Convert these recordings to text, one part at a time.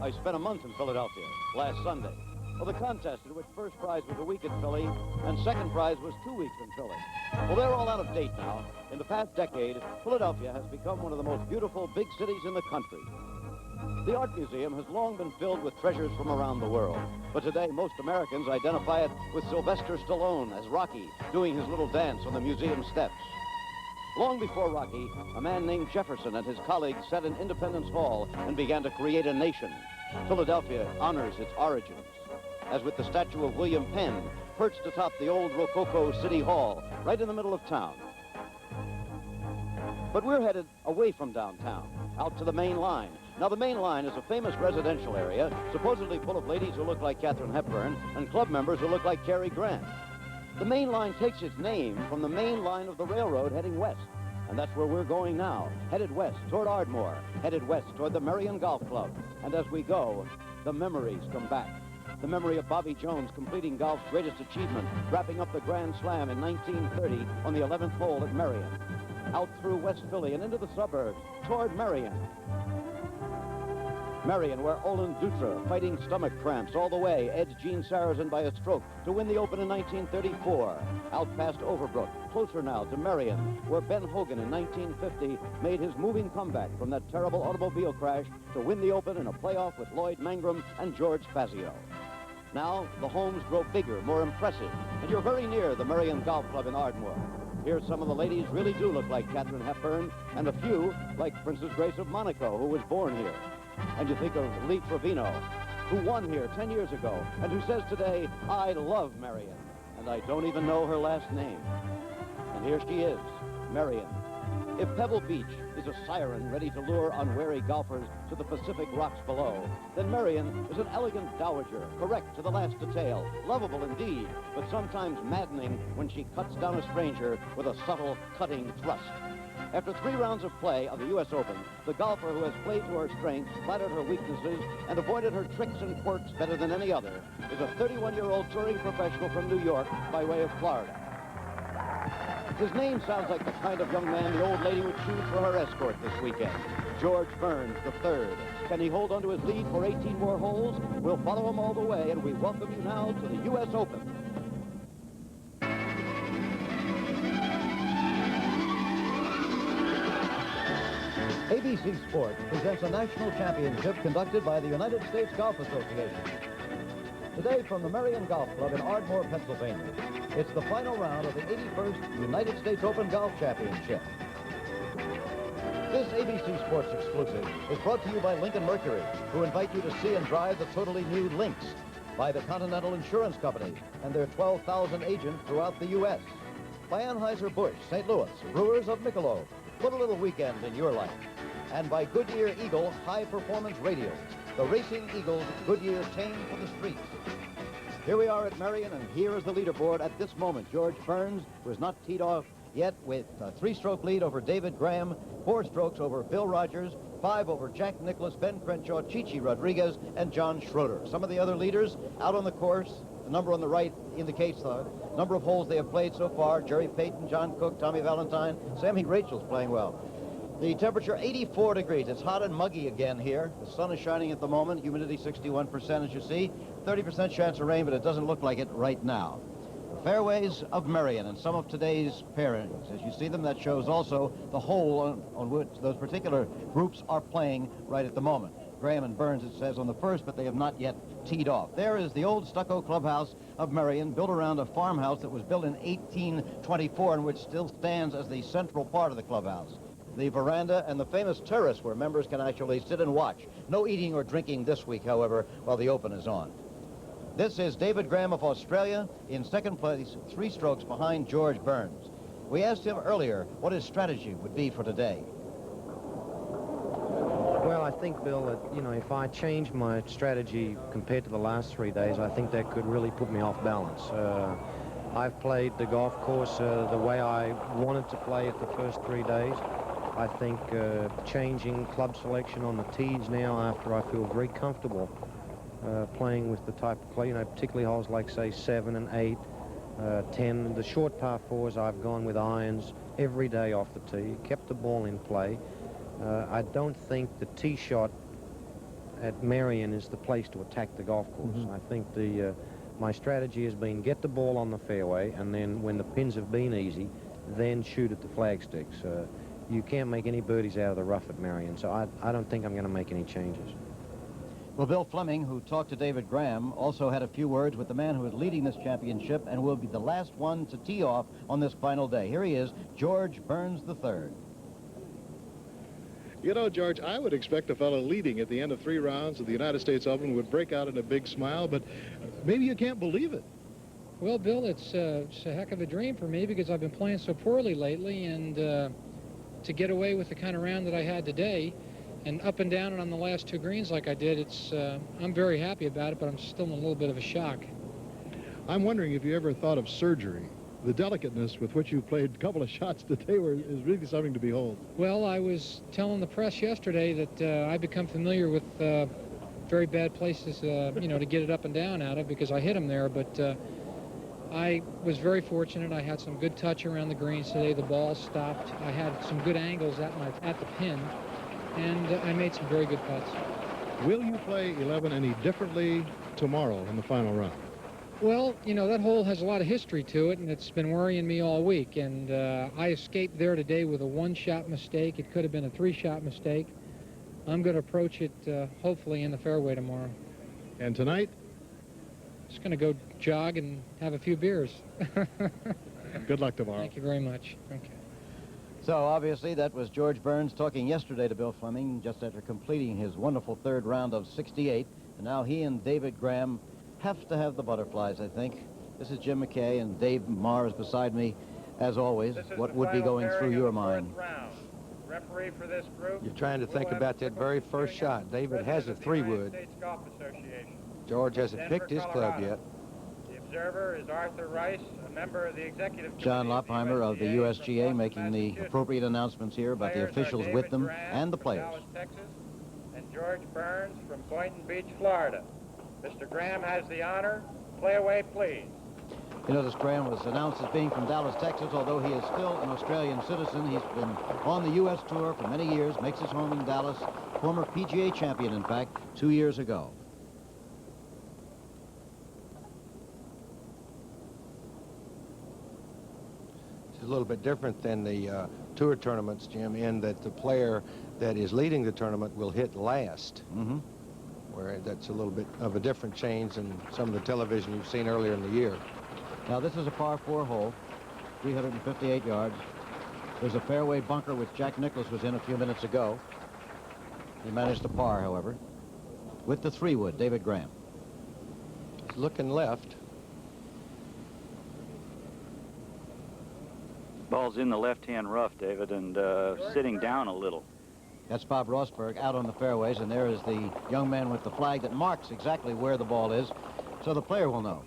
I spent a month in Philadelphia last Sunday. Well, the contest in which first prize was a week in Philly and second prize was 2 weeks in Philly. Well, they're all out of date now. In the past decade, Philadelphia has become one of the most beautiful big cities in the country. The Art Museum has long been filled with treasures from around the world. But today, most Americans identify it with Sylvester Stallone as Rocky doing his little dance on the museum steps. Long before Rocky, a man named Jefferson and his colleagues sat in Independence Hall and began to create a nation. Philadelphia honors its origins, as with the statue of William Penn perched atop the old Rococo City Hall, right in the middle of town. But we're headed away from downtown, out to the main line. Now, the main line is a famous residential area, supposedly full of ladies who look like Katharine Hepburn and club members who look like Cary Grant. The main line takes its name from the main line of the railroad heading west. And that's where we're going now, headed west toward Ardmore, headed west toward the Merion Golf Club. And as we go, the memories come back. The memory of Bobby Jones completing golf's greatest achievement, wrapping up the Grand Slam in 1930 on the 11th hole at Merion. Out through West Philly and into the suburbs, toward Merion. Merion, where Olin Dutra, fighting stomach cramps all the way, edged Gene Sarazen by a stroke to win the Open in 1934. Out past Overbrook, closer now to Merion, where Ben Hogan in 1950 made his moving comeback from that terrible automobile crash to win the Open in a playoff with Lloyd Mangrum and George Fazio. Now, the homes grow bigger, more impressive, and you're very near the Merion Golf Club in Ardmore. Here, some of the ladies really do look like Katharine Hepburn, and a few like Princess Grace of Monaco, who was born here. And you think of Lee Trevino, who won here 10 years ago, and who says today, I love Merion, and I don't even know her last name. And here she is, Merion. If Pebble Beach is a siren ready to lure unwary golfers to the Pacific rocks below, then Merion is an elegant dowager, correct to the last detail, lovable indeed, but sometimes maddening when she cuts down a stranger with a subtle, cutting thrust. After 3 rounds of play of the U.S. Open, the golfer who has played to her strengths, flattered her weaknesses, and avoided her tricks and quirks better than any other is a 31-year-old touring professional from New York by way of Florida. His name sounds like the kind of young man the old lady would choose for her escort this weekend. George Burns III. Can he hold on to his lead for 18 more holes? We'll follow him all the way, and we welcome you now to the U.S. Open. ABC Sports presents a national championship conducted by the United States Golf Association. Today from the Merion Golf Club in Ardmore, Pennsylvania, it's the final round of the 81st United States Open Golf Championship. This ABC Sports exclusive is brought to you by Lincoln Mercury, who invite you to see and drive the totally new Lynx, by the Continental Insurance Company and their 12,000 agents throughout the U.S., by Anheuser-Busch, St. Louis, brewers of Michelob. Put a little weekend in your life. And by Goodyear Eagle high-performance radios, the Racing Eagles Goodyear tame for the streets. Here we are at Merion, and here is the leaderboard at this moment. George Burns was not teed off yet with a 3-stroke lead over David Graham, 4 strokes over Bill Rogers, 5 over Jack Nicklaus, Ben Crenshaw, Chichi Rodriguez, and John Schroeder. Some of the other leaders out on the course. The number on the right indicates the number of holes they have played so far. Jerry Payton, John Cook, Tommy Valentine, Sammy Rachel's playing well. The temperature 84 degrees. It's hot and muggy again here. The sun is shining at the moment. Humidity 61% as you see. 30% chance of rain, but it doesn't look like it right now. The fairways of Merion and some of today's pairings. As you see them, that shows also the hole on which those particular groups are playing right at the moment. Graham and Burns, it says, on the first, but they have not yet teed off. There is the old stucco clubhouse of Merion, built around a farmhouse that was built in 1824 and which still stands as the central part of the clubhouse. The veranda and the famous terrace where members can actually sit and watch. No eating or drinking this week, however, while the Open is on. This is David Graham of Australia in second place, 3 strokes behind George Burns. We asked him earlier what his strategy would be for today. Well, I think, Bill, that, if I change my strategy compared to the last 3 days, I think that could really put me off balance. I've played the golf course the way I wanted to play it the first 3 days. I think changing club selection on the tees now after I feel very comfortable playing with the type of play, particularly holes like, say, 7 and 8, 10. The short par 4s, I've gone with irons every day off the tee, kept the ball in play. I don't think the tee shot at Merion is the place to attack the golf course. I think my strategy has been get the ball on the fairway, and then when the pins have been easy, then shoot at the flagsticks. You can't make any birdies out of the rough at Merion, so I don't think I'm going to make any changes. Well, Bill Fleming, who talked to David Graham, also had a few words with the man who is leading this championship and will be the last one to tee off on this final day. Here he is, George Burns III. You know, George, I would expect a fellow leading at the end of 3 rounds of the United States Open would break out in a big smile, but maybe you can't believe it. Well, Bill, it's a heck of a dream for me because I've been playing so poorly lately, and to get away with the kind of round that I had today, and up and down and on the last 2 greens like I did, I'm very happy about it, but I'm still in a little bit of a shock. I'm wondering if you ever thought of surgery. The delicateness with which you played a couple of shots today is really something to behold. Well, I was telling the press yesterday that I've become familiar with very bad places, you know, to get it up and down out of because I hit them there, but I was very fortunate. I had some good touch around the greens today. The ball stopped. I had some good angles at the pin, and I made some very good putts. Will you play 11 any differently tomorrow in the final round? Well, you know, that hole has a lot of history to it, and it's been worrying me all week. And I escaped there today with a 1-shot mistake. It could have been a 3-shot mistake. I'm going to approach it, hopefully, in the fairway tomorrow. And tonight? Just going to go jog and have a few beers. Good luck tomorrow. Thank you very much. Okay. So, obviously, that was George Burns talking yesterday to Bill Fleming just after completing his wonderful 3rd round of 68. And now he and David Graham have to have the butterflies, I think. This is Jim McKay, and Dave Marr is beside me, as always. What would be going through your mind? Referee for this group. You're trying to think about that very first shot. David has a 3-wood. George hasn't picked his club yet. The observer is Arthur Rice, a member of the executive committee. John Loppheimer of the USGA making the appropriate announcements here about the officials with them and the players. Dallas, Texas, and George Burns from Boynton Beach, Florida. Mr. Graham has the honor. Play away, please. You notice Graham was announced as being from Dallas, Texas, although he is still an Australian citizen. He's been on the U.S. tour for many years, makes his home in Dallas, former PGA champion, in fact, 2 years ago. It's a little bit different than the tour tournaments, Jim, in that the player that is leading the tournament will hit last. Where that's a little bit of a different change than some of the television you've seen earlier in the year. Now, this is a par 4 hole, 358 yards. There's a fairway bunker which Jack Nicklaus was in a few minutes ago. He managed to par, however, with the 3-wood, David Graham. He's looking left. Ball's in the left-hand rough, David, and sitting down a little. That's Bob Rosberg out on the fairways, and there is the young man with the flag that marks exactly where the ball is, so the player will know.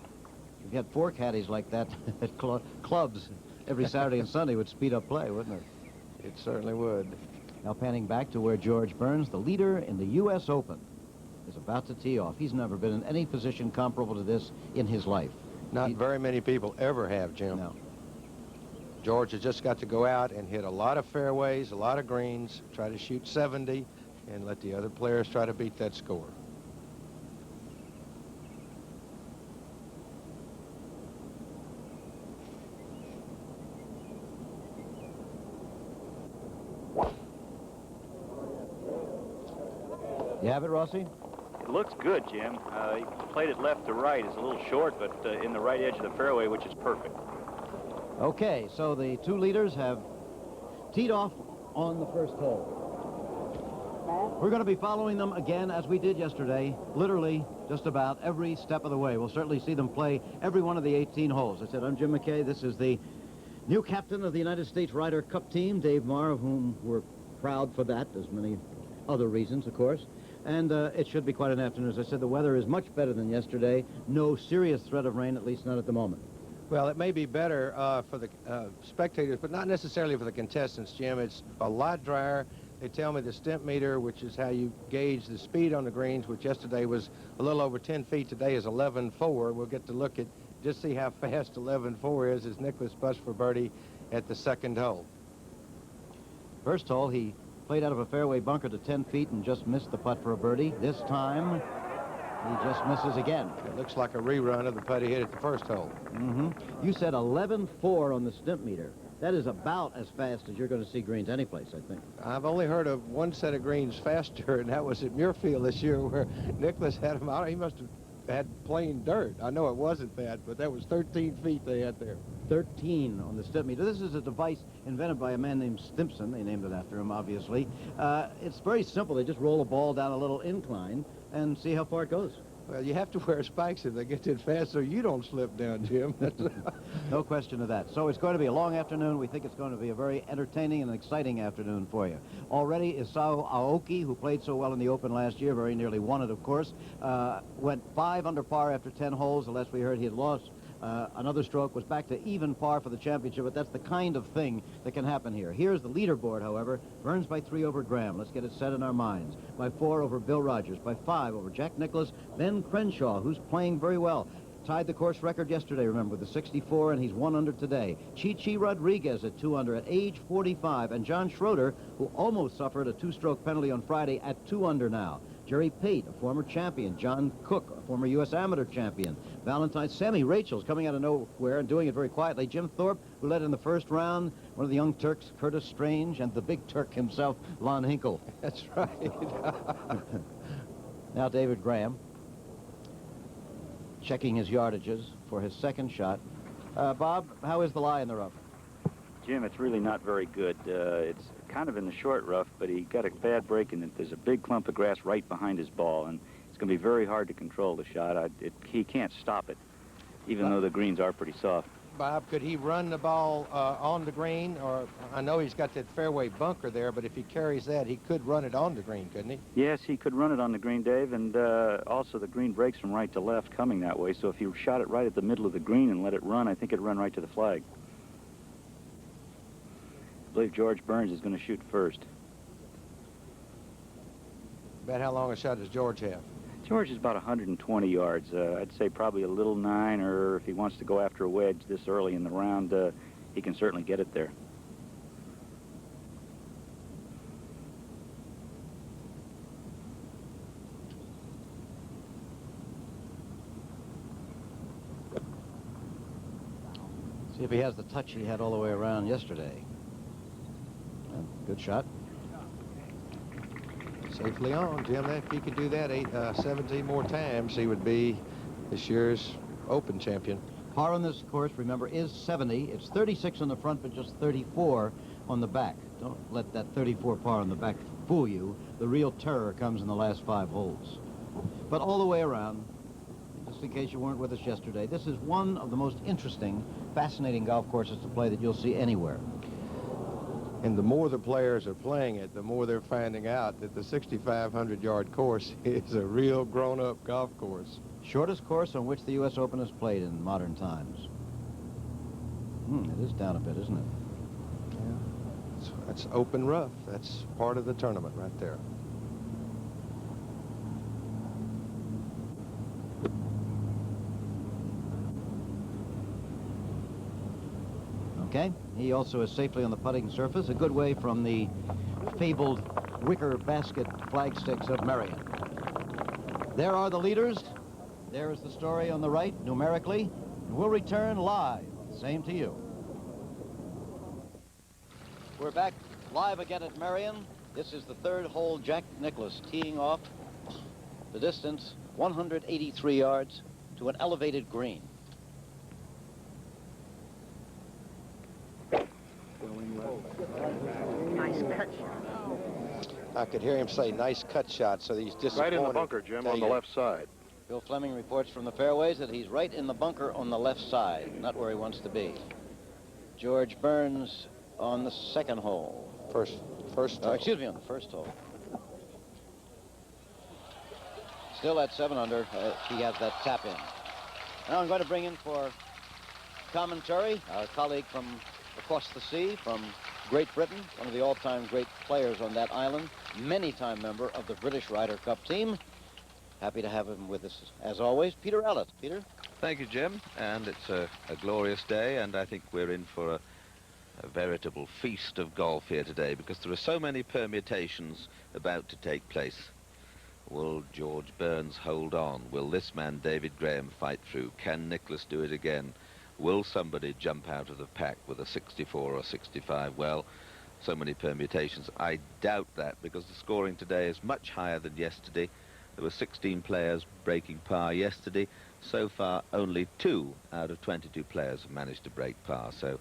If you had 4 caddies like that at clubs every Saturday and Sunday, would speed up play, wouldn't it? It certainly would. Now panning back to where George Burns, the leader in the U.S. Open, is about to tee off. He's never been in any position comparable to this in his life. Not very many people ever have, Jim. No. George has just got to go out and hit a lot of fairways, a lot of greens, try to shoot 70, and let the other players try to beat that score. You have it, Rossi? It looks good, Jim. He played it left to right. It's a little short, but in the right edge of the fairway, which is perfect. Okay, so the 2 leaders have teed off on the first hole. We're going to be following them again, as we did yesterday, literally just about every step of the way. We'll certainly see them play every one of the 18 holes. I said, I'm Jim McKay. This is the new captain of the United States Ryder Cup team, Dave Marr, of whom we're proud for that. There's many other reasons, of course. And it should be quite an afternoon. As I said, the weather is much better than yesterday. No serious threat of rain, at least not at the moment. Well, it may be better for the spectators, but not necessarily for the contestants, Jim. It's a lot drier. They tell me the stimp meter, which is how you gauge the speed on the greens, which yesterday was a little over 10 feet, today is 11.4. We'll get to look at, just see how fast 11.4 is as Nicklaus busts for birdie at the second hole. First hole, he played out of a fairway bunker to 10 feet and just missed the putt for a birdie. This time, he just misses again. It looks like a rerun of the putt he hit at the first hole. You said 11.4 on the stimp meter. That is about as fast as you're going to see greens anyplace, I think. I've only heard of one set of greens faster, and that was at Muirfield this year, where Nicklaus had him out. He must have had plain dirt. I know it wasn't that, but that was 13 feet they had there. 13 on the stimp meter. This is a device invented by a man named Stimpson. They named it after him, obviously. It's very simple. They just roll a ball down a little incline and see how far it goes. Well, you have to wear spikes if they get it fast so you don't slip down, Jim. No question of that. So it's going to be a long afternoon. We think it's going to be a very entertaining and exciting afternoon for you. Already, Isao Aoki, who played so well in the Open last year, very nearly won it, of course, went 5 under par after 10 holes. The last we heard, he had lost another stroke, was back to even par for the championship, but that's the kind of thing that can happen here. Here's the leaderboard, however. Burns by 3 over Graham. Let's get it set in our minds. By 4 over Bill Rogers. By 5 over Jack Nicklaus. Ben Crenshaw, who's playing very well. Tied the course record yesterday, remember, with the 64, and he's 1 under today. Chi-Chi Rodriguez at 2 under at age 45. And John Schroeder, who almost suffered a 2-stroke penalty on Friday, at 2 under now. Jerry Pate, a former champion. John Cook, a former U.S. amateur champion. Valentine Sammy Rachel's coming out of nowhere and doing it very quietly. Jim Thorpe, who led in the first round. One of the young Turks, Curtis Strange, and the big Turk himself, Lon Hinkle. That's right. Now David Graham, checking his yardages for his second shot. Bob, how is the lie in the rough? Jim, it's really not very good. It's kind of in the short rough, but he got a bad break in it. There's a big clump of grass right behind his ball, and it's going to be very hard to control the shot. He can't stop it, even though the greens are pretty soft. Bob, could he run the ball on the green? Or I know he's got that fairway bunker there, but if he carries that, he could run it on the green, couldn't he? Yes, he could run it on the green, Dave, and also the green breaks from right to left coming that way, so if you shot it right at the middle of the green and let it run, I think it'd run right to the flag. I believe George Burns is going to shoot first. About how long a shot does George have? George is about 120 yards. I'd say probably a little 9, or if he wants to go after a wedge this early in the round, he can certainly get it there. See if he has the touch he had all the way around yesterday. Good shot. Safely on, Jim. If he could do that 17 more times, he would be this year's Open champion. Par on this course, remember, is 70. It's 36 on the front, but just 34 on the back. Don't let that 34 par on the back fool you. The real terror comes in the last 5 holes. But all the way around, just in case you weren't with us yesterday, this is one of the most interesting, fascinating golf courses to play that you'll see anywhere. And the more the players are playing it, the more they're finding out that the 6,500-yard course is a real grown-up golf course. Shortest course on which the U.S. Open has played in modern times. It is down a bit, isn't it? Yeah. That's open rough. That's part of the tournament right there. Okay, he also is safely on the putting surface, a good way from the fabled wicker basket flagsticks of Merion. There are the leaders. There is the story on the right, numerically. And we'll return live. Same to you. We're back live again at Merion. This is the 3rd hole. Jack Nicklaus teeing off the distance, 183 yards to an elevated green. Nice cut shot. I could hear him say, nice cut shot, so he's disappointed. Right in the bunker, Jim, on the left side. Bill Fleming reports from the fairways that he's right in the bunker on the left side, not where he wants to be. George Burns on the 2nd hole. First hole. Excuse me, on the 1st hole. Still at 7 under. He has that tap in. Now I'm going to bring in for commentary our colleague from across the sea, from Great Britain, one of the all-time great players on that island, many-time member of the British Ryder Cup team. Happy to have him with us, as always, Peter Ellett. Peter? Thank you, Jim. And it's a glorious day, and I think we're in for A veritable feast of golf here today, because there are so many permutations about to take place. Will George Burns hold on? Will this man, David Graham, fight through? Can Nicklaus do it again? Will somebody jump out of the pack with a 64 or 65? Well, so many permutations. I doubt that, because the scoring today is much higher than yesterday. There were 16 players breaking par yesterday. So far, only 2 out of 22 players have managed to break par. So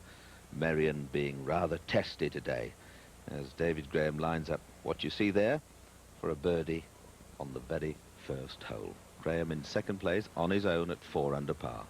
Merion being rather testy today, as David Graham lines up what you see there for a birdie on the very first hole. Graham in second place on his own at 4 under par.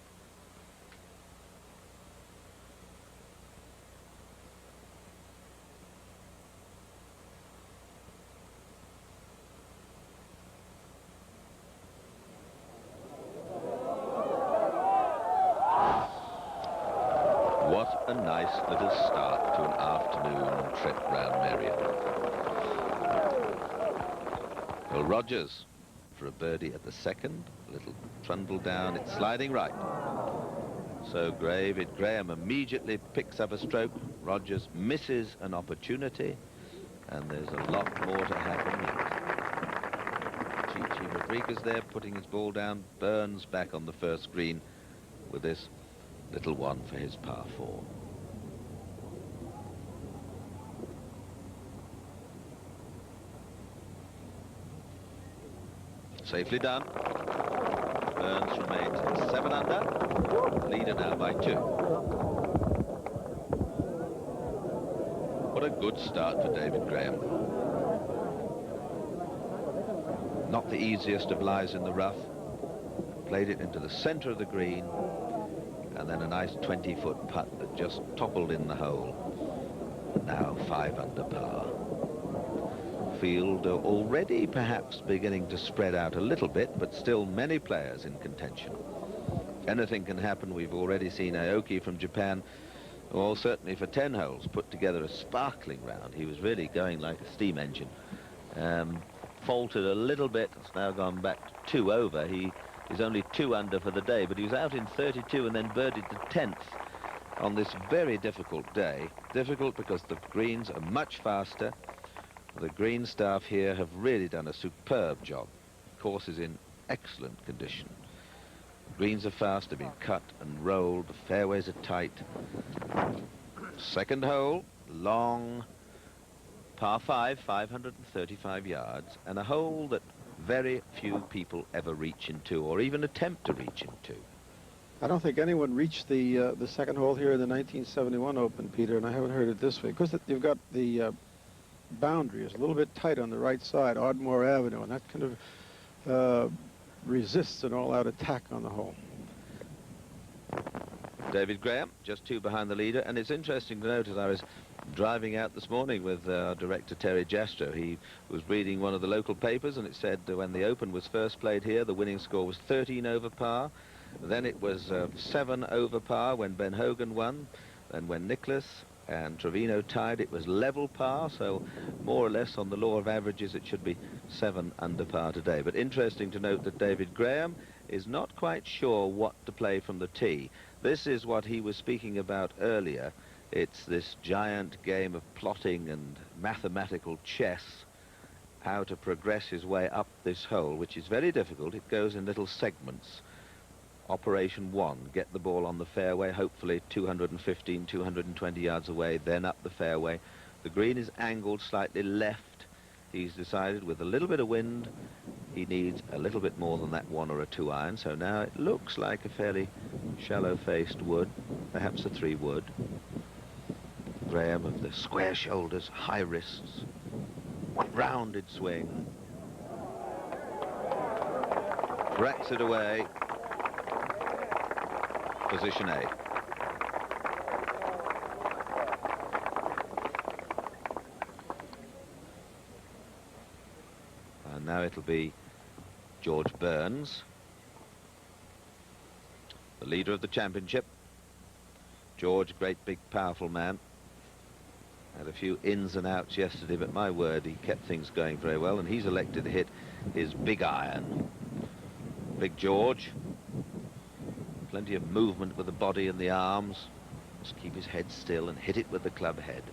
What a nice little start to an afternoon trip round Merion. Will Rogers for a birdie at the second. A little trundle down, it's sliding right. So David Graham immediately picks up a stroke. Rogers misses an opportunity, and there's a lot more to happen yet. Chichi Rodriguez there putting his ball down. Burns back on the first green with this little one for his par 4. Safely done. Burns remains at 7 under. Leader now by 2. What a good start for David Graham. Not the easiest of lies in the rough. Played it into the center of the green, and then a nice 20-foot putt that just toppled in the hole. Now 5 under par. Field already perhaps beginning to spread out a little bit, but still many players in contention. Anything can happen. We've already seen Aoki from Japan, well, certainly for 10 holes, put together a sparkling round. He was really going like a steam engine. Faltered a little bit. It's now gone back to 2 over. He is only 2 under for the day, but he was out in 32 and then birdied the 10th on this very difficult day. Difficult because the greens are much faster. The green staff here have really done a superb job. The course is in excellent condition. Greens are fast, they've been cut and rolled, the fairways are tight. Second hole, long par 5, 535 yards, and a hole that very few people ever reach into, or even attempt to reach into. I don't think anyone reached the second hole here in the 1971 Open, Peter, and I haven't heard it this way, because you've got the boundary is a little bit tight on the right side, Ardmore Avenue, and that kind of resists an all-out attack on the hole. David Graham, just 2 behind the leader, and it's interesting to note, as I was driving out this morning with director Terry Jastrow, he was reading one of the local papers, and it said when the Open was first played here, the winning score was 13 over par. Then it was 7 over par when Ben Hogan won, and when Nicklaus and Trevino tied, it was level par, so more or less on the law of averages it should be 7 under par today. But interesting to note that David Graham is not quite sure what to play from the tee. This is what he was speaking about earlier. It's this giant game of plotting and mathematical chess, how to progress his way up this hole, which is very difficult. It goes in little segments. Operation 1, get the ball on the fairway, hopefully 215, 220 yards away, then up the fairway. The green is angled slightly left. He's decided with a little bit of wind, he needs a little bit more than that 1 or a 2 iron. So now it looks like a fairly shallow-faced wood, perhaps a 3 wood. Graham of the square shoulders, high wrists, rounded swing. Racks it away. Position A. And now it'll be George Burns, the leader of the championship. George, great big powerful man. Had a few ins and outs yesterday, but my word, he kept things going very well, and he's elected to hit his big iron. Big George. Plenty of movement with the body and the arms. Just keep his head still and hit it with the club head.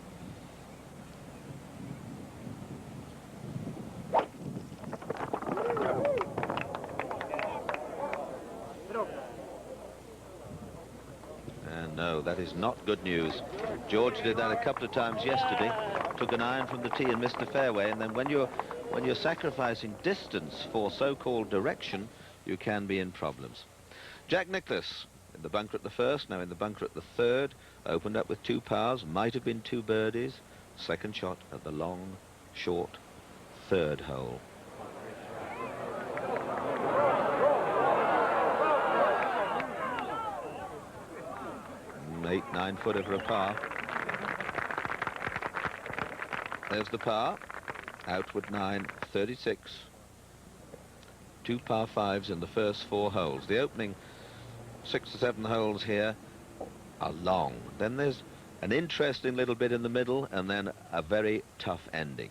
And no, that is not good news. George did that a couple of times yesterday. Took an iron from the tee and missed the fairway. And then when you're sacrificing distance for so-called direction, you can be in problems. Jack Nicklaus in the bunker at the first, now in the bunker at the third. Opened up with 2 pars, might have been 2 birdies. Second shot at the long, short third hole. 8-9 footer for a par. There's the par. Outward 9, 36. 2 par 5s in the first 4 holes. The opening 6 or 7 holes here are long. Then there's an interesting little bit in the middle, and then a very tough ending.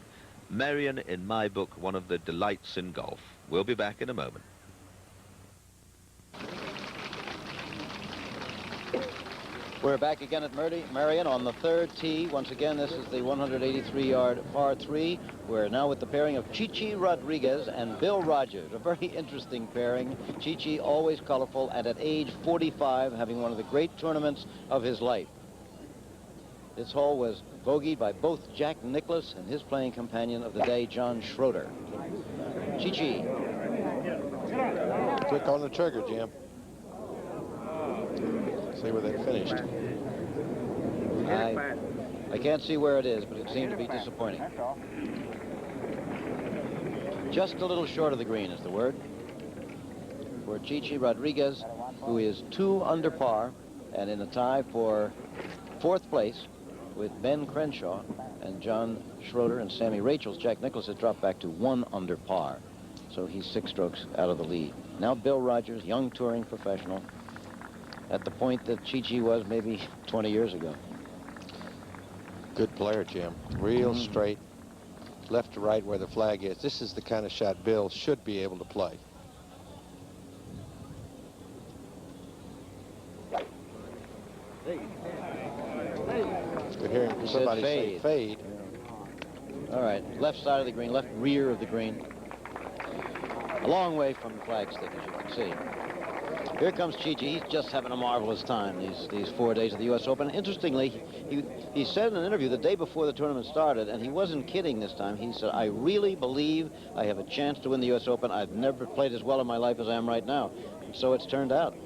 Merion, in my book, one of the delights in golf. We'll be back in a moment. We're back again at Merion on the 3rd tee. Once again, this is the 183-yard par 3. We're now with the pairing of Chichi Rodriguez and Bill Rogers. A very interesting pairing. Chichi, always colorful, and at age 45, having one of the great tournaments of his life. This hole was bogeyed by both Jack Nicklaus and his playing companion of the day, John Schroeder. Chichi. Click on the trigger, Jim. See where they finished. I can't see where it is, but it seemed to be disappointing. Just a little short of the green is the word for Chichi Rodriguez, who is 2 under par and in a tie for 4th place with Ben Crenshaw and John Schroeder and Sammy Rachels. Jack Nicklaus has dropped back to 1 under par, so he's 6 strokes out of the lead. Now Bill Rogers, young touring professional, at the point that Chichi was maybe 20 years ago. Good player, Jim. Real straight, left to right where the flag is. This is the kind of shot Bill should be able to play. We're hearing somebody say fade. All right, left side of the green, left rear of the green. A long way from the flagstick, as you can see. Here comes Chichi. He's just having a marvelous time these 4 days of the U.S. Open. Interestingly, he said in an interview the day before the tournament started, and he wasn't kidding this time. He said, I really believe I have a chance to win the U.S. Open. I've never played as well in my life as I am right now. And so it's turned out.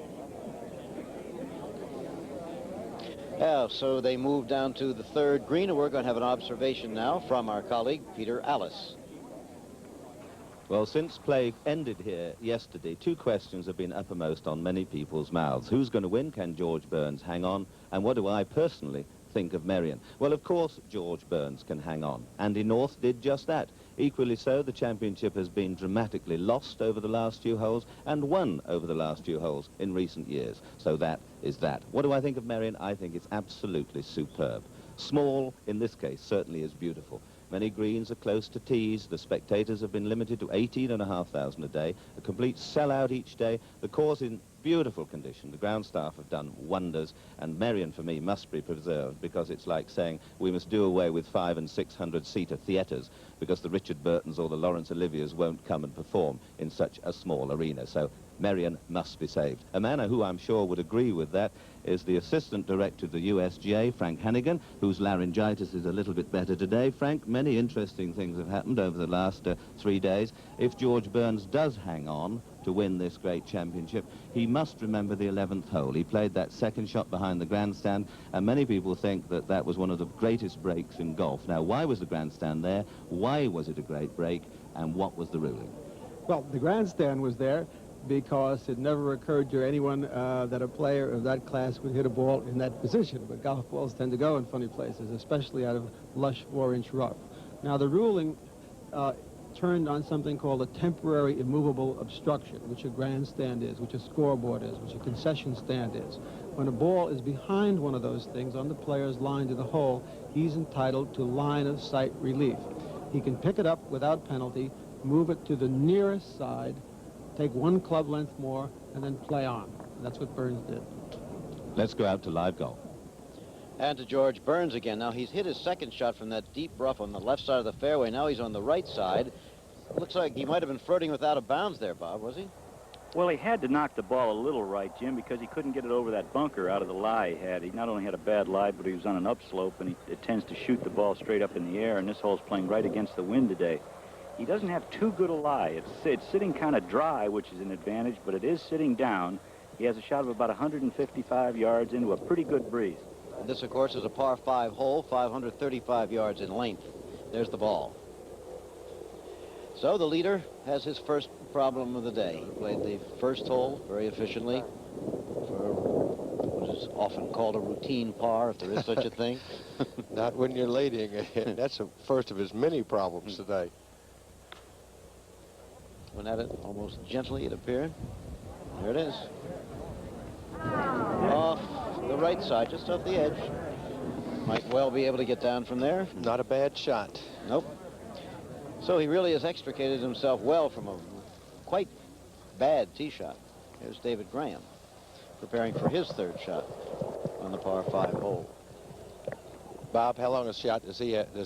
Yeah, so they move down to the 3rd green, and we're going to have an observation now from our colleague, Peter Allis. Well, since play ended here yesterday, 2 questions have been uppermost on many people's mouths. Who's going to win? Can George Burns hang on? And what do I personally think of Merion? Well, of course, George Burns can hang on. Andy North did just that. Equally so, the championship has been dramatically lost over the last few holes and won over the last few holes in recent years. So that is that. What do I think of Merion? I think it's absolutely superb. Small, in this case, certainly is beautiful. Many greens are close to tees. The spectators have been limited to 18,500 a day. A complete sellout each day. The course in beautiful condition. The ground staff have done wonders. And Merion, for me, must be preserved, because it's like saying we must do away with 500- and 600-seater theatres because the Richard Burtons or the Laurence Oliviers won't come and perform in such a small arena. So Merion must be saved. A man who I'm sure would agree with that is the Assistant Director of the USGA, Frank Hannigan, whose laryngitis is a little bit better today. Frank, many interesting things have happened over the last 3 days. If George Burns does hang on to win this great championship, he must remember the 11th hole. He played that second shot behind the grandstand, and many people think that that was one of the greatest breaks in golf. Now, why was the grandstand there? Why was it a great break? And what was the ruling? Well, the grandstand was there because it never occurred to anyone that a player of that class would hit a ball in that position. But golf balls tend to go in funny places, especially out of lush 4-inch rough. Now, the ruling turned on something called a temporary immovable obstruction, which a grandstand is, which a scoreboard is, which a concession stand is. When a ball is behind one of those things on the player's line to the hole, he's entitled to line-of-sight relief. He can pick it up without penalty, move it to the nearest side, take 1 club length more, and then play on. That's what Burns did. Let's go out to live golf. And to George Burns again. Now, he's hit his second shot from that deep rough on the left side of the fairway. Now he's on the right side. Looks like he might have been flirting with out of bounds there, Bob, was he? Well, he had to knock the ball a little right, Jim, because he couldn't get it over that bunker out of the lie he had. He not only had a bad lie, but he was on an upslope, and it tends to shoot the ball straight up in the air, and this hole's playing right against the wind today. He doesn't have too good a lie. It's sitting kind of dry, which is an advantage, but it is sitting down. He has a shot of about 155 yards into a pretty good breeze. And this, of course, is a par 5 hole, 535 yards in length. There's the ball. So the leader has his first problem of the day. He played the first hole very efficiently for what is often called a routine par, if there is such a thing. Not when you're leading. That's the first of his many problems today. Went at it almost gently, it appeared. There it is. Off the right side, just off the edge. Might well be able to get down from there. Not a bad shot. Nope. So he really has extricated himself well from a quite bad tee shot. Here's David Graham preparing for his third shot on the par 5 hole. Bob, how long a shot does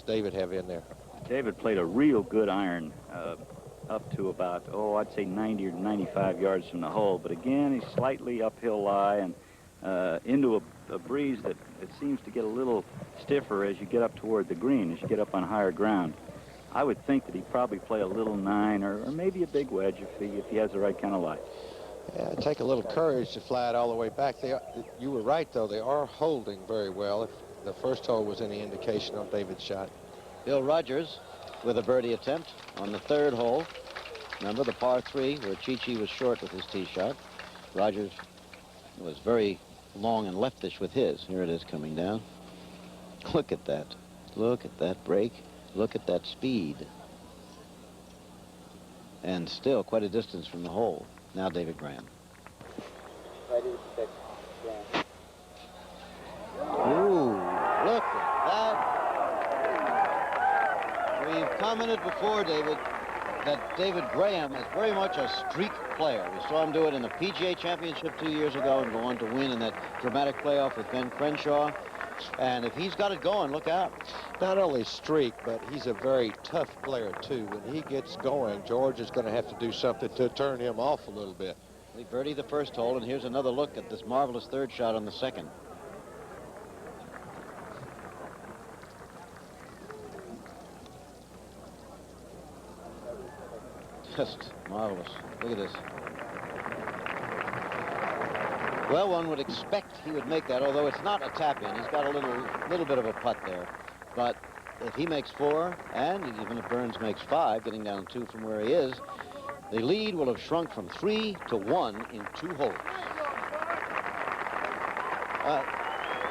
David have in there? David played a real good iron up to about, I'd say 90 or 95 yards from the hole. But again, he's slightly uphill lie and into a breeze that it seems to get a little stiffer as you get up toward the green, as you get up on higher ground. I would think that he'd probably play a little 9 or maybe a big wedge if he has the right kind of lie. Yeah, it'd take a little courage to fly it all the way back. You were right, though. They are holding very well. If the first hole was any indication on David's shot. Bill Rogers with a birdie attempt on the third hole. Remember the par 3 where Chi-Chi was short with his tee shot. Rogers was very long and leftish with his. Here it is coming down. Look at that. Look at that break. Look at that speed. And still quite a distance from the hole. Now David Graham. Ooh, look at that. We've commented before, David, that David Graham is very much a streak player. We saw him do it in the PGA Championship 2 years ago and go on to win in that dramatic playoff with Ben Crenshaw. And if he's got it going, look out. Not only streak, but he's a very tough player, too. When he gets going, George is going to have to do something to turn him off a little bit. He birdied the first hole, and here's another look at this marvelous third shot on the second. Just marvelous. Look at this. Well, one would expect he would make that, although it's not a tap-in. He's got a little bit of a putt there. But if he makes 4, and even if Burns makes 5, getting down 2 from where he is, the lead will have shrunk from 3 to 1 in 2 holes.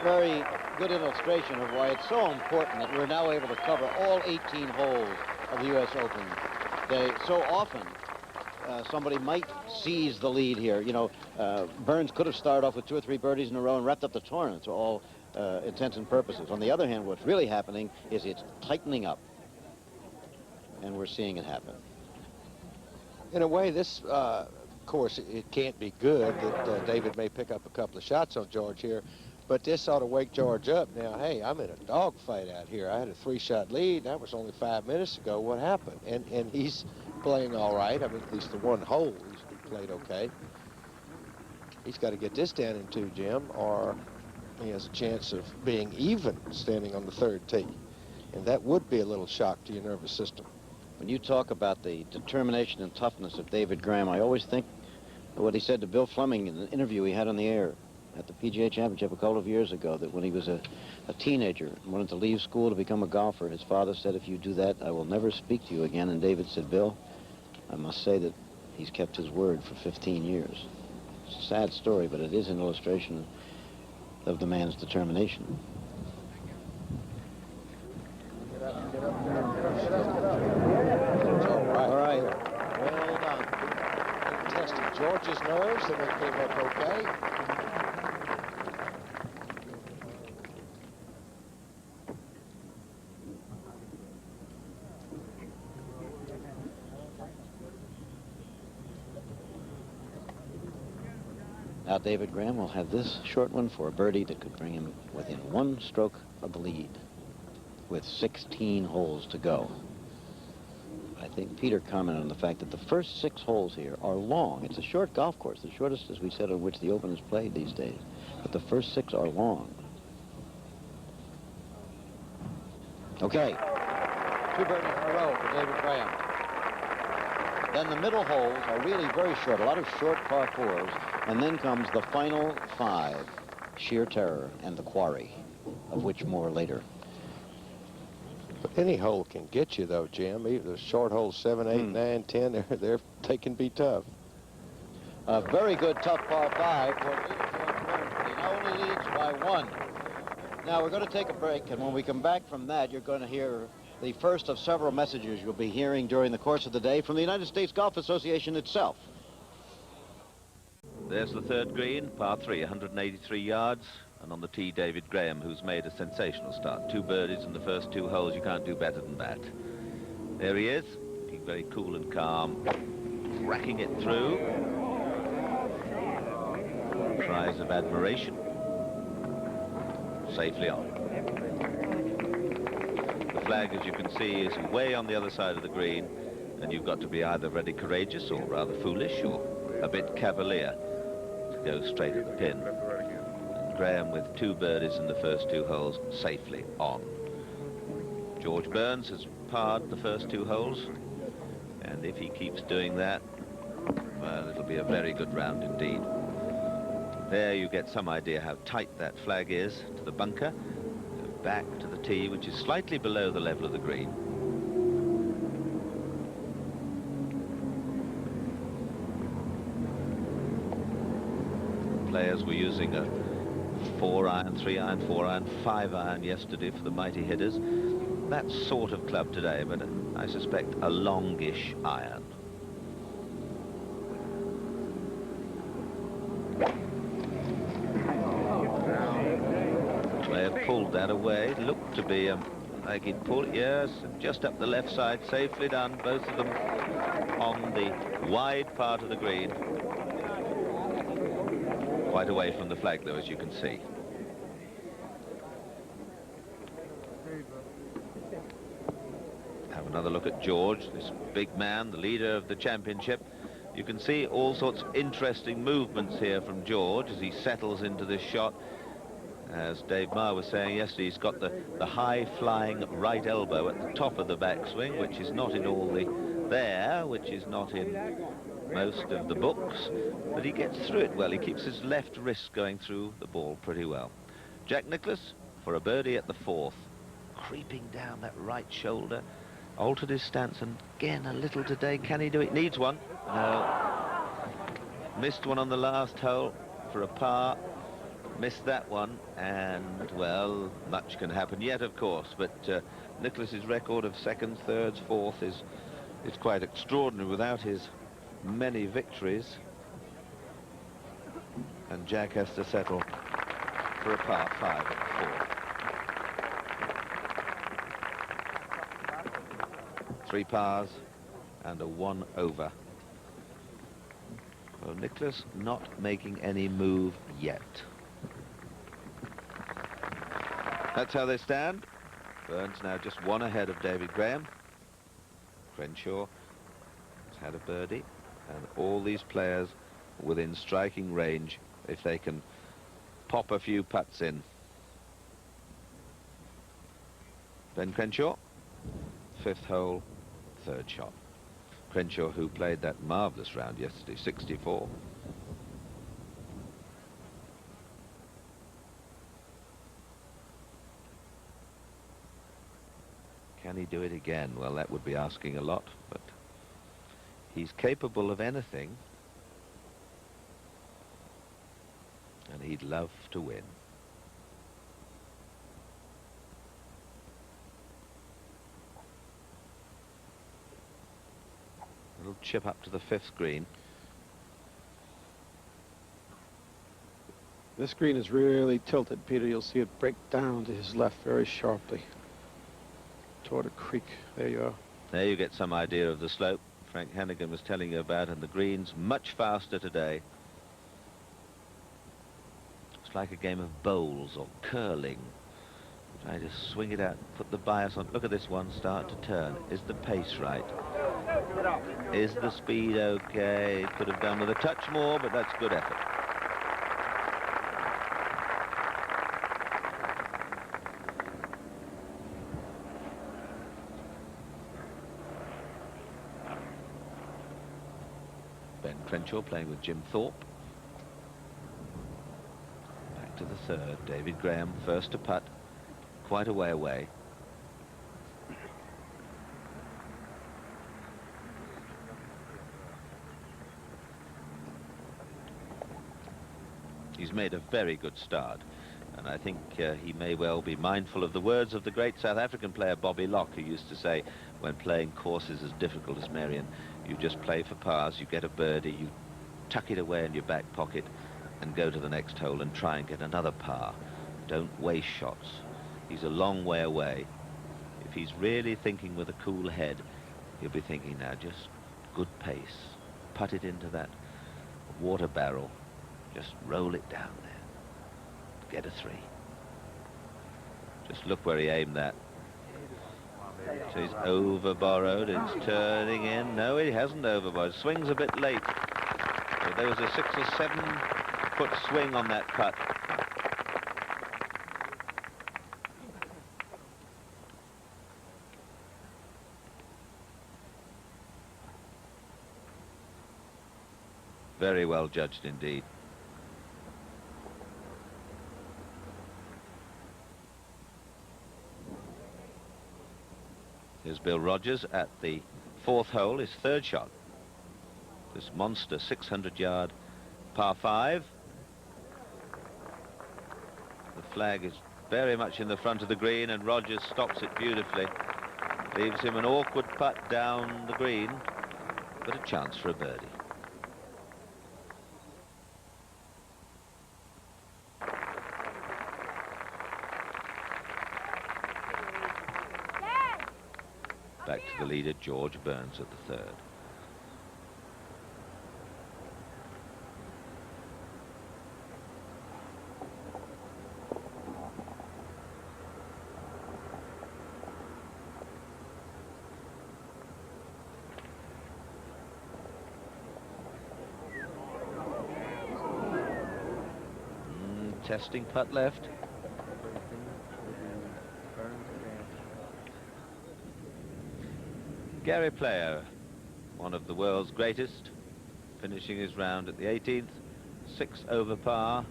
Very good illustration of why it's so important that we're now able to cover all 18 holes of the U.S. Open. So often, somebody might seize the lead here. You know, Burns could have started off with 2 or 3 birdies in a row and wrapped up the tournament to all intents and purposes. On the other hand, what's really happening is it's tightening up, and we're seeing it happen. In a way, this, of course, it can't be good that David may pick up a couple of shots on George here, but this ought to wake George up. Now, hey, I'm in a dogfight out here. I had a 3-shot lead. That was only 5 minutes ago. What happened? And he's playing all right. I mean, at least the one hole he played okay. He's got to get this down in 2, Jim, or he has a chance of being even standing on the 3rd tee. And that would be a little shock to your nervous system. When you talk about the determination and toughness of David Graham, I always think of what he said to Bill Fleming in an interview he had on the air at the PGA Championship a couple of years ago, that when he was a teenager and wanted to leave school to become a golfer, his father said, "If you do that, I will never speak to you again." And David said, "Bill, I must say that he's kept his word for 15 years. It's a sad story, but it is an illustration of the man's determination. All right. Well done. Tested George's nerves, and it came up okay. Now David Graham will have this short one for a birdie that could bring him within 1 stroke of the lead with 16 holes to go. I think Peter commented on the fact that the first 6 holes here are long. It's a short golf course, the shortest, as we said, on which the Open is played these days. But the first 6 are long. Okay. 2 birdies in a row for David Graham. Then the middle holes are really very short, a lot of short par 4s. And then comes the final 5, Sheer Terror and the Quarry, of which more later. But any hole can get you, though, Jim. Even the short holes 7, 8, 9, 10, they can be tough. A very good tough par 5 for George Burns. He now only leads by 1. Now we're going to take a break, and when we come back from that, you're going to hear the first of several messages you'll be hearing during the course of the day from the United States Golf Association itself. There's the 3rd green, par 3, 183 yards, and on the tee, David Graham, who's made a sensational start. 2 birdies in the first 2 holes. You can't do better than that. There he is, looking very cool and calm, racking it through. Cries of admiration. Safely on. The flag, as you can see, is way on the other side of the green, and you've got to be either very courageous or rather foolish or a bit cavalier to go straight at the pin. And Graham with 2 birdies in the first 2 holes, safely on. George Burns has parred the first 2 holes, and if he keeps doing that, well, it'll be a very good round indeed. There you get some idea how tight that flag is to the bunker. Go back to the tee, which is slightly below the level of the green. Players were using a 4-iron, 3-iron, 4-iron, 5-iron yesterday for the mighty hitters. That sort of club today, but I suspect a longish iron. Player pulled that away. It looked to be like he'd pulled it, yes, just up the left side. Safely done, both of them on the wide part of the green. Quite away from the flag, though, as you can see. Have another look at George, this big man, the leader of the championship. You can see all sorts of interesting movements here from George as he settles into this shot. As Dave Marr was saying yesterday, he's got the high-flying right elbow at the top of the backswing, which is not in all the there, which is not in most of the books, but he gets through it well. He keeps his left wrist going through the ball pretty well. Jack Nicklaus for a birdie at the 4th, creeping down that right shoulder, altered his stance, and again a little today. Can he do it? Needs one. No. Missed one on the last hole for a par. Missed that one, and well, much can happen yet, of course, but Nicklaus's record of 2nd, 3rd, 4th is quite extraordinary without his many victories, and Jack has to settle for a par 5 at 4. 3 pars and a 1 over. Well, Nicklaus not making any move yet. That's how they stand. Burns now just 1 ahead of David Graham. Crenshaw has had a birdie, and all these players within striking range if they can pop a few putts in. Ben Crenshaw, 5th hole, 3rd shot. Crenshaw, who played that marvellous round yesterday, 64. Can he do it again? Well, that would be asking a lot, but he's capable of anything, and he'd love to win. A little chip up to the 5th green. This green is really tilted, Peter. You'll see it break down to his left very sharply toward a creek. There you are. There you get some idea of the slope Frank Hannigan was telling you about, and the green's much faster today. It's like a game of bowls or curling. Try to swing it out, put the bias on. Look at this one start to turn. Is the pace right? Is the speed okay? Could have done with a touch more, but that's good effort. Ben Crenshaw playing with Jim Thorpe. Back to the third. David Graham first to putt. Quite a way away. He's made a very good start, and I think he may well be mindful of the words of the great South African player Bobby Locke, who used to say, when playing courses as difficult as Merion, you just play for pars, you get a birdie, you tuck it away in your back pocket and go to the next hole and try and get another par. Don't waste shots. He's a long way away. If he's really thinking with a cool head, he'll be thinking now, just good pace, putt it into that water barrel, just roll it down there, get a 3. Just look where he aimed that. So he's over borrowed, it's turning in. No, he hasn't over borrowed. Swings a bit late. So there was a 6 or 7 foot swing on that putt. Very well judged indeed. Here's Bill Rogers at the 4th hole, his 3rd shot. This monster 600-yard par 5. The flag is very much in the front of the green, and Rogers stops it beautifully. Leaves him an awkward putt down the green, but a chance for a birdie. Back to the leader, George Burns at the 3rd. Testing putt left. Gary Player, one of the world's greatest, finishing his round at the 18th, 6 over par.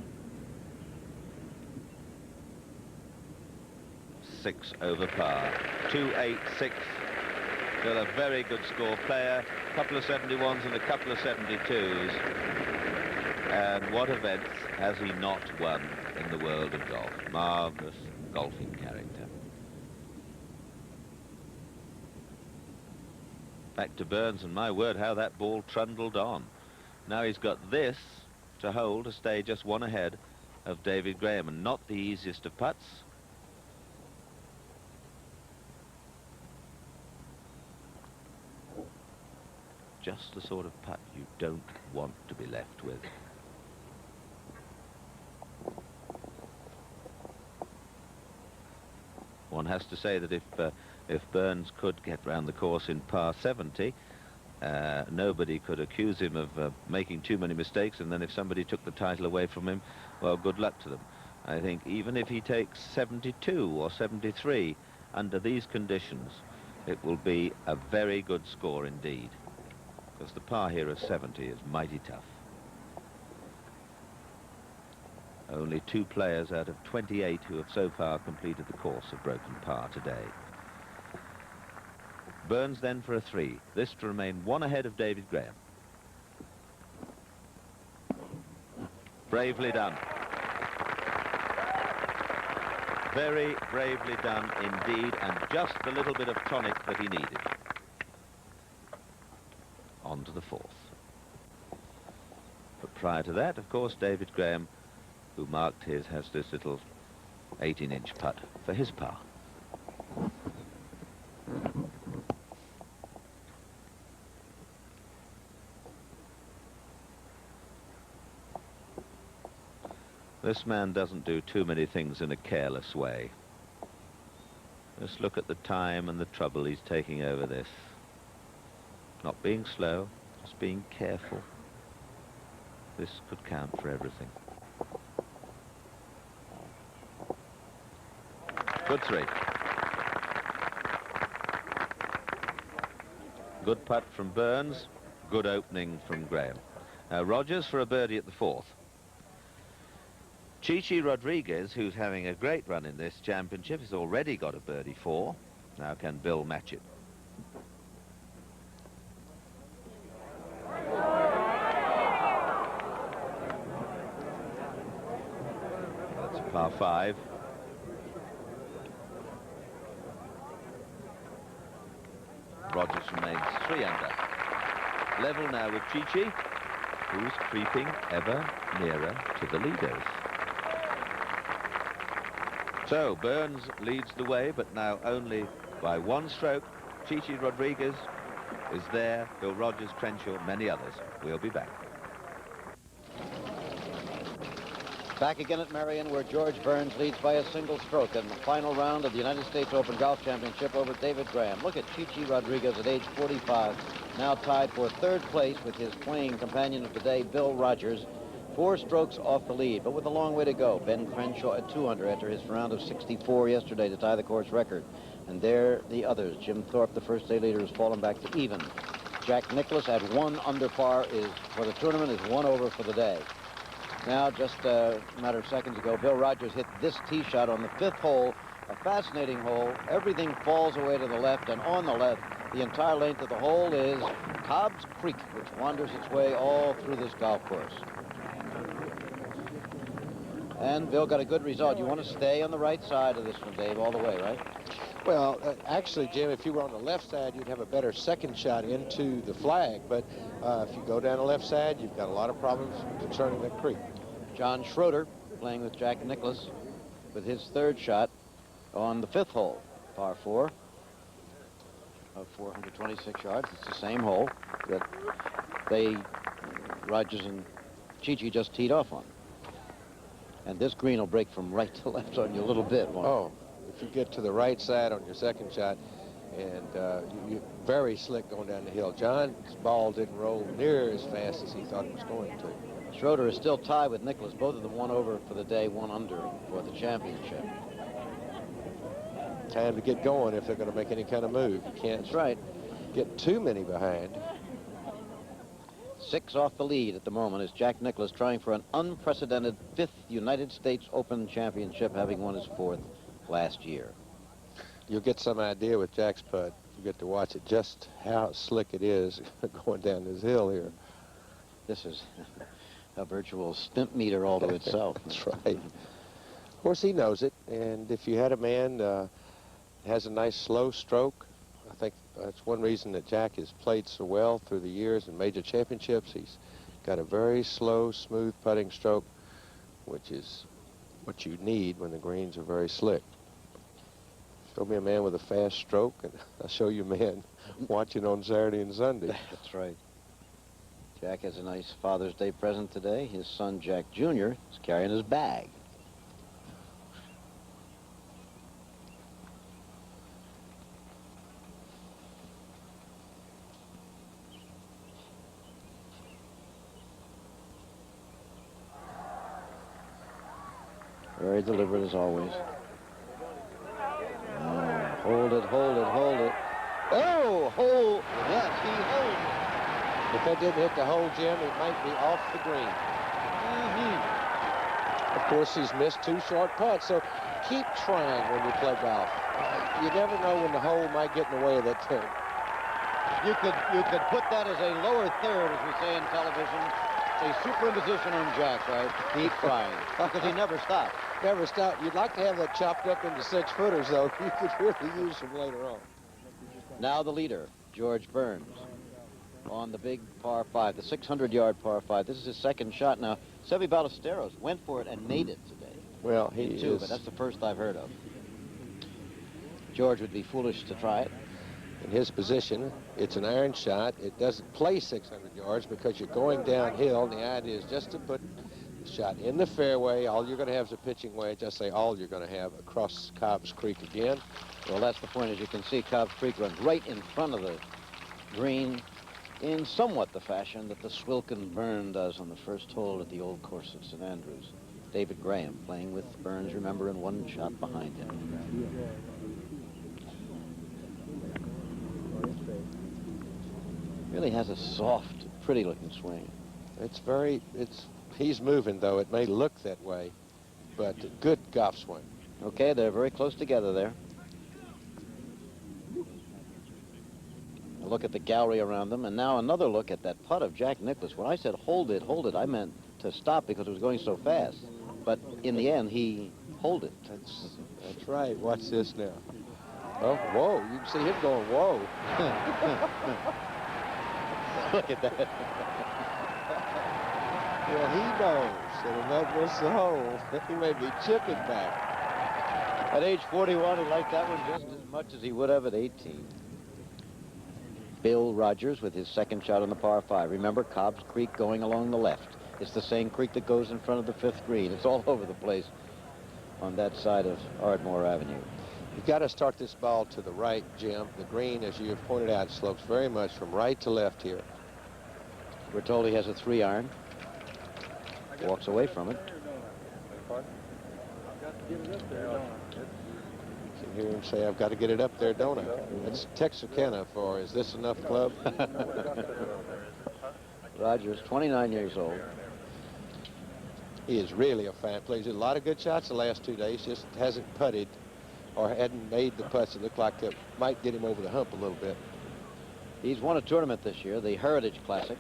6 over par. 286. Still a very good score player. A couple of 71s and a couple of 72s. And what events has he not won in the world of golf? Marvellous golfing character. Back to Burns, and my word, how that ball trundled on. Now he's got this to hold to stay just 1 ahead of David Graham, and not the easiest of putts. Just the sort of putt you don't want to be left with. One has to say that if Burns could get round the course in par 70, nobody could accuse him of making too many mistakes, and then if somebody took the title away from him, well, good luck to them. I think even if he takes 72 or 73 under these conditions, it will be a very good score indeed, because the par here of 70 is mighty tough. Only 2 players out of 28 who have so far completed the course have broken par today. Burns then for a 3. This to remain 1 ahead of David Graham. Bravely done. Very bravely done indeed, and just the little bit of tonic that he needed. On to the 4th. But prior to that, of course, David Graham, who marked his, has this little 18-inch putt for his par. This man doesn't do too many things in a careless way. Just look at the time and the trouble he's taking over this. Not being slow, just being careful. This could count for everything. Good three. Good putt from Burns. Good opening from Graham. Rogers for a birdie at the fourth. Chichi Rodriguez, who's having a great run in this championship, has already got a birdie 4. Now can Bill match it? That's a par 5. Rogers remains 3 under. Level now with Chichi, who's creeping ever nearer to the leaders. So Burns leads the way, but now only by 1 stroke. Chichi Rodriguez is there, Bill Rogers, Crenshaw, many others. We'll be back. Back again at Merion, where George Burns leads by a single stroke in the final round of the United States Open Golf Championship over David Graham. Look at Chichi Rodriguez at age 45, now tied for 3rd place with his playing companion of the day, Bill Rogers. 4 strokes off the lead, but with a long way to go. Ben Crenshaw at 2 under after his round of 64 yesterday to tie the course record. And there the others. Jim Thorpe, the first day leader, has fallen back to even. Jack Nicklaus at 1 under par is for the tournament, is 1 over for the day. Now, just a matter of seconds ago, Bill Rogers hit this tee shot on the 5th hole, a fascinating hole. Everything falls away to the left, and on the left, the entire length of the hole is Cobb's Creek, which wanders its way all through this golf course. And Bill got a good result. You want to stay on the right side of this one, Dave, all the way, right? Well, actually, Jim, if you were on the left side, you'd have a better second shot into the flag. But if you go down the left side, you've got a lot of problems concerning that creek. John Schroeder playing with Jack Nicklaus with his 3rd shot on the 5th hole, par 4 of 426 yards. It's the same hole that Rogers and Chichi just teed off on. And this green will break from right to left on you a little bit. Oh, if you get to the right side on your second shot, and you're very slick going down the hill. John's ball didn't roll near as fast as he thought it was going to. Schroeder is still tied with Nicklaus, both of them 1 over for the day, 1 under for the championship. Time to get going if they're going to make any kind of move. You can't That's right. Get too many behind. 6 off the lead at the moment is Jack Nicklaus trying for an unprecedented 5th United States Open Championship, having won his 4th last year. You'll get some idea with Jack's putt. You get to watch it, just how slick it is going down this hill here. This is a virtual stimp meter all to itself. That's right. Of course, he knows it, and if you had a man has a nice slow stroke, I think that's one reason that Jack has played so well through the years in major championships. He's got a very slow, smooth putting stroke, which is what you need when the greens are very slick. Show me a man with a fast stroke, and I'll show you a man watching on Saturday and Sunday. That's right. Jack has a nice Father's Day present today. His son, Jack Jr., is carrying his bag. Very deliberate as always. Hold it, hold it, hold it. Oh, hold. Yes, he holds it. If that didn't hit the hole, Jim, it might be off the green. Of course, he's missed 2 short putts, so keep trying when you play golf. You never know when the hole might get in the way of that thing. You could put that as a lower third, as we say in television, a superimposition on Jack, right? Keep trying, because he never stopped. Never stopped. You'd like to have that chopped up into 6-footers, though. You could really use them later on. Now the leader, George Burns, on the big par 5, the 600-yard par 5. This is his 2nd shot now. Seve Ballesteros went for it and made it today. Well, he is. But that's the first I've heard of. George would be foolish to try it. In his position, it's an iron shot. It doesn't play 600 yards because you're going downhill, and the idea is just to put Shot in the fairway. All you're going to have is a pitching wedge. I say all you're going to have across Cobb's Creek again. Well, that's the point. As you can see, Cobb's Creek runs right in front of the green in somewhat the fashion that the Swilken Burn does on the first hole at the old course at St. Andrews. David Graham playing with Burns, remember, and one shot behind him. Really has a soft, pretty-looking swing. He's moving, though. It may look that way, but good golf swing. Okay, they're very close together there. A look at the gallery around them, and now another look at that putt of Jack Nicklaus. When I said hold it, I meant to stop because it was going so fast. But in the end, he hold it. That's right. Watch this now. Oh, whoa. You can see him going, whoa. Look at that. Well, he knows, and that was the hole. He may be chipping back. At age 41, he liked that one just as much as he would have at 18. Bill Rogers with his second shot on the par 5. Remember, Cobb's Creek going along the left. It's the same creek that goes in front of the 5th green. It's all over the place on that side of Ardmore Avenue. You've got to start this ball to the right, Jim. The green, as you have pointed out, slopes very much from right to left here. We're told he has a 3-iron. Walks away from it. You can hear him say, I've got to get it up there, don't I? That's Texarkana for, is this enough club? Rogers, 29 years old. He is really a fan. Plays a lot of good shots the last 2 days, just hasn't putted or hadn't made the putts that look like that might get him over the hump a little bit. He's won a tournament this year, the Heritage Classic.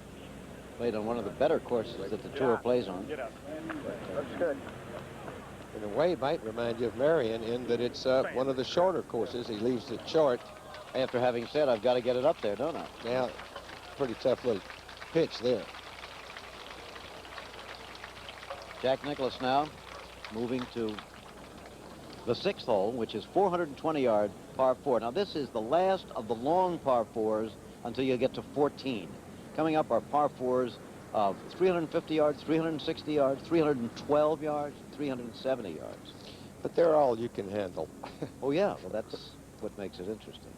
Played on one of the better courses that the tour plays on. Get up. Looks good. In a way, it might remind you of Merion in that it's one of the shorter courses. He leaves it short. After having said, I've got to get it up there, don't I? Now, pretty tough little pitch there. Jack Nicklaus now moving to the 6th hole, which is 420 yard par 4. Now, this is the last of the long par 4s until you get to 14. Coming up are par 4s of 350 yards, 360 yards, 312 yards, 370 yards. But they're all you can handle. Oh, yeah. Well, that's what makes it interesting.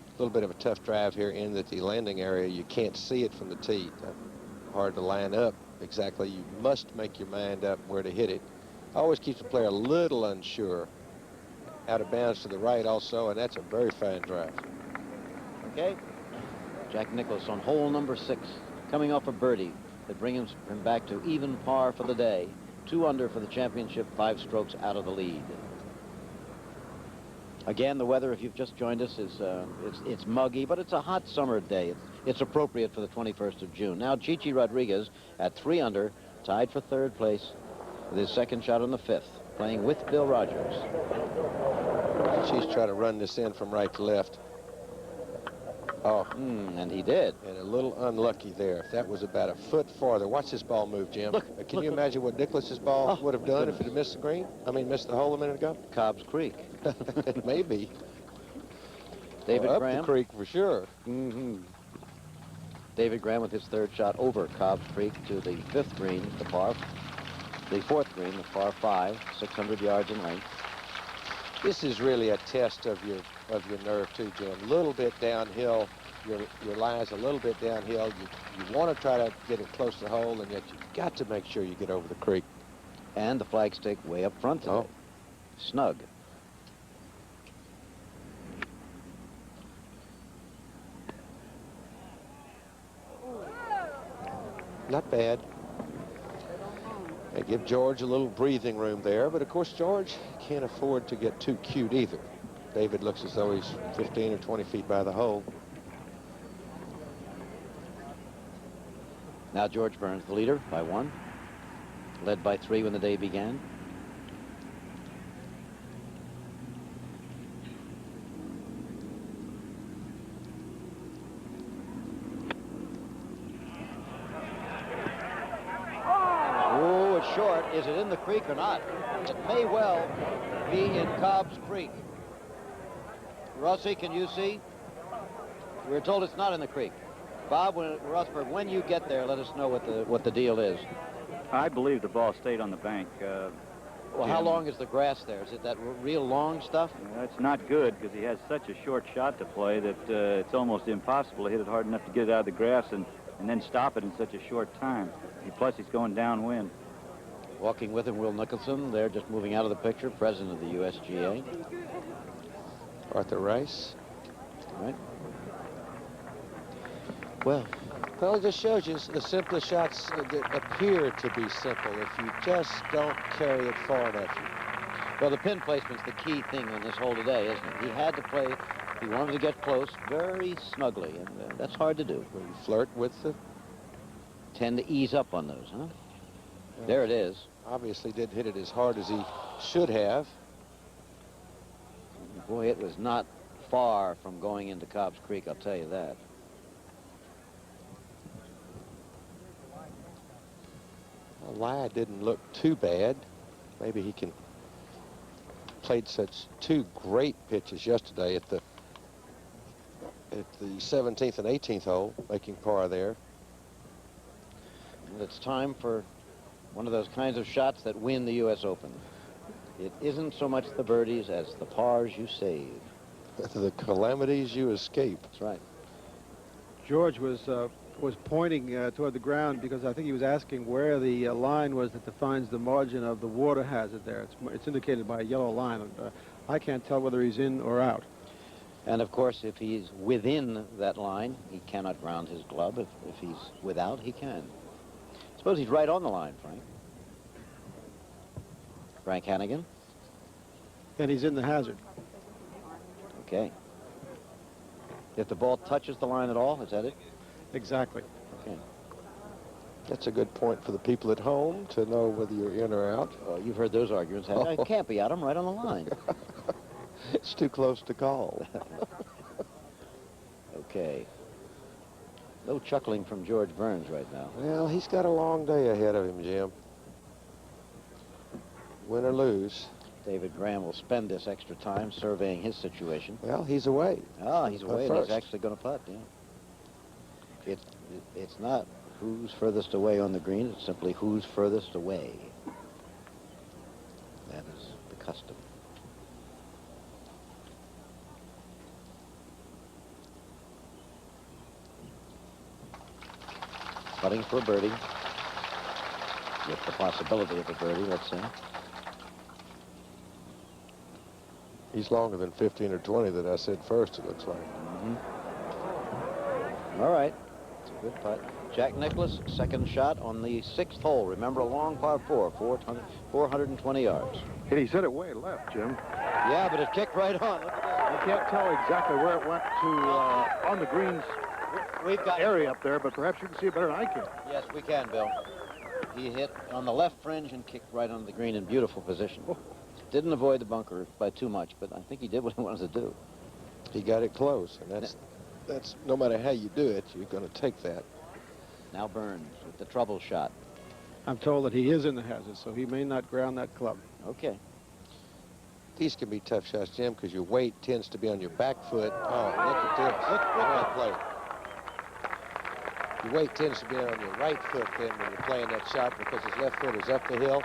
A little bit of a tough drive here in that the landing area, you can't see it from the tee. Hard to line up exactly. You must make your mind up where to hit it. Always keeps the player a little unsure. Out of bounds to the right also, and that's a very fine drive. Okay. Jack Nicklaus on hole number 6, coming off a birdie that brings him back to even par for the day. 2 under for the championship, 5 strokes out of the lead. Again, the weather, if you've just joined us, is it's muggy, but it's a hot summer day. It's appropriate for the 21st of June. Now, Chichi Rodriguez at 3 under, tied for 3rd place with his second shot on the 5th, playing with Bill Rogers. She's trying to run this in from right to left. Oh, and he did. And a little unlucky there. If that was about a foot farther. Watch this ball move, Jim. Can you imagine what Nicklaus's ball would have done if it had missed the green? I mean, missed the hole a minute ago? Cobb's Creek. It may be. David up Graham. the creek for sure. David Graham with his 3rd shot over Cobb's Creek to the 5th green, the 4th green, the par 5, 600 yards in length. This is really a test of your nerve too, Jim. A little bit downhill. Your line's a little bit downhill. You want to try to get it close to the hole, and yet you've got to make sure you get over the creek. And the flagstick way up front today. Snug. Not bad. They give George a little breathing room there, but of course George can't afford to get too cute either. David looks as though he's 15 or 20 feet by the hole. Now George Burns, the leader, by 1. Led by 3 when the day began. Oh, it's short. Is it in the creek or not? It may well be in Cobb's Creek. Rossi, can you see? We're told it's not in the creek. Bob Rothberg, when you get there, let us know what the deal is. I believe the ball stayed on the bank. Well, how long is the grass there? Is it that real long stuff? That's not good because he has such a short shot to play that it's almost impossible to hit it hard enough to get it out of the grass and then stop it in such a short time. Plus, he's going downwind. Walking with him, Will Nicholson. They're just moving out of the picture, president of the USGA. Arthur Rice. Right. Well, it just shows you the simplest shots that appear to be simple if you just don't carry it far enough. Well, the pin placement's the key thing on this hole today, isn't it? He had to play, he wanted to get close very snugly, and that's hard to do. When you flirt with the... Tend to ease up on those, huh? Well, there it is. Obviously didn't hit it as hard as he should have. Boy, it was not far from going into Cobb's Creek, I'll tell you that. Well, Ladd didn't look too bad. Maybe he can... Played such two great pitches yesterday at the 17th and 18th hole, making par there. And it's time for one of those kinds of shots that win the U.S. Open. It isn't so much the birdies as the pars you save. The calamities you escape. That's right. George was pointing toward the ground because I think he was asking where the line was that defines the margin of the water hazard there. It's indicated by a yellow line. I can't tell whether he's in or out. And, of course, if he's within that line, he cannot ground his glove. If he's without, he can. Suppose he's right on the line, Frank. Frank Hannigan. And he's in the hazard. Okay. If the ball touches the line at all, is that it? Exactly. Okay. That's a good point for the people at home to know whether you're in or out. Oh, you've heard those arguments. I can't be out. I'm right on the line. It's too close to call. Okay. No chuckling from George Burns right now. Well, he's got a long day ahead of him, Jim. Win or lose. David Graham will spend this extra time surveying his situation. Well, he's away. Ah, he's away. And First. he's actually going to putt, yeah. It's not who's furthest away on the green. It's simply who's furthest away. That is the custom. Putting for a birdie. With the possibility of a birdie, let's say. He's longer than 15 or 20 that I said first, it looks like. All right. It's a good putt. Jack Nicklaus, second shot on the 6th hole. Remember, a long par 4, 420 yards. And he said it way left, Jim. Yeah, but it kicked right on. Look at this. I can't tell exactly where it went to on the greens We've got area up there, but perhaps you can see it better than I can. Yes, we can, Bill. He hit on the left fringe and kicked right onto the green in beautiful position. Didn't avoid the bunker by too much, but I think he did what he wanted to do. He got it close, and that's no matter how you do it, you're going to take that. Now Burns with the trouble shot. I'm told that he is in the hazard, so he may not ground that club. Okay. These can be tough shots, Jim, because your weight tends to be on your back foot. Oh, look at this. Look at that play. Your weight tends to be on your right foot then when you're playing that shot because his left foot is up the hill,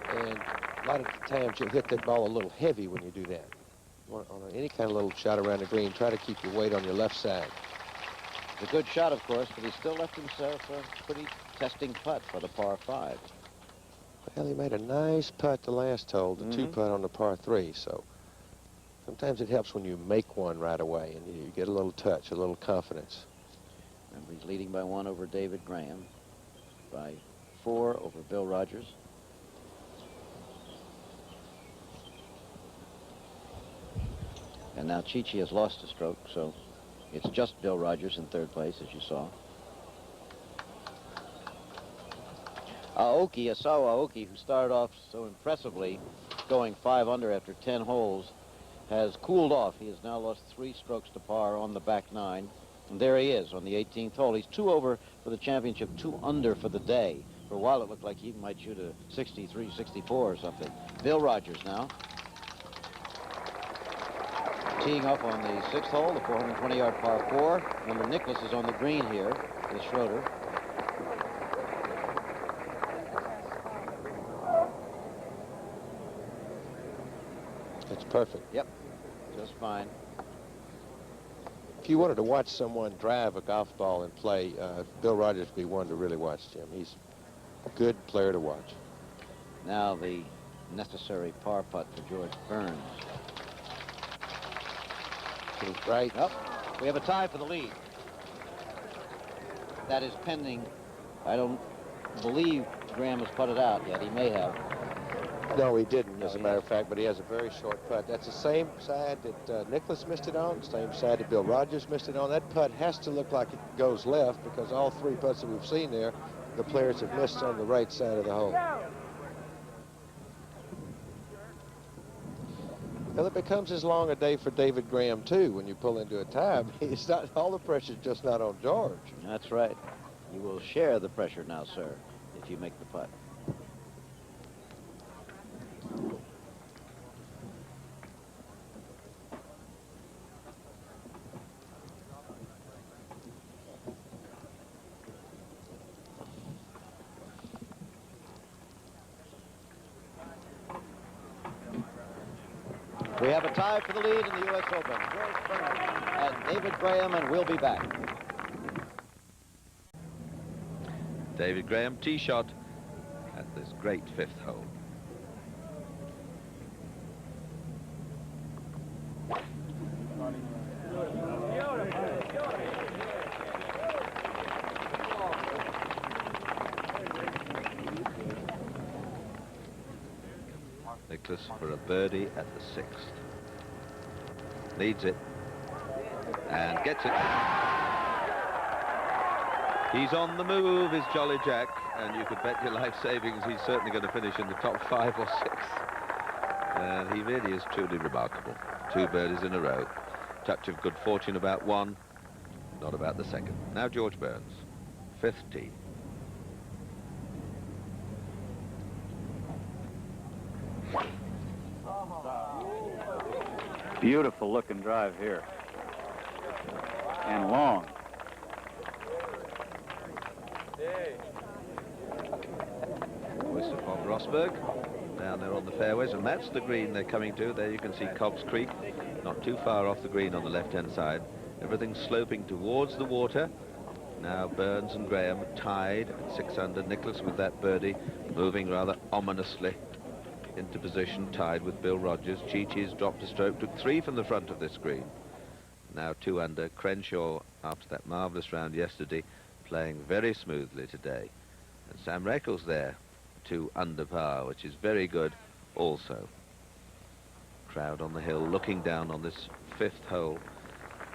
and a lot of times you'll hit that ball a little heavy when you do that. On any kind of little shot around the green, try to keep your weight on your left side. It's a good shot, of course, but he still left himself a pretty testing putt for the par 5. Well, he made a nice putt the last hole, the 2-putt on the par 3, so sometimes it helps when you make one right away and you get a little touch, a little confidence. Remember, he's leading by 1 over David Graham, by 4 over Bill Rogers. And now Chichi has lost a stroke, so it's just Bill Rogers in 3rd place, as you saw. Asao Aoki, who started off so impressively, going 5 under after 10 holes, has cooled off. He has now lost 3 strokes to par on the back 9. And there he is on the 18th hole. He's 2 over for the championship, 2 under for the day. For a while, it looked like he might shoot a 63, 64 or something. Bill Rogers now. Teeing up on the 6th hole, the 420-yard par 4. Remember, Nicklaus is on the green here with Schroeder. It's perfect. Yep, just fine. If you wanted to watch someone drive a golf ball and play, Bill Rogers would be one to really watch, Jim. He's a good player to watch. Now the necessary par putt for George Burns. Right. Up. We have a tie for the lead. That is pending. I don't believe Graham has putted out yet. He may have. No, he didn't, as a matter of fact, but he has a very short putt. That's the same side that Nicklaus missed it on, same side that Bill Rogers missed it on. That putt has to look like it goes left because all three putts that we've seen there, the players have missed on the right side of the hole. Well, it becomes as long a day for David Graham, too, when you pull into a tie. It's not, all the pressure's just not on George. That's right. You will share the pressure now, sir, if you make the putt. We have a tie for the lead in the U.S. Open. George Burns and David Graham, and we'll be back. David Graham, tee shot at this great fifth hole. Nicklaus for a birdie at the sixth. Needs it. And gets it. He's on the move, is Jolly Jack, and you could bet your life savings he's certainly going to finish in the top 5 or 6. And he really is truly remarkable. 2 birdies in a row. Touch of good fortune about one, not about the second. Now George Burns, 5th tee. Beautiful looking drive here. And long. Oyster Pond Rosberg down there on the fairways, and that's the green they're coming to. There you can see Cobb's Creek, not too far off the green on the left-hand side. Everything's sloping towards the water. Now Burns and Graham tied at 6 under. Nicklaus with that birdie, moving rather ominously into position, tied with Bill Rogers. Chi-Chi's dropped a stroke, took 3 from the front of this green. Now 2 under. Crenshaw, after that marvellous round yesterday, playing very smoothly today. And Sam Reckles there, 2 under par, which is very good also. Crowd on the hill looking down on this 5th hole,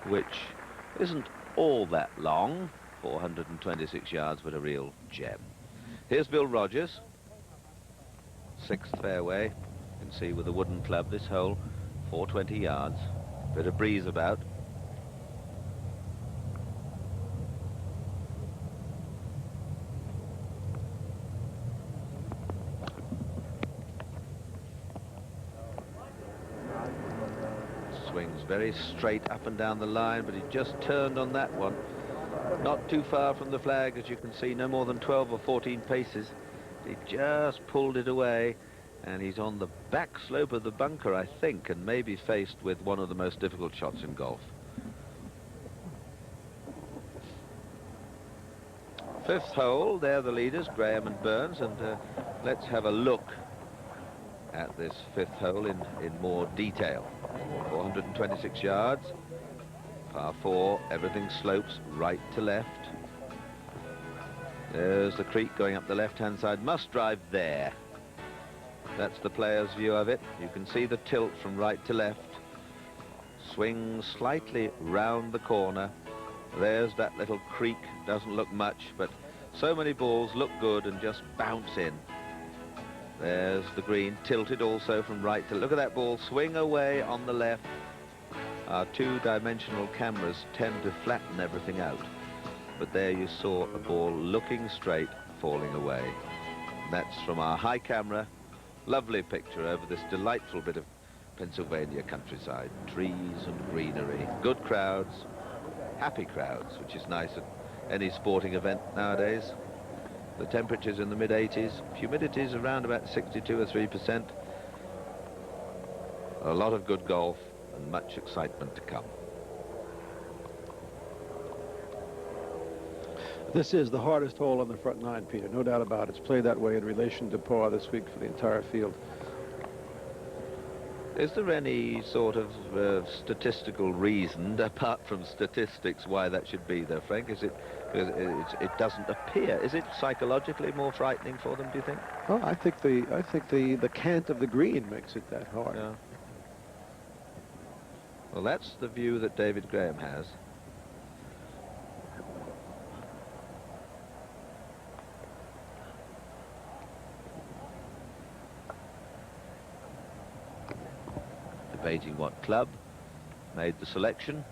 which isn't all that long, 426 yards, but a real gem. Here's Bill Rogers, 6th fairway. You can see with a wooden club this hole, 420 yards, bit of breeze about. Swings very straight up and down the line, but he just turned on that one. Not too far from the flag, as you can see, no more than 12 or 14 paces. He just pulled it away, and he's on the back slope of the bunker, I think, and maybe faced with one of the most difficult shots in golf. 5th hole, they're the leaders, Graham and Burns, and let's have a look at this 5th hole in more detail. 426 yards, par 4, everything slopes right to left. There's the creek going up the left-hand side. Must drive there. That's the player's view of it. You can see the tilt from right to left. Swing slightly round the corner. There's that little creek. Doesn't look much, but so many balls look good and just bounce in. There's the green, tilted also from right to... Look at that ball, swing away on the left. Our 2-dimensional cameras tend to flatten everything out. But there you saw a ball looking straight, falling away. That's from our high camera. Lovely picture over this delightful bit of Pennsylvania countryside. Trees and greenery, good crowds, happy crowds, which is nice at any sporting event nowadays. The temperature's in the mid-80s, humidity's around about 62 or 3%. A lot of good golf and much excitement to come. This is the hardest hole on the front nine, Peter. No doubt about it. It's played that way in relation to par this week for the entire field. Is there any sort of statistical reason, apart from statistics, why that should be there, Frank? Is it it doesn't appear? Is it psychologically more frightening for them, do you think? Oh, I think the cant of the green makes it that hard. Yeah. Well, that's the view that David Graham has. Debating what club, made the selection.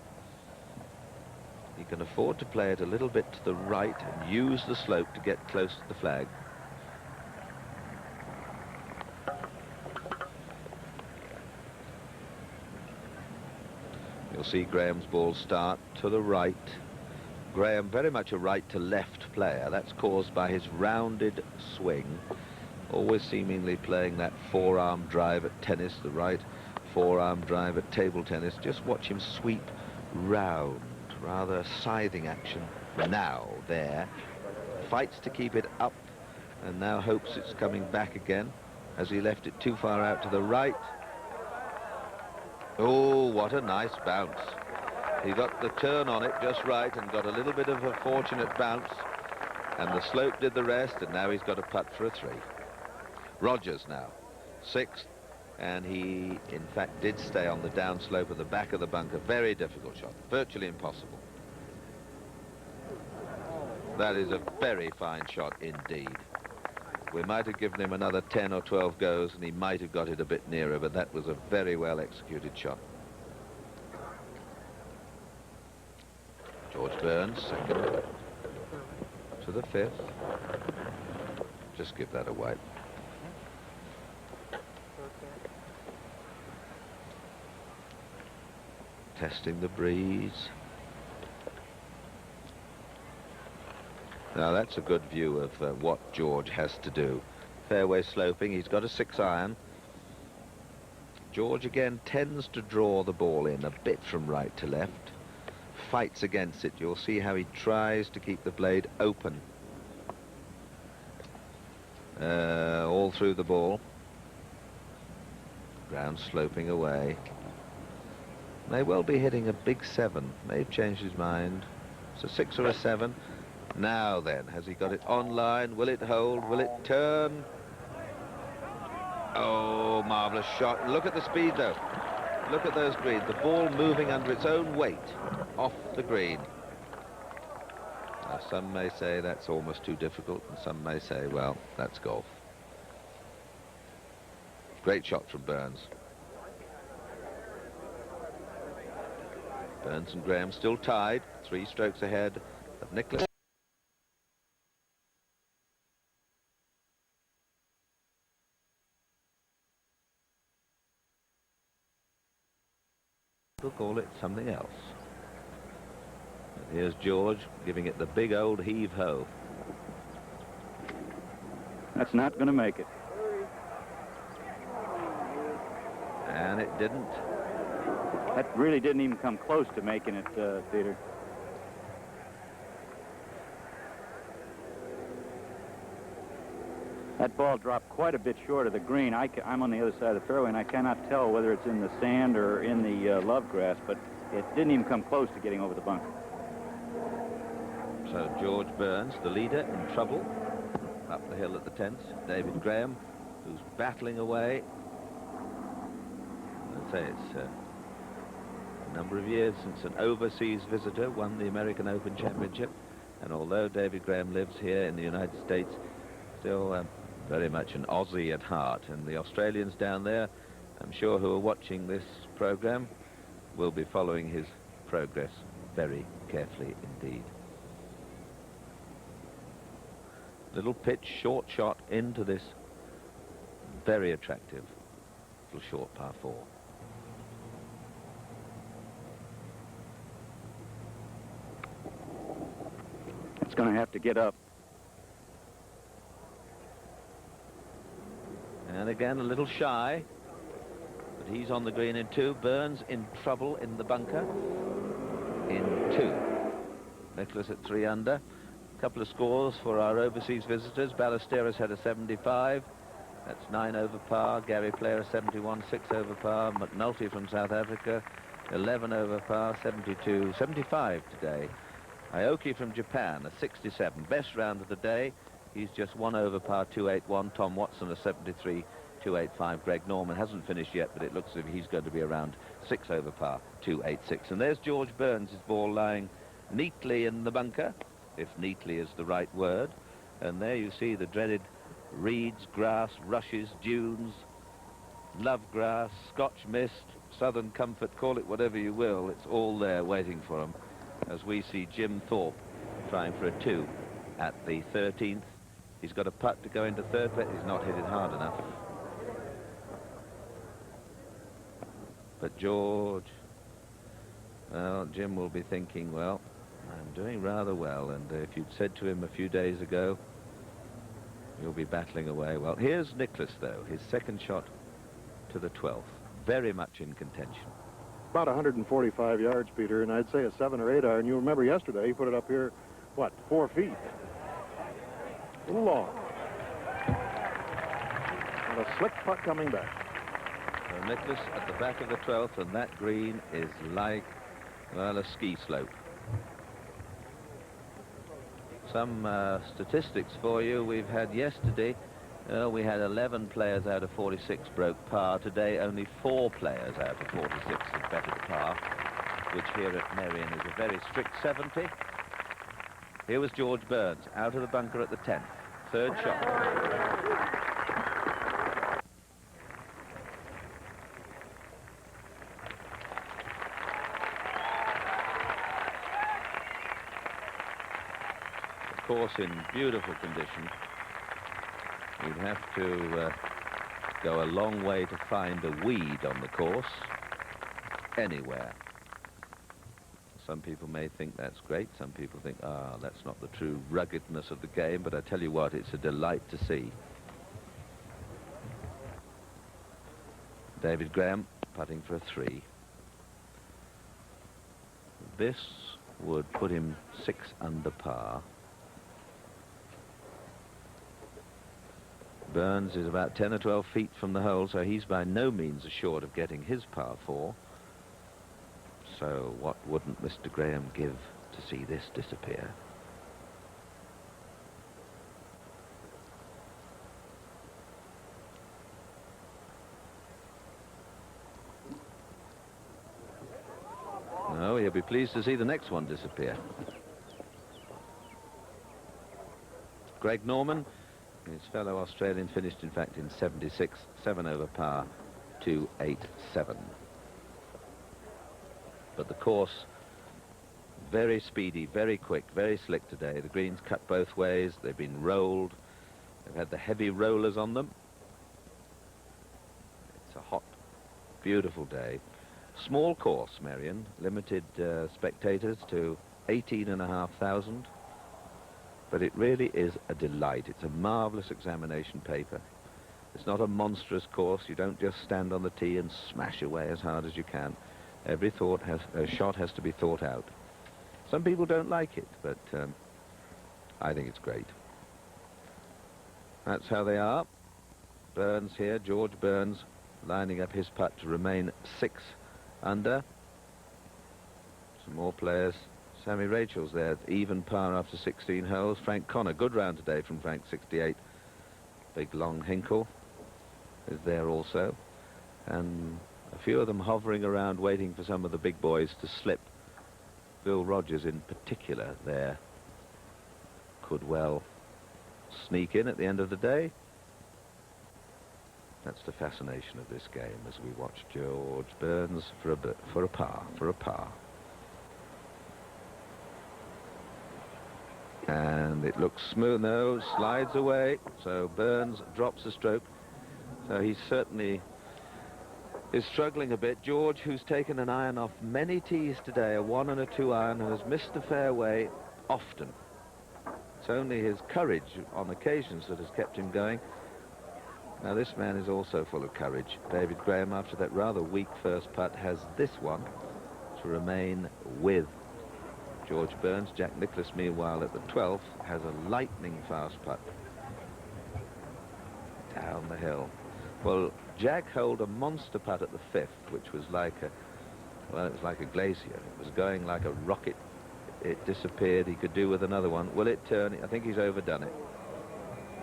He can afford to play it a little bit to the right and use the slope to get close to the flag. You'll see Graham's ball start to the right. Graham very much a right to left player. That's caused by his rounded swing, always seemingly playing that forearm drive at tennis, the right forearm drive at table tennis. Just watch him sweep round, rather scything action. Now there, fights to keep it up and now hopes it's coming back again as he left it too far out to the right. Oh, what a nice bounce. He got the turn on it just right and got a little bit of a fortunate bounce, and the slope did the rest, and now he's got a putt for a 3. Rogers now, 6th. And he, in fact, did stay on the downslope at the back of the bunker. Very difficult shot, virtually impossible. That is a very fine shot indeed. We might have given him another 10 or 12 goes, and he might have got it a bit nearer, but that was a very well executed shot. George Burns, 2nd to the 5th. Just give that away. Testing the breeze. Now that's a good view of what George has to do. Fairway sloping, he's got a 6-iron. George again tends to draw the ball in a bit from right to left. Fights against it. You'll see how he tries to keep the blade open all through the ball. Ground sloping away. May well be hitting a big 7. May have changed his mind. It's a 6 or a 7. Now then, has he got it on line? Will it hold? Will it turn? Oh, marvelous shot. Look at the speed, though. Look at those greens. The ball moving under its own weight off the green. Now, some may say that's almost too difficult, and some may say, well, that's golf. Great shot from Burns. Burns and Graham still tied, 3 strokes ahead of Nicholas. We'll call it something else. And here's George giving it the big old heave-ho. That's not going to make it. And it didn't. That really didn't even come close to making it, Peter. That ball dropped quite a bit short of the green. I'm on the other side of the fairway, and I cannot tell whether it's in the sand or in the love grass, but it didn't even come close to getting over the bunker. So George Burns, the leader, in trouble. Up the hill at the 10th. David Graham, who's battling away. I'd say it's a number of years since an overseas visitor won the American Open Championship. And although David Graham lives here in the United States, still very much an Aussie at heart. And the Australians down there, I'm sure, who are watching this program, will be following his progress very carefully indeed. Little pitch, short shot into this very attractive little short par 4. It's going to have to get up. And again, a little shy. But he's on the green in 2. Burns in trouble in the bunker in 2. Nicholas at 3 under. A couple of scores for our overseas visitors. Ballesteros had a 75. That's 9 over par. Gary Player, 71, 6 over par. McNulty from South Africa, 11 over par, 72, 75 today. Aoki from Japan, a 67. Best round of the day. He's just 1 over par, 281. Tom Watson, a 73, 285. Greg Norman hasn't finished yet, but it looks as if he's going to be around 6 over par, 286. And there's George Burns, his ball lying neatly in the bunker, if neatly is the right word. And there you see the dreaded reeds, grass, rushes, dunes, love grass, Scotch mist, southern comfort, call it whatever you will. It's all there waiting for him, as we see Jim Thorpe trying for a 2 at the 13th. He's got a putt to go into third, but he's not hit it hard enough. But George, well, Jim will be thinking, well, I'm doing rather well, and if you'd said to him a few days ago, you'll be battling away. Well, here's Nicholas, though, his second shot to the 12th, very much in contention. About 145 yards, Peter, and I'd say a 7 or 8 iron. You remember yesterday, he put it up here, what, 4 feet? A little long. And a slick putt coming back. So Nicholas at the back of the 12th, and that green is like, well, a ski slope. Some statistics for you. We've had yesterday, we had 11 players out of 46 broke par. Today, only 4 players out of 46 have bettered par, which here at Merion is a very strict 70. Here was George Burns, out of the bunker at the 10th. Third shot. Course in beautiful condition. You'd have to go a long way to find a weed on the course anywhere. Some people may think that's great. Some people think, that's not the true ruggedness of the game, but I tell you what, it's a delight to see. David Graham putting for a 3. This would put him 6 under par. Burns is about 10 or 12 feet from the hole, so he's by no means assured of getting his par 4. So what wouldn't Mr. Graham give to see this disappear? No, he'll be pleased to see the next one disappear. Greg Norman, his fellow Australian, finished in fact in 76, 7 over par, 287. But the course, very speedy, very quick, very slick today. The greens cut both ways. They've been rolled. They've had the heavy rollers on them. It's a hot, beautiful day. Small course, Merion, limited spectators to 18,500. But it really is a delight. It's a marvelous examination paper. It's not a monstrous course. You don't just stand on the tee and smash away as hard as you can. Every shot has to be thought out. Some people don't like it, but I think it's great. That's how they are. Burns here, George Burns, lining up his putt to remain 6 under. Some more players. Sammy Rachel's there, even par after 16 holes. Frank Connor, good round today from Frank, 68. Big long Hinkle is there also. And a few of them hovering around waiting for some of the big boys to slip. Bill Rogers in particular there could well sneak in at the end of the day. That's the fascination of this game as we watch George Burns for a par. And it looks smooth. No, slides away. So Burns drops a stroke. So he certainly is struggling a bit. George, who's taken an iron off many tees today, a 1 and a 2 iron, who has missed the fairway often. It's only his courage on occasions that has kept him going. Now, this man is also full of courage. David Graham, after that rather weak first putt, has this one to remain with George Burns. Jack Nicklaus, meanwhile, at the 12th, has a lightning fast putt down the hill. Well, Jack holed a monster putt at the 5th, which was like a, well, it was like a glacier. It was going like a rocket. It disappeared. He could do with another one. Will it turn? I think he's overdone it.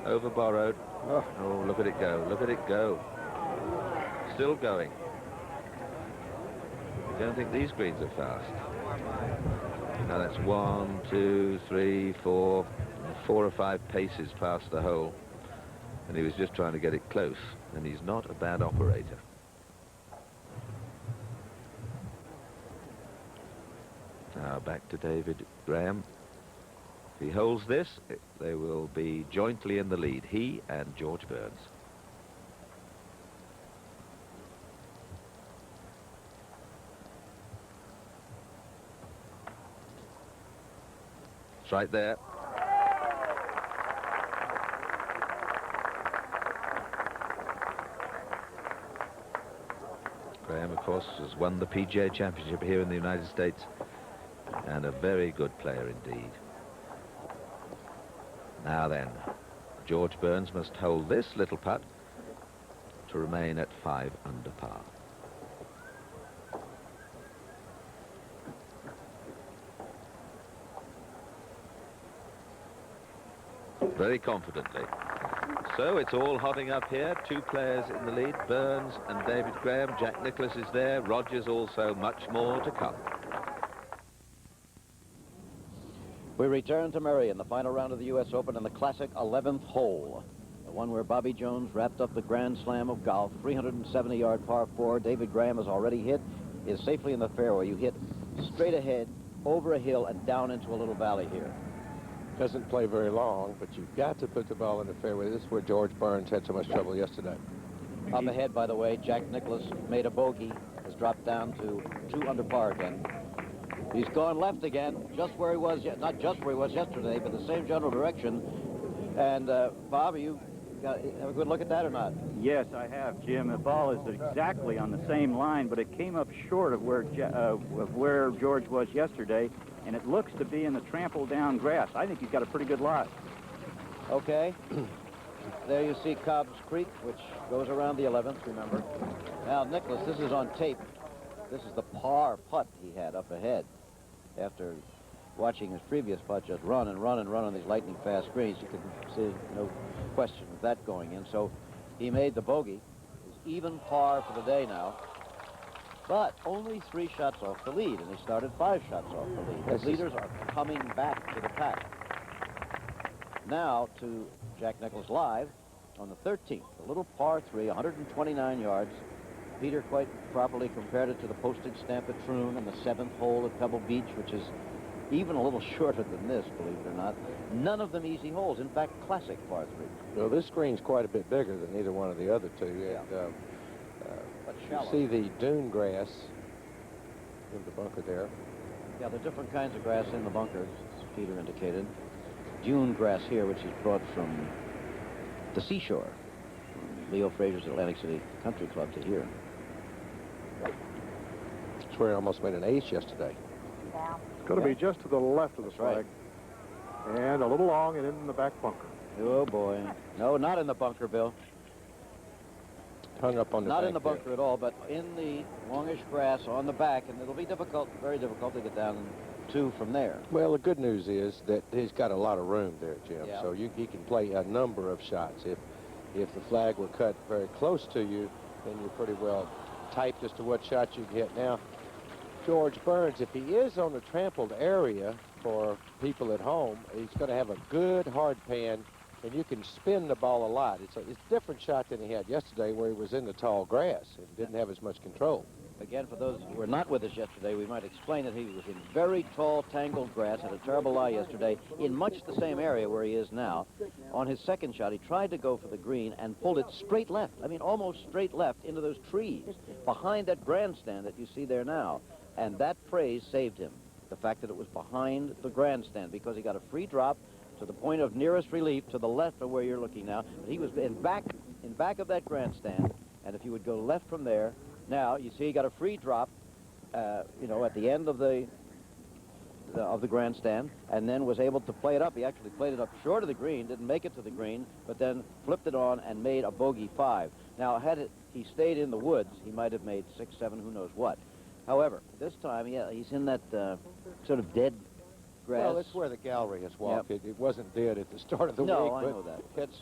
Over borrowed. Oh, look at it go. Look at it go. Still going. I don't think these greens are fast. Now that's 1, 2, 3, 4 or 5 paces past the hole. And he was just trying to get it close. And he's not a bad operator. Now back to David Graham. If he holds this, they will be jointly in the lead, he and George Burns. It's right there. Graham, of course, has won the PGA Championship here in the United States, and a very good player indeed. Now then, George Burns must hold this little putt to remain at 5 under par. Very confidently. So it's all hotting up here. 2 players in the lead, Burns and David Graham. Jack Nicklaus is there. Rogers also. Much more to come. We return to Merion, the final round of the U.S. Open in the classic 11th hole. The one where Bobby Jones wrapped up the Grand Slam of golf, 370-yard par 4. David Graham has already hit, is safely in the fairway. You hit straight ahead, over a hill, and down into a little valley here. Doesn't play very long, but you've got to put the ball in the fairway. This is where George Burns had so much trouble yesterday. Up ahead, by the way, Jack Nicklaus made a bogey, has dropped down to 2 under par again. He's gone left again, just where he was, not just where he was yesterday, but the same general direction. And, Bob, you have a good look at that or not? Yes, I have, Jim. The ball is exactly on the same line, but it came up short of where George was yesterday, and it looks to be in the trampled down grass. I think he's got a pretty good lie. Okay. There you see Cobb's Creek, which goes around the 11th, remember. Now, Nicklaus, this is on tape. This is the par putt he had up ahead. After watching his previous putt just run and run and run on these lightning fast greens, you can see no question of that going in. So he made the bogey. It's even par for the day now, but only 3 shots off the lead, and he started 5 shots off the lead. The leaders are coming back to the pack. Now to Jack Nicklaus live on the 13th, a little par 3, 129 yards. Peter quite properly compared it to the postage stamp at Troon and the 7th hole at Pebble Beach, which is even a little shorter than this, believe it or not. None of them easy holes. In fact, classic par 3. Well, this green's quite a bit bigger than either one of the other 2. Yeah. And, But you shallow. see the dune grass in the bunker there. Yeah, there are different kinds of grass in the bunker, as Peter indicated. Dune grass here, which is brought from the seashore, from Leo Frazier's Atlantic City Country Club to here. It's where he almost made an ace yesterday. It's going to be just to the left of the flag. Right. And a little long and in the back bunker. Oh, boy. No, not in the bunker, Bill. Hung up on the Not back in the there. bunker at all, but in the longish grass on the back, and it'll be difficult, very difficult to get down 2 from there. Well, the good news is that he's got a lot of room there, Jim. Yeah. So he can play a number of shots. If the flag were cut very close to you, then you're pretty well typed as to what shot you can hit. Now, George Burns, if he is on the trampled area for people at home, he's going to have a good hard pan, and you can spin the ball a lot. It's a different shot than he had yesterday, where he was in the tall grass and didn't have as much control. Again, for those who were not with us yesterday, we might explain that he was in very tall, tangled grass, had a terrible lie yesterday, in much the same area where he is now. On his second shot, he tried to go for the green and pulled it straight left. I mean, almost straight left into those trees behind that grandstand that you see there now. And that praise saved him, the fact that it was behind the grandstand, because he got a free drop to the point of nearest relief to the left of where you're looking now. But he was back in in back of that grandstand, and if you would go left from there, now you see he got a free drop, you know, at the end of the grandstand, and then was able to play it up. He actually played it up short of the green, didn't make it to the green, but then flipped it on and made a bogey 5. Now, had he stayed in the woods, he might have made 6, 7, who knows what. However, this time, yeah, he's in that sort of dead grass. Well, it's where the gallery has walked. Yep. It wasn't dead at the start of the week. No, I know that. It's,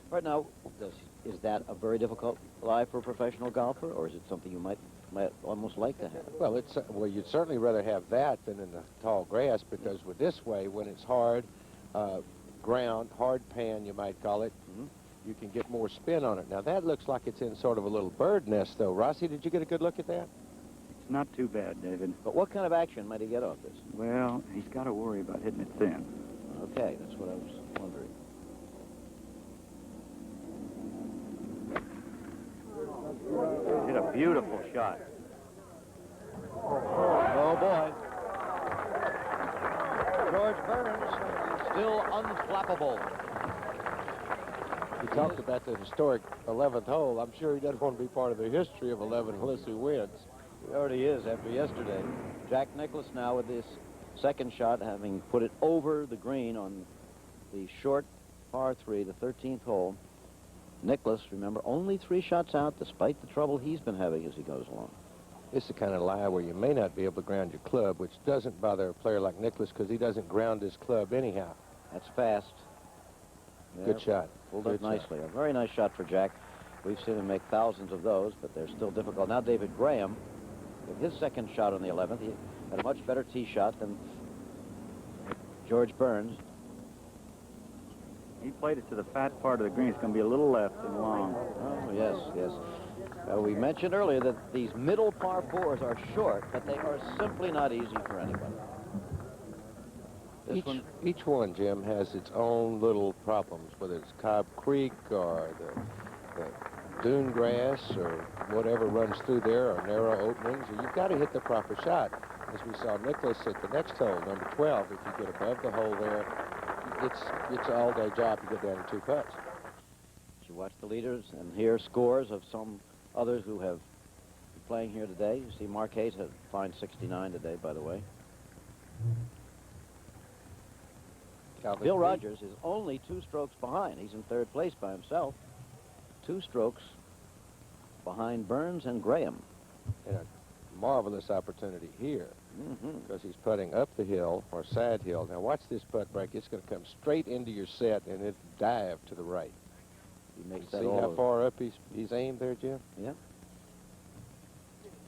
right now, is that a very difficult lie for a professional golfer, or is it something you might almost like to have? Well, well, you'd certainly rather have that than in the tall grass, because with this way, when it's hard ground, hard pan, you might call it, you can get more spin on it. Now, that looks like it's in sort of a little bird nest, though. Rossi, did you get a good look at that? It's not too bad, David. But what kind of action might he get off this? Well, he's got to worry about hitting it thin. Okay, that's what I was wondering. Hit a beautiful shot. Oh, boy. George Burns, still unflappable. He talked about the historic 11th hole. I'm sure he doesn't want to be part of the history of 11 unless he wins. He already is after yesterday. Jack Nicklaus now with this second shot, having put it over the green on the short par 3, the 13th hole. Nicklaus, remember, only 3 shots out despite the trouble he's been having as he goes along. It's the kind of lie where you may not be able to ground your club, which doesn't bother a player like Nicklaus because he doesn't ground his club anyhow. That's fast. Yeah, good shot. Pulled up nicely. A very nice shot for Jack. We've seen him make thousands of those, but they're still difficult. Now David Graham, with his second shot on the 11th, he had a much better tee shot than George Burns. He played it to the fat part of the green. It's going to be a little left and long. Oh, yes, yes. We mentioned earlier that these middle par 4s are short, but they are simply not easy for anybody. Each one, Jim, has its own little problems, whether it's Cobb Creek or the dune grass or whatever runs through there, or narrow openings. You've got to hit the proper shot. As we saw Nicklaus at the next hole, number 12, if you get above the hole there, it's an all-day job to get down in 2 putts. You watch the leaders and hear scores of some others who have been playing here today. You see Marquez had fine 69 today, by the way. Bill Rogers is only 2 strokes behind. He's in 3rd place by himself. 2 strokes behind Burns and Graham. And a marvelous opportunity here because he's putting up the hill or side hill. Now watch this putt break. It's going to come straight into your set and it dive to the right. He makes See that how far up he's aimed there, Jim? Yeah.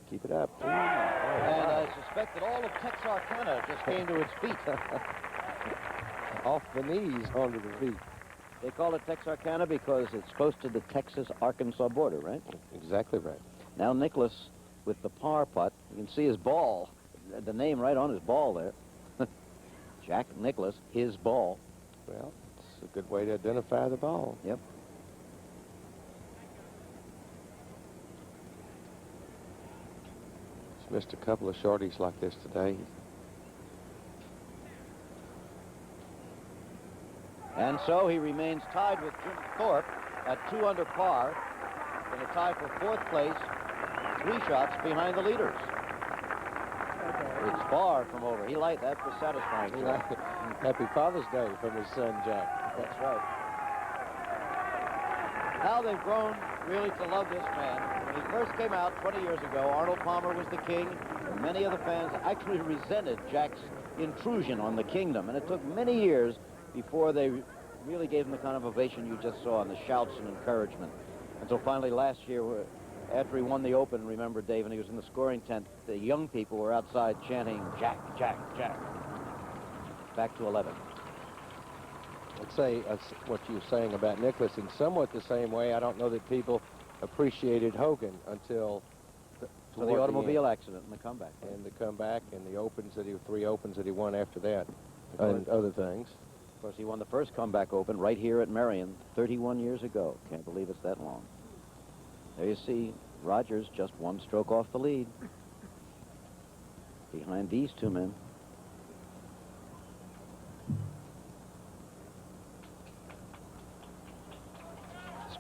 Keep it up. And I suspect that all of Texarkana just came to its feet. Off the knees onto the feet. They call it Texarkana because it's close to the Texas-Arkansas border, right? Exactly right. Now Nicklaus with the par putt. You can see his ball, the name right on his ball there. Jack Nicklaus, his ball. Well, it's a good way to identify the ball. Yep. He's missed a couple of shorties like this today. And so he remains tied with Jim Thorpe at 2 under par in a tie for 4th place, 3 shots behind the leaders. It's far from over. That was satisfying. Happy Father's Day from his son, Jack. That's right. Now they've grown really to love this man. When he first came out 20 years ago, Arnold Palmer was the king. And many of the fans actually resented Jack's intrusion on the kingdom. And it took many years before they really gave him the kind of ovation you just saw and the shouts and encouragement. Until finally last year, after he won the Open, remember, Dave, and he was in the scoring tent, the young people were outside chanting, Jack, Jack, Jack. Back to 11. I'd say what you're saying about Nicklaus in somewhat the same way. I don't know that people appreciated Hogan until the automobile accident and the comeback. And the comeback and the opens that 3 opens that he won after that, and other things. Of course, he won the first comeback Open right here at Merion 31 years ago. Can't believe it's that long. There you see Rogers just 1 stroke off the lead behind these 2 men.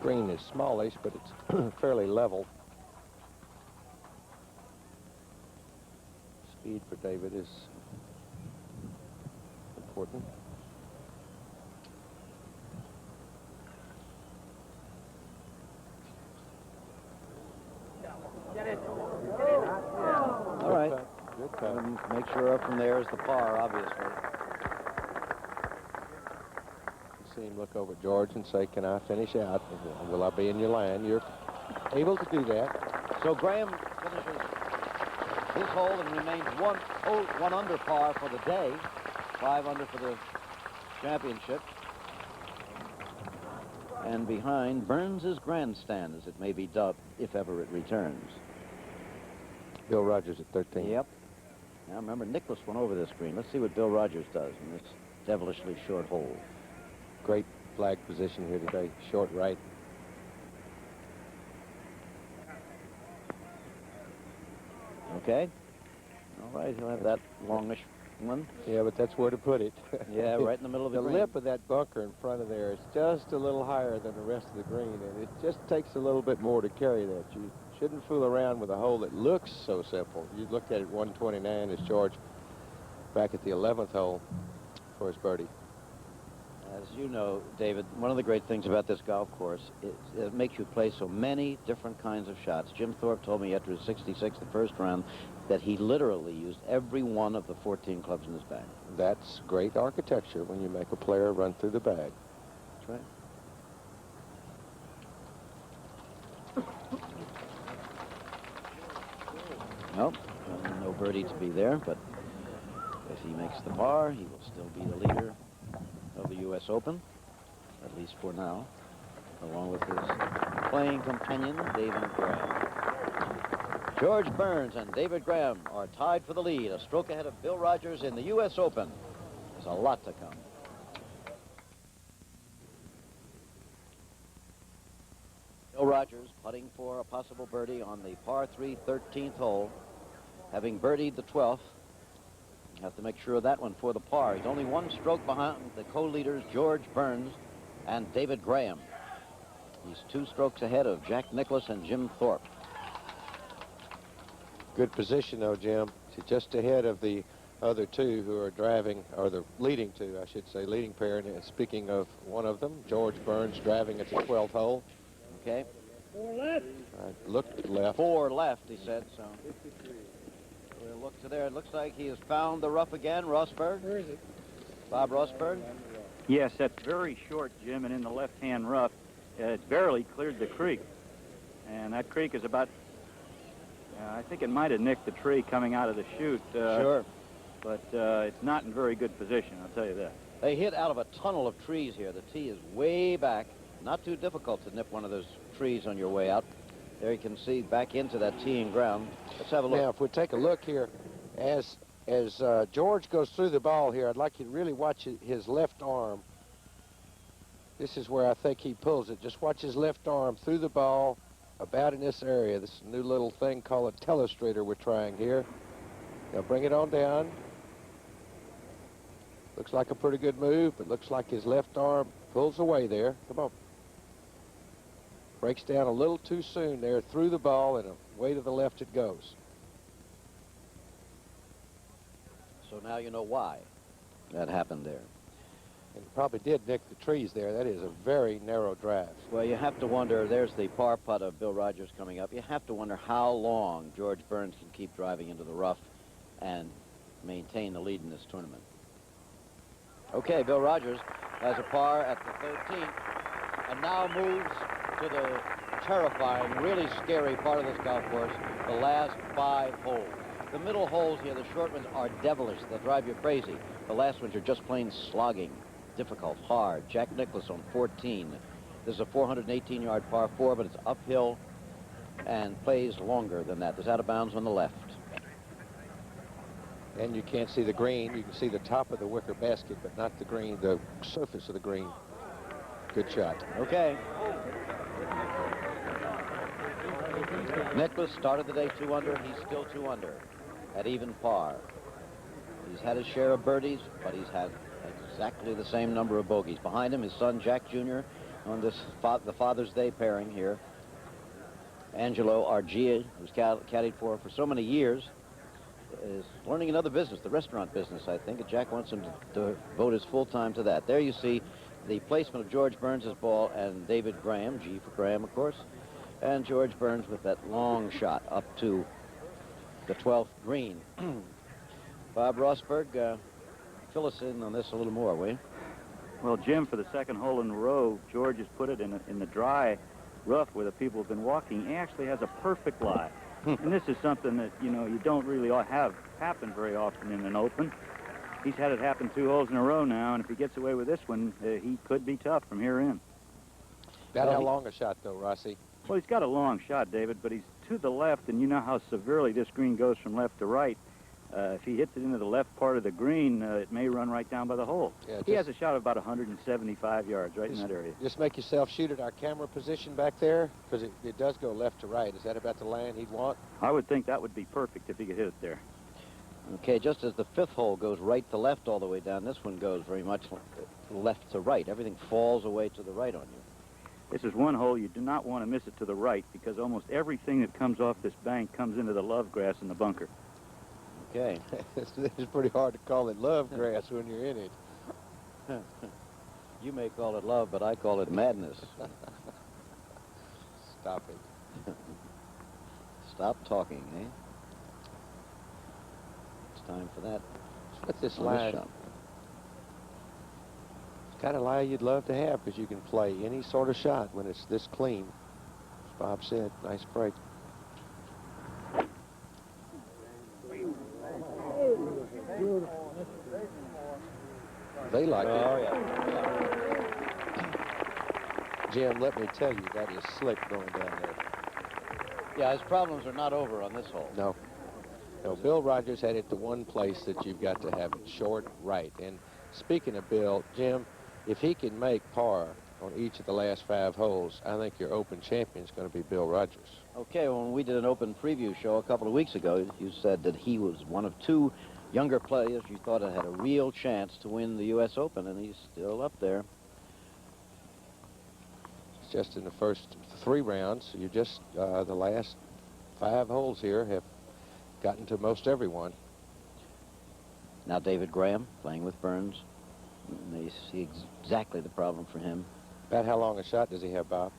green is smallish, but it's fairly level. Speed for David is important. All right. Good time. Make sure up from there is the par, obviously. You see him look over at George and say, can I finish out? Will I be in your line? You're able to do that. So Graham finishes his hole and remains one under par for the day, 5 under for the championship. And behind Burns' grandstand, as it may be dubbed, if ever it returns. Bill Rogers at 13. Yep. Now remember, Nicklaus went over this green. Let's see what Bill Rogers does in this devilishly short hole. Great flag position here today. Short right. Okay. All right, he'll have that longish one. Yeah, but that's where to put it. Yeah, right in the middle of the green. lip of that bunker in front of there is just a little higher than the rest of the green, and it just takes a little bit more to carry that. You shouldn't fool around with a hole that looks so simple. You looked at it 129 as George back at the 11th hole for his birdie. As you know, David, one of the great things about this golf course is it makes you play so many different kinds of shots. Jim Thorpe told me after his 66, the first round, that he literally used every one of the 14 clubs in his bag. That's great architecture when you make a player run through the bag. That's right. Nope, no birdie to be there, but if he makes the par, he will still be the leader of the U.S. Open, at least for now, along with his playing companion, David Graham. George Burns and David Graham are tied for the lead, a stroke ahead of Bill Rogers in the U.S. Open. There's a lot to come. Bill Rogers putting for a possible birdie on the par 3 13th hole, having birdied the 12th. You have to make sure of that one for the par. He's only one stroke behind the co-leaders, George Burns and David Graham. He's 2 strokes ahead of Jack Nicklaus and Jim Thorpe. Good position, though, Jim. He's just ahead of the other 2 who are driving, or the leading 2, I should say, leading pair. And speaking of one of them, George Burns driving at the 12th hole. Okay. 4 left. Looked left. 4 left, he said, so. We'll look to there. It looks like he has found the rough again. Rosberg. Where is it? Bob Rosberg. Yes, that's very short, Jim, and in the left-hand rough, it's barely cleared the creek. And that creek is about, I think it might have nicked the tree coming out of the chute. Sure. But it's not in very good position, I'll tell you that. They hit out of a tunnel of trees here. The tee is way back. Not too difficult to nip one of those trees on your way out. There you can see back into that teeing ground. Let's have a look. Now, if we take a look here, as George goes through the ball here, I'd like you to really watch his left arm. This is where I think he pulls it. Just watch his left arm through the ball about in this area. This new little thing called a telestrator we're trying here. Now bring it on down. Looks like a pretty good move, but looks like his left arm pulls away there. Come on. Breaks down a little too soon there through the ball, and way to the left it goes. So now you know why that happened there. And it probably did nick the trees there. That is a very narrow drive. Well, you have to wonder, there's the par putt of Bill Rogers coming up. You have to wonder how long George Burns can keep driving into the rough and maintain the lead in this tournament. Okay, Bill Rogers has a par at the 13th and now moves to the terrifying, really scary part of this golf course, the last 5 holes. The middle holes here, the short ones, are devilish. They'll drive you crazy. The last ones are just plain slogging, difficult, hard. Jack Nicklaus on 14. This is a 418-yard par 4, but it's uphill and plays longer than that. There's out of bounds on the left. And you can't see the green. You can see the top of the wicker basket, but not the green, the surface of the green. Good shot. Okay. Nicklaus started the day 2 under. He's still 2 under at even par. He's had his share of birdies, but he's had exactly the same number of bogeys. Behind him, his son, Jack Jr., on this the Father's Day pairing here. Angelo Argia, who's caddied for so many years, is learning another business, the restaurant business, I think, and Jack wants him to devote his full time to that. There you see the placement of George Burns' ball and David Graham, G for Graham, of course, and George Burns with that long shot up to the 12th green. Bob Rosberg, fill us in on this a little more, will you? Well, Jim, for the second hole in a row, George has put it in the dry rough where the people have been walking. He actually has a perfect lie. And this is something that, you know, you don't really have happen very often in an Open. He's had it happen 2 holes in a row now, and if he gets away with this one, he could be tough from here in. About how long a shot, though, Rossi? Well, he's got a long shot, David, but he's to the left, and you know how severely this green goes from left to right. If he hits it into the left part of the green, it may run right down by the hole. Yeah, he has a shot of about 175 yards right in that area. Just make yourself shoot at our camera position back there, because it does go left to right. Is that about the line he'd want? I would think that would be perfect if he could hit it there. Okay, just as the 5th hole goes right to left all the way down, this one goes very much left to right. Everything falls away to the right on you. This is one hole you do not want to miss it to the right, because almost everything that comes off this bank comes into the love grass in the bunker. Okay. It's pretty hard to call it love grass when you're in it. You may call it love, but I call it madness. Stop it. Stop talking, eh? It's time for that. What's this lie? It's kind of lie you'd love to have, because you can play any sort of shot when it's this clean. As Bob said, nice break. They like it. Oh, yeah. Jim, let me tell you, that is slick going down there. Yeah, his problems are not over on this hole. No. No, Bill Rogers had it to one place that you've got to have it short right. And speaking of Bill, Jim, if he can make par on each of the last 5 holes, I think your Open champion is going to be Bill Rogers. Okay, well, when we did an Open preview show a couple of weeks ago, you said that he was one of 2 younger players you thought had a real chance to win the U.S. Open, and he's still up there. It's just in the first 3 rounds. You just, the last 5 holes here have gotten to most everyone. Now David Graham playing with Burns. And they see exactly the problem for him. About how long a shot does he have, Bob?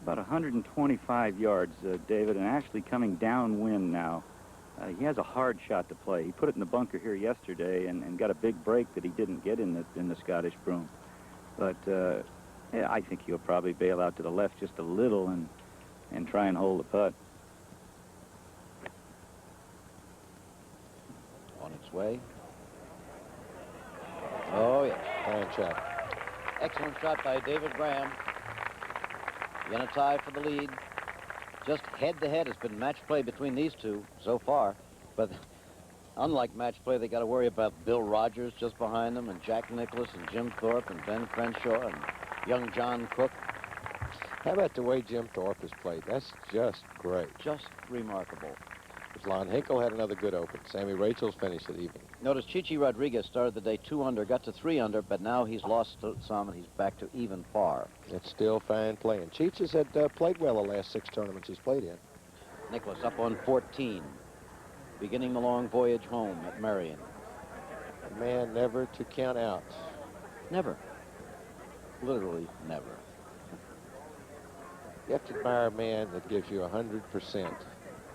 About 125 yards, David, and actually coming downwind now. He has a hard shot to play. He put it in the bunker here yesterday and got a big break that he didn't get in the Scottish Broom. But yeah, I think he'll probably bail out to the left just a little and try and hold the putt. On its way. Oh, yeah. Fine shot. Excellent shot by David Graham. In a tie for the lead. Just head-to-head. It's been match play between these 2 so far. But unlike match play, they got to worry about Bill Rogers just behind them, and Jack Nicklaus, and Jim Thorpe, and Ben Crenshaw, and young John Cook. How about the way Jim Thorpe has played? That's just great. Just remarkable. Lon Hinkle had another good Open. Sammy Rachel's finished it even. Notice Chichi Rodriguez started the day 2 under, got to 3 under, but now he's lost some, and he's back to even par. It's still fine playing. Cheech has had played well the last 6 tournaments he's played in. Nicklaus up on 14, beginning the long voyage home at Merion. A man never to count out. Never. Literally never. You have to admire a man that gives you 100%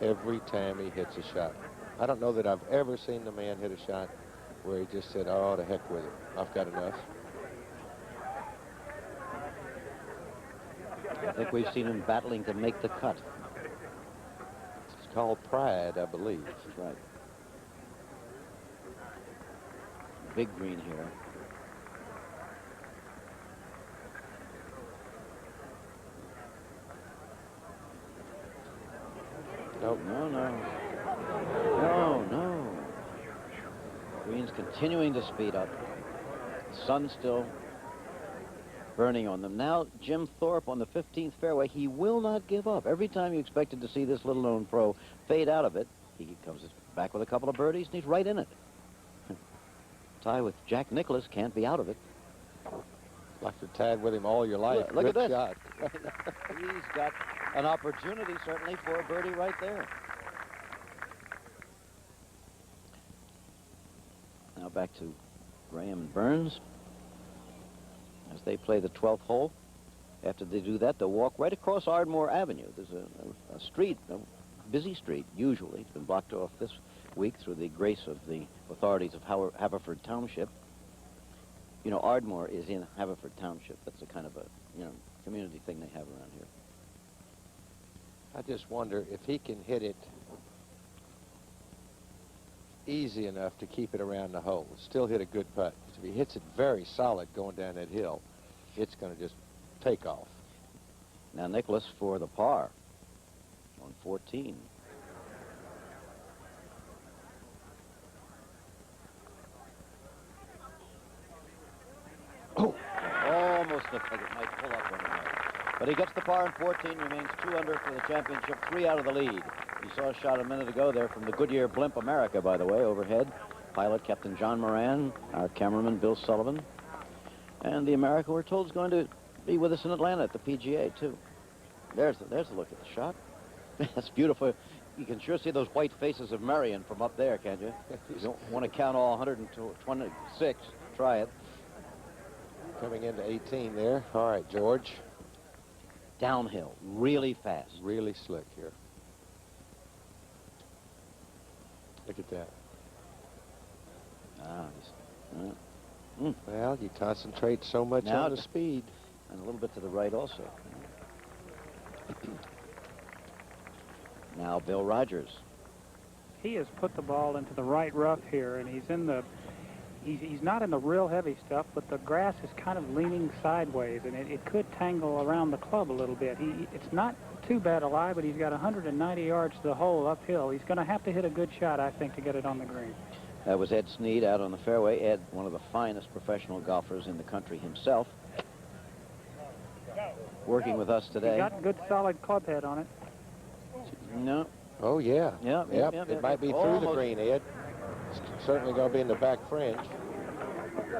every time he hits a shot. I don't know that I've ever seen the man hit a shot where he just said, oh, to heck with it. I've got enough. I think we've seen him battling to make the cut. It's called pride, I believe. That's right. Big green here. Nope. No, no. No, no. Green's continuing to speed up. The sun's still burning on them. Now, Jim Thorpe on the 15th fairway, he will not give up. Every time you expected to see this little-known pro fade out of it, he comes back with a couple of birdies, and he's right in it. Tie with Jack Nicklaus, can't be out of it. Like you're tied with him all your life. Look at Good this. shot. He's got an opportunity, certainly, for a birdie right there. Now back to Graham and Burns as they play the 12th hole. After they do that, they'll walk right across Ardmore Avenue. There's a street, a busy street, usually. It's been blocked off this week through the grace of the authorities of Haverford Township. You know, Ardmore is in Haverford Township. That's a kind of a, community thing they have around here. I just wonder if he can hit it easy enough to keep it around the hole. Still hit a good putt. If he hits it very solid going down that hill, it's going to just take off. Now Nicholas for the par on 14. Oh, almost looked like it might pull up on him. But he gets the par in 14, remains 2 under for the championship, 3 out of the lead. You saw a shot a minute ago there from the Goodyear Blimp America, by the way, overhead. Pilot Captain John Moran, our cameraman Bill Sullivan. And the America, we're told, is going to be with us in Atlanta at the PGA, too. There's a look at the shot. That's beautiful. You can sure see those white faces of Merion from up there, can't you? You don't want to count all 126. Try it. Coming into 18 there. All right, George. Downhill, really fast. Really slick here. Look at that. Well, you concentrate so much now on the speed. And a little bit to the right also. Now Bill Rogers. He has put the ball into the right rough here, and he's in the he's not in the real heavy stuff, but the grass is kind of leaning sideways, and it could tangle around the club a little bit. It's not too bad a lie, but he's got 190 yards to the hole uphill. He's going to have to hit a good shot, I think, to get it on the green. That was Ed Sneed out on the fairway. Ed, one of the finest professional golfers in the country himself, working with us today. He got good solid club head on it. No. Oh, yeah. Yep. It might be through the green, Ed. It's certainly going to be in the back fringe.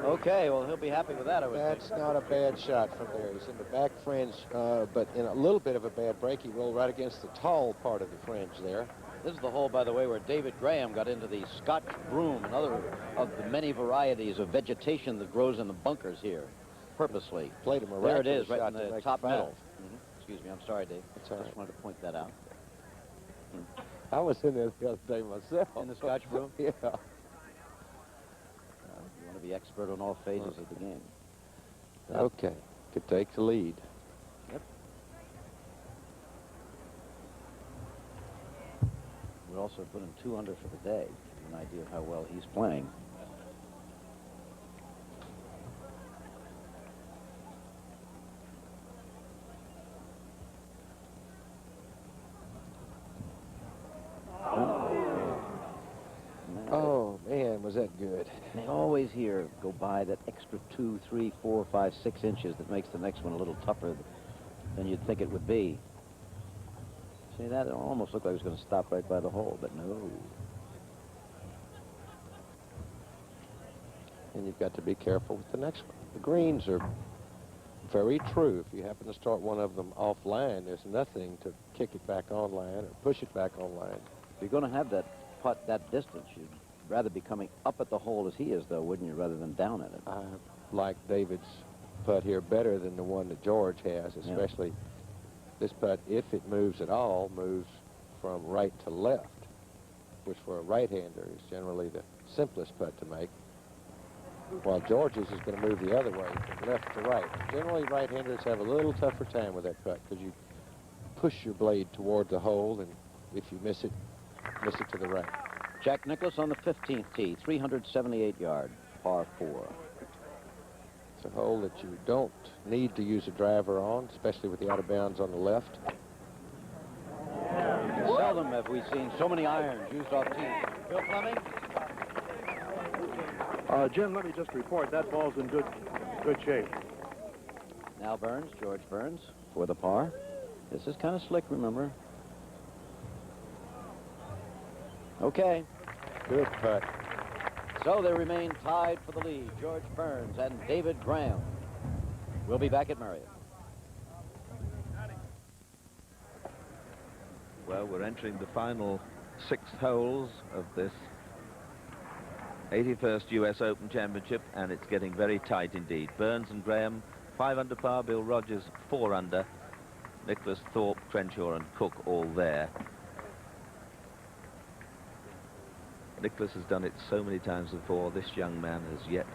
Okay, well, he'll be happy with that, I would That's think. not a bad shot from there. He's in the back fringe, but in a little bit of a bad break. He rolled right against the tall part of the fringe there. This is the hole, by the way, where David Graham got into the Scotch broom, another of the many varieties of vegetation that grows in the bunkers here, purposely. Played a There it miraculous is, right shot in to the make top the middle. five. Excuse me, I'm sorry, Dave. That's all right. Just wanted to point that out. I was in there the other day myself. In the Scotch broom? Yeah. You want to be expert on all phases of the game. Okay. Could take the lead. Yep. We'll also put him 2 under for the day. Give you an idea of how well he's playing. Oh, man, was that good. They always here go by that extra 2, 3, 4, 5, 6 inches that makes the next one a little tougher than you'd think it would be. See that? It almost looked like it was going to stop right by the hole, but no. And you've got to be careful with the next one. The greens are very true. If you happen to start one of them offline, there's nothing to kick it back on line or push it back on line. If you're going to have that putt that distance, you'd rather be coming up at the hole as he is, though, wouldn't you, rather than down at it? I like David's putt here better than the one that George has, especially this putt, if it moves at all, moves from right to left, which for a right-hander is generally the simplest putt to make, while George's is going to move the other way, from left to right. Generally, right-handers have a little tougher time with that putt because you push your blade toward the hole, and if you miss it to the right. Jack Nicklaus on the 15th tee, 378-yard, par 4. It's a hole that you don't need to use a driver on, especially with the out of bounds on the left. Seldom have we seen so many irons used off tee. Bill Fleming? Jim, let me just report that ball's in good shape. Now Burns, George Burns, for the par. This is kind of slick, remember? Okay. Good putt. So they remain tied for the lead, George Burns and David Graham. We'll be back at Merion. Well, we're entering the final 6 holes of this 81st US Open Championship, and it's getting very tight indeed. Burns and Graham 5 under par, Bill Rogers 4 under, Nicholas, Thorpe, Crenshaw and Cook all there. Nicholas has done it so many times before. This young man has yet.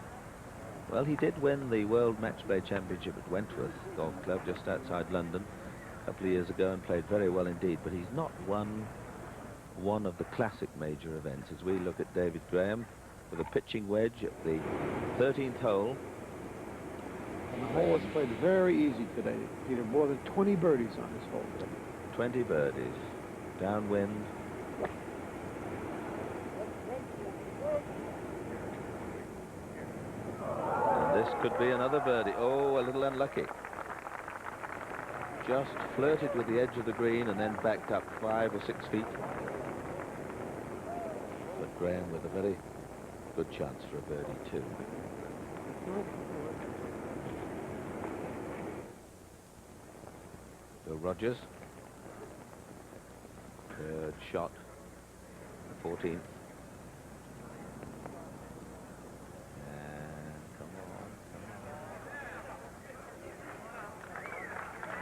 Well, he did win the World Match Play Championship at Wentworth Golf Club just outside London a couple of years ago and played very well indeed, but he's not won one of the classic major events. As we look at David Graham with a pitching wedge at the 13th hole. And the hole was played very easy today. Peter, more than 20 birdies on this hole today. 20 birdies. Downwind. And this could be another birdie. Oh, a little unlucky. Just flirted with the edge of the green and then backed up 5 or 6 feet. But Graham with a very good chance for a birdie too. Bill Rogers. Third shot. 14th. And come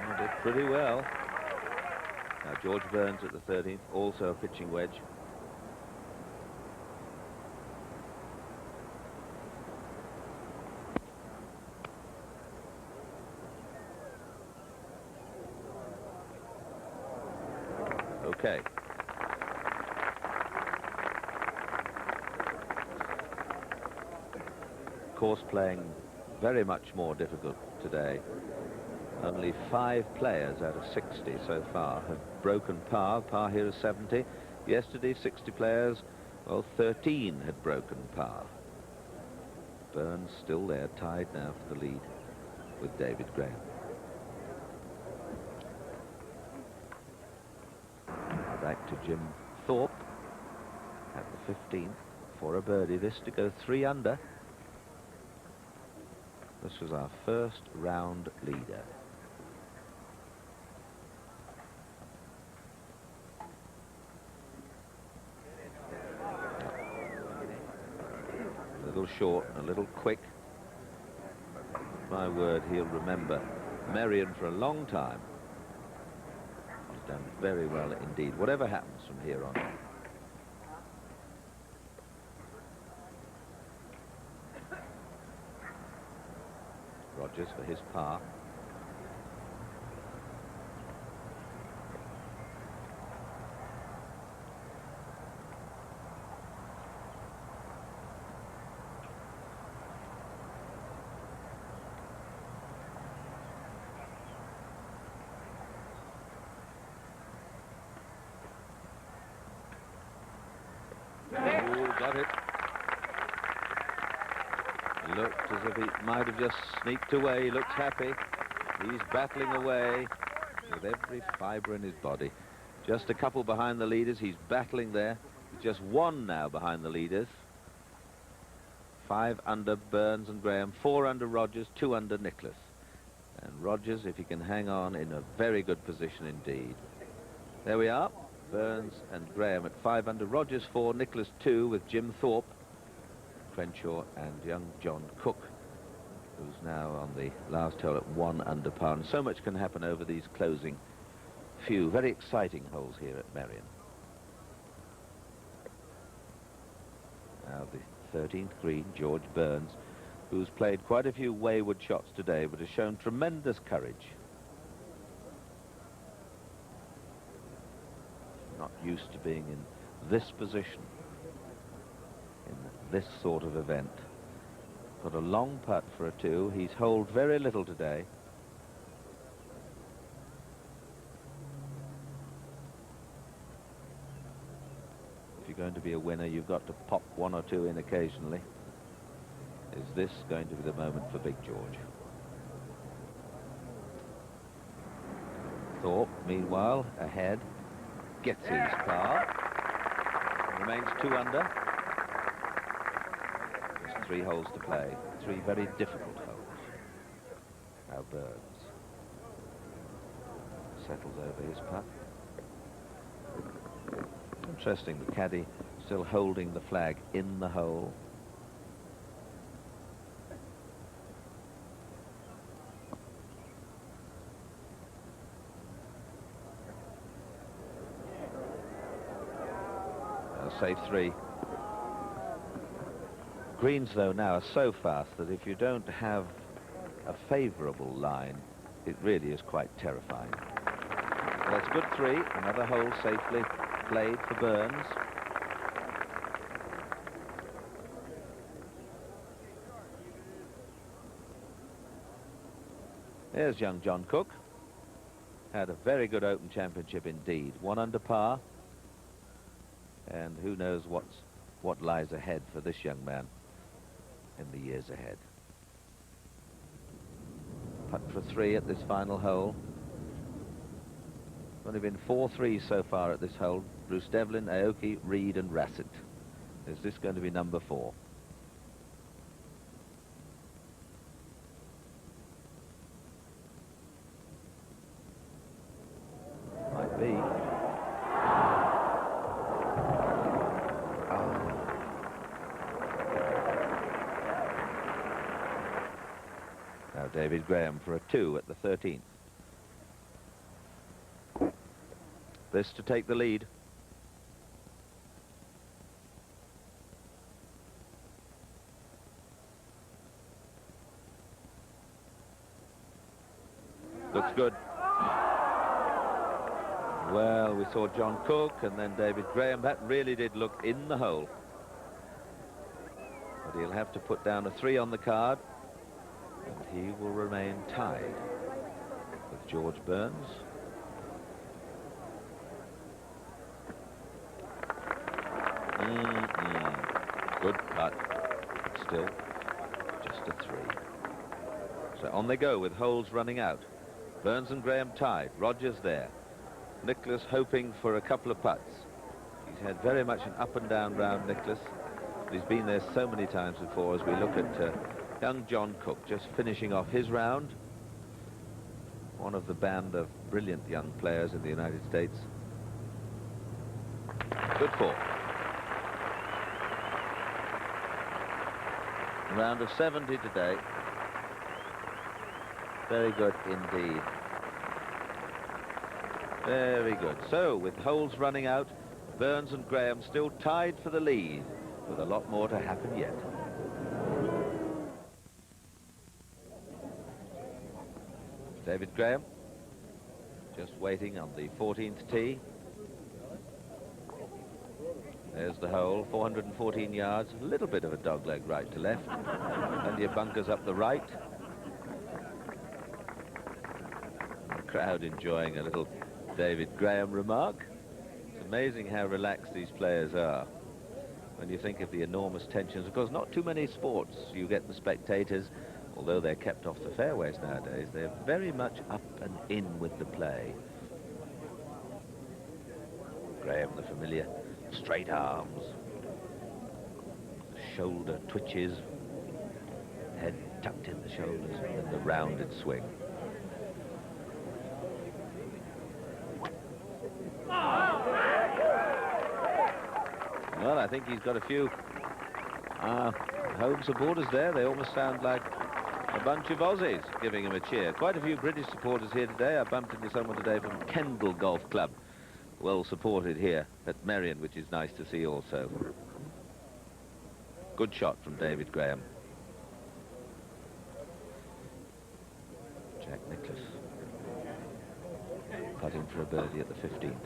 on. Did pretty well. Now George Burns at the 13th, also a pitching wedge. Okay. Course playing very much more difficult today. Only 5 players out of 60 so far have broken par. Par here is 70. Yesterday, 60 players, well, 13 had broken par. Burns still there, tied now for the lead with David Graham. Back to Jim Thorpe at the 15th for a birdie. This to go 3 under. This was our first round leader. A little short, a little quick. My word, he'll remember Merion for a long time. He's done very well indeed, whatever happens from here on. Rogers for his par. Oh, got it. Looked as if he might have just sneaked away. He looks happy. He's battling away with every fibre in his body. Just a couple behind the leaders. He's battling there. He's just 1 now behind the leaders. 5 under Burns and Graham, 4 under Rogers, 2 under Nicholas. And Rogers, if he can hang on, in a very good position indeed. There we are. Burns and Graham at 5 under, Rogers 4, Nicholas 2 with Jim Thorpe, Crenshaw and young John Cook, who's now on the last hole at 1 under par. And so much can happen over these closing few very exciting holes here at Merion. Now the 13th green, George Burns, who's played quite a few wayward shots today, but has shown tremendous courage. Not used to being in this position, in this sort of event. Got a long putt for a 2. He's holed very little today. If you're going to be a winner, you've got to pop 1 or 2 in occasionally. Is this going to be the moment for Big George? Thorpe, meanwhile, ahead. Gets his par. Remains 2 under. There's 3 holes to play. 3 very difficult holes. Now Burns settles over his putt. Interesting, the caddy still holding the flag in the hole. Save 3. Greens, though, now are so fast that if you don't have a favourable line, it really is quite terrifying. Well, that's good 3. Another hole safely played for Burns. There's young John Cook. Had a very good Open Championship indeed. 1 under par. And who knows what lies ahead for this young man in the years ahead. Putt for 3 at this final hole. Only been 4 3s so far at this hole. Bruce Devlin, Aoki, Reed and Rassett. Is this going to be number 4? Might be. Now David Graham for a 2 at the 13th. This to take the lead. Looks good. Well, we saw John Cook and then David Graham. That really did look in the hole. But he'll have to put down a 3 on the card. And he will remain tied with George Burns. Good putt. Still just a 3. So on they go with holes running out. Burns and Graham tied. Rogers there. Nicholas hoping for a couple of putts. He's had very much an up and down round, Nicholas. He's been there so many times before as we look at young John Cook just finishing off his round. One of the band of brilliant young players in the United States. Good 4. Round of 70 today. Very good indeed. Very good. So, with holes running out, Burns and Graham still tied for the lead, with a lot more to happen yet. David Graham just waiting on the 14th tee. There's the hole, 414 yards, a little bit of a dogleg right to left. Plenty of bunkers up the right. The crowd enjoying a little David Graham remark. It's amazing how relaxed these players are when you think of the enormous tensions. Of course, not too many sports you get the spectators, although they're kept off the fairways nowadays, they're very much up and in with the play. Graham, the familiar straight arms, shoulder twitches, head tucked in the shoulders, and the rounded swing. Well, I think he's got a few home supporters there. They almost sound like a bunch of Aussies giving him a cheer. Quite a few British supporters here today. I bumped into someone today from Kendal Golf Club. Well supported here at Merion, which is nice to see also. Good shot from David Graham. Jack Nicklaus putting for a birdie at the 15th.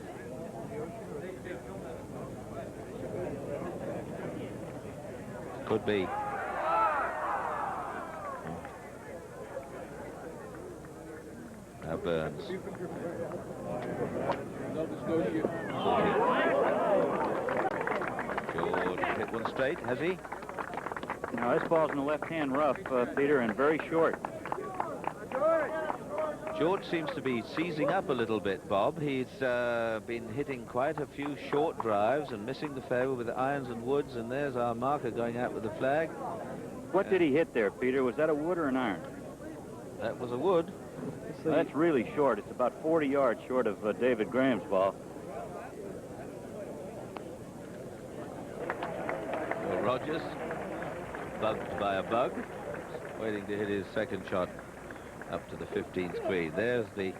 Could be. Now Burns. George hit one straight, has he? No, this ball's in the left-hand rough, Peter, and very short. George seems to be seizing up a little bit, Bob. He's been hitting quite a few short drives and missing the fairway with the irons and woods, and there's our marker going out with the flag. What did he hit there, Peter? Was that a wood or an iron? That was a wood. That's really short. It's about 40 yards short of David Graham's ball. Bill Rogers, bugged by a bug, waiting to hit his second shot up to the 15th green. There's the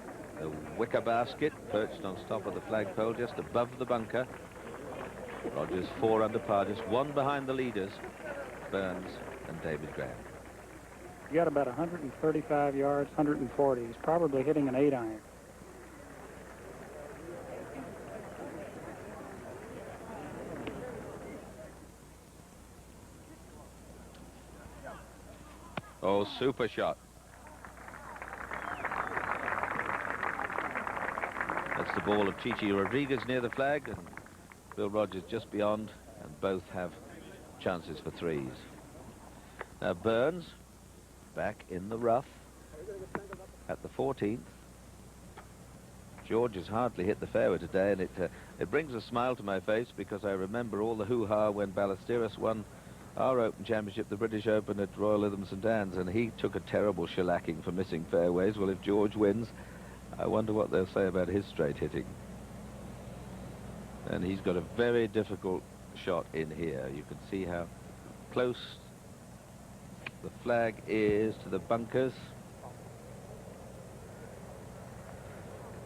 wicker basket perched on top of the flagpole just above the bunker. Rogers 4 under par, just 1 behind the leaders, Burns and David Graham. He got about 135 yards, 140. He's probably hitting an 8-iron. Oh, super shot. That's the ball of Chichi Rodriguez near the flag, and Bill Rogers just beyond, and both have chances for threes. Now Burns back in the rough at the 14th. George has hardly hit the fairway today, and it brings a smile to my face because I remember all the hoo-ha when Ballesteros won our Open Championship, the British Open at Royal Lytham St Anne's, and he took a terrible shellacking for missing fairways. Well, if George wins, I wonder what they'll say about his straight hitting. And he's got a very difficult shot in here. You can see how close the flag is to the bunkers.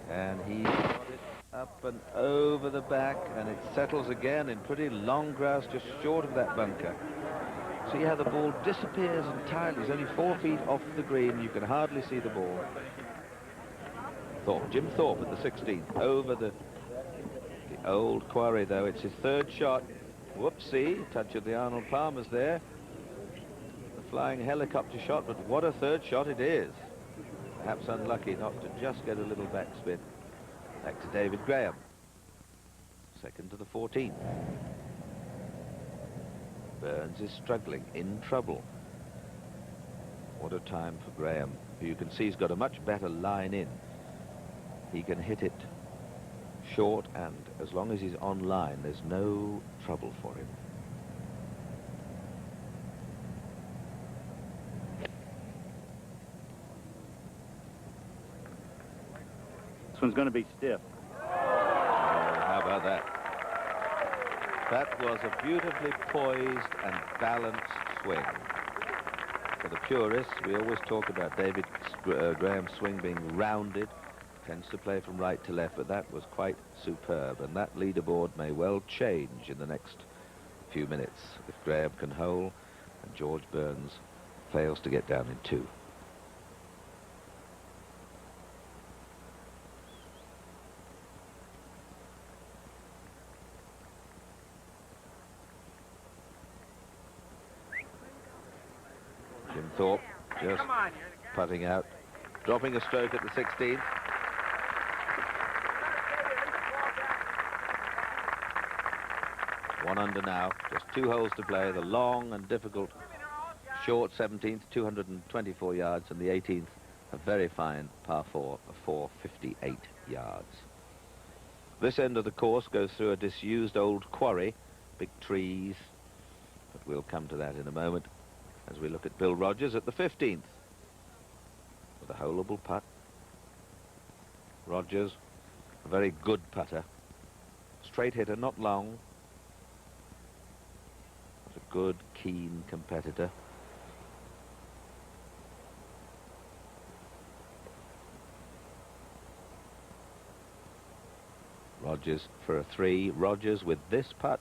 And he's got it up and over the back, and it settles again in pretty long grass just short of that bunker. See how the ball disappears entirely. It's only 4 feet off the green. You can hardly see the ball. Jim Thorpe at the 16th, over the old quarry, though. It's his 3rd shot. Whoopsie, touch of the Arnold Palmers there. The flying helicopter shot, but what a 3rd shot it is. Perhaps unlucky not to just get a little backspin. Back to David Graham. 2nd to the 14th. Burns is struggling, in trouble. What a time for Graham, who you can see he's got a much better line in. He can hit it short, and as long as he's on line, there's no trouble for him. This one's going to be stiff. How about that? That was a beautifully poised and balanced swing. For the purists, we always talk about David Graham's swing being rounded. Tends to play from right to left, but that was quite superb, and that leaderboard may well change in the next few minutes if Graham can hole and George Burns fails to get down in 2. Jim Thorpe just putting out, dropping a stroke at the 16th. One under now, just 2 holes to play. The long and difficult short 17th, 224 yards, and the 18th, a very fine par 4 of 458 yards. This end of the course goes through a disused old quarry, big trees, but we'll come to that in a moment as we look at Bill Rogers at the 15th with a holeable putt. Rogers, a very good putter, straight hitter, not long. A good, keen competitor. Rogers for a 3. Rogers with this putt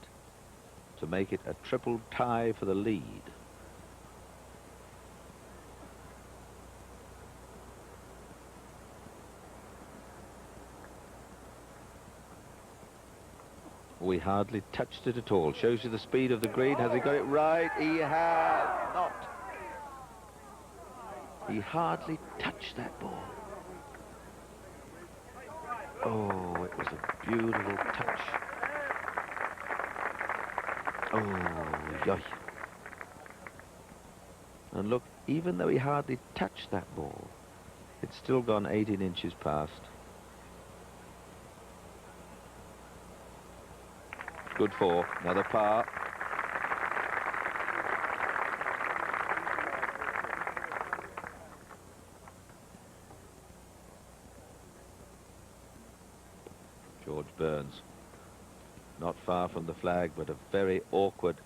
to make it a triple tie for the lead. We hardly touched it at all. Shows you the speed of the green. Has he got it right? He has not. He hardly touched that ball. Oh, it was a beautiful touch. Oh, yoy. And look, even though he hardly touched that ball, it's still gone 18 inches past. Good 4, another par. Burns. Not far from the flag, but a very awkward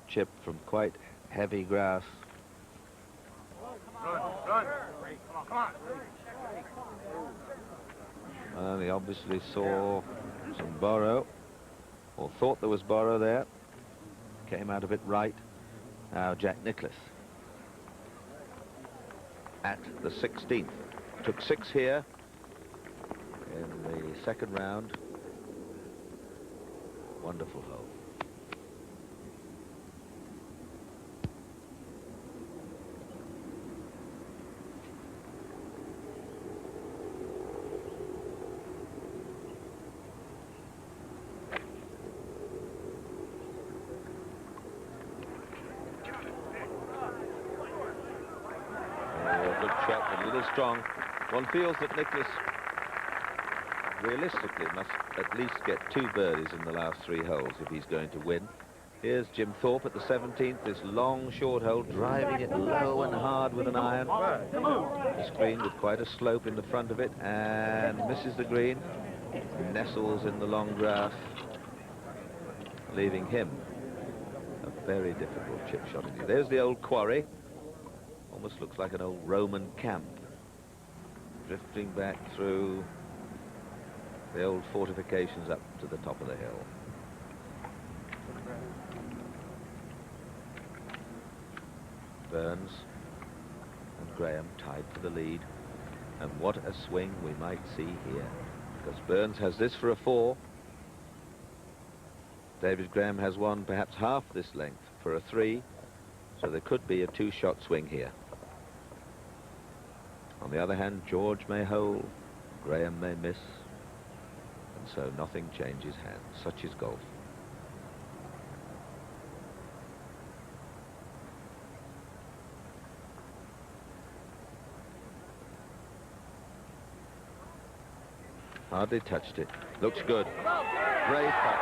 chip from quite heavy grass. Run. Come on. And he obviously saw some borrow, or thought there was borrow there. Came out of it right. Now Jack Nicklaus at the 16th. Took 6 here in the second round. Wonderful hole. Good shot, but a little strong. One feels that Nicklaus realistically must at least get 2 birdies in the last 3 holes if he's going to win. Here's Jim Thorpe at the 17th, this long short hole, driving it low and hard with an iron. This green with quite a slope in the front of it, and misses the green, nestles in the long grass, leaving him a very difficult chip shot. There's the old quarry. Almost looks like an old Roman camp, drifting back through the old fortifications up to the top of the hill. Burns and Graham tied for the lead, and what a swing we might see here, because Burns has this for a 4. David Graham has one perhaps half this length for a 3, so there could be a 2-shot swing here. On the other hand, George may hole, Graham may miss, and so nothing changes hands. Such is golf. Hardly touched it. Looks good. Brave putt.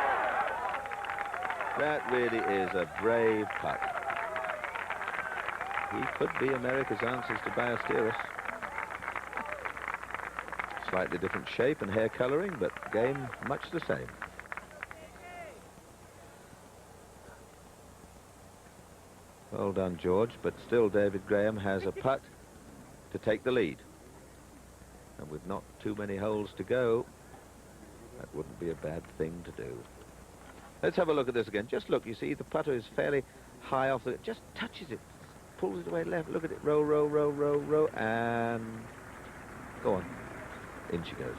That really is a brave putt. He could be America's answers to Ballesteros. Slightly different shape and hair coloring, but game much the same. Well done, George, but still David Graham has a putt to take the lead. And with not too many holes to go, that wouldn't be a bad thing to do. Let's have a look at this again. Just look, you see the putter is fairly high off the... just touches it, pulls it away left. Look at it, row, row, row, row, row, and... go on. In she goes.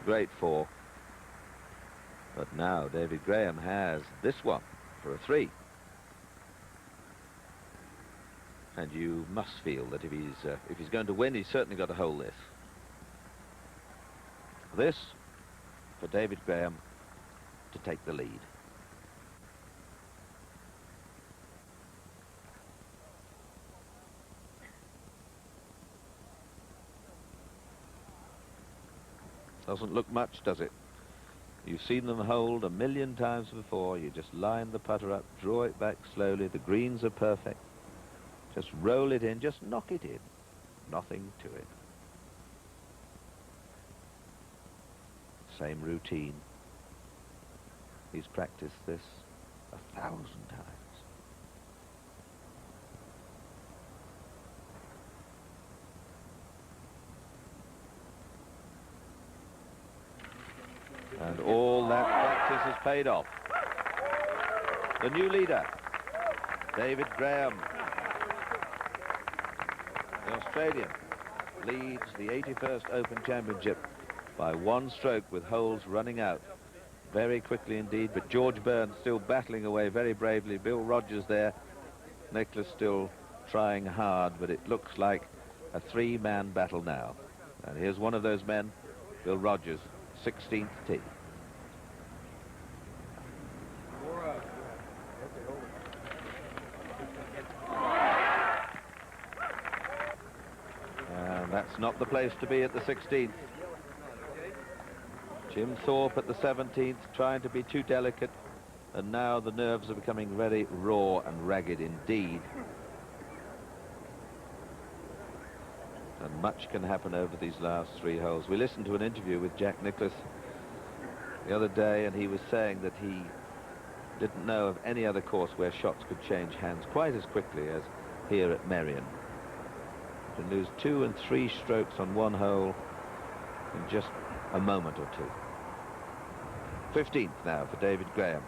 Great 4. But now David Graham has this one for a 3. And you must feel that if he's going to win, he's certainly got to hold this. This for David Graham to take the lead. Doesn't look much, does it? You've seen them hold a million times before. You just line the putter up, draw it back slowly. The greens are perfect. Just roll it in, just knock it in. Nothing to it. Same routine. He's practiced this 1,000 times. And all that practice has paid off. The new leader, David Graham. The Australian leads the 81st Open Championship by 1 stroke with holes running out very quickly indeed, but George Burns still battling away very bravely. Bill Rogers there. Nicklaus still trying hard, but it looks like a 3-man battle now. And here's one of those men, Bill Rogers, 16th tee. And that's not the place to be at the 16th. Jim Thorpe at the 17th, trying to be too delicate, and now the nerves are becoming very raw and ragged indeed. And much can happen over these last 3 holes. We listened to an interview with Jack Nicklaus the other day, and he was saying that he didn't know of any other course where shots could change hands quite as quickly as here at Merion. To lose 2 and 3 strokes on one hole in just a moment or two. 15th now for David Graham.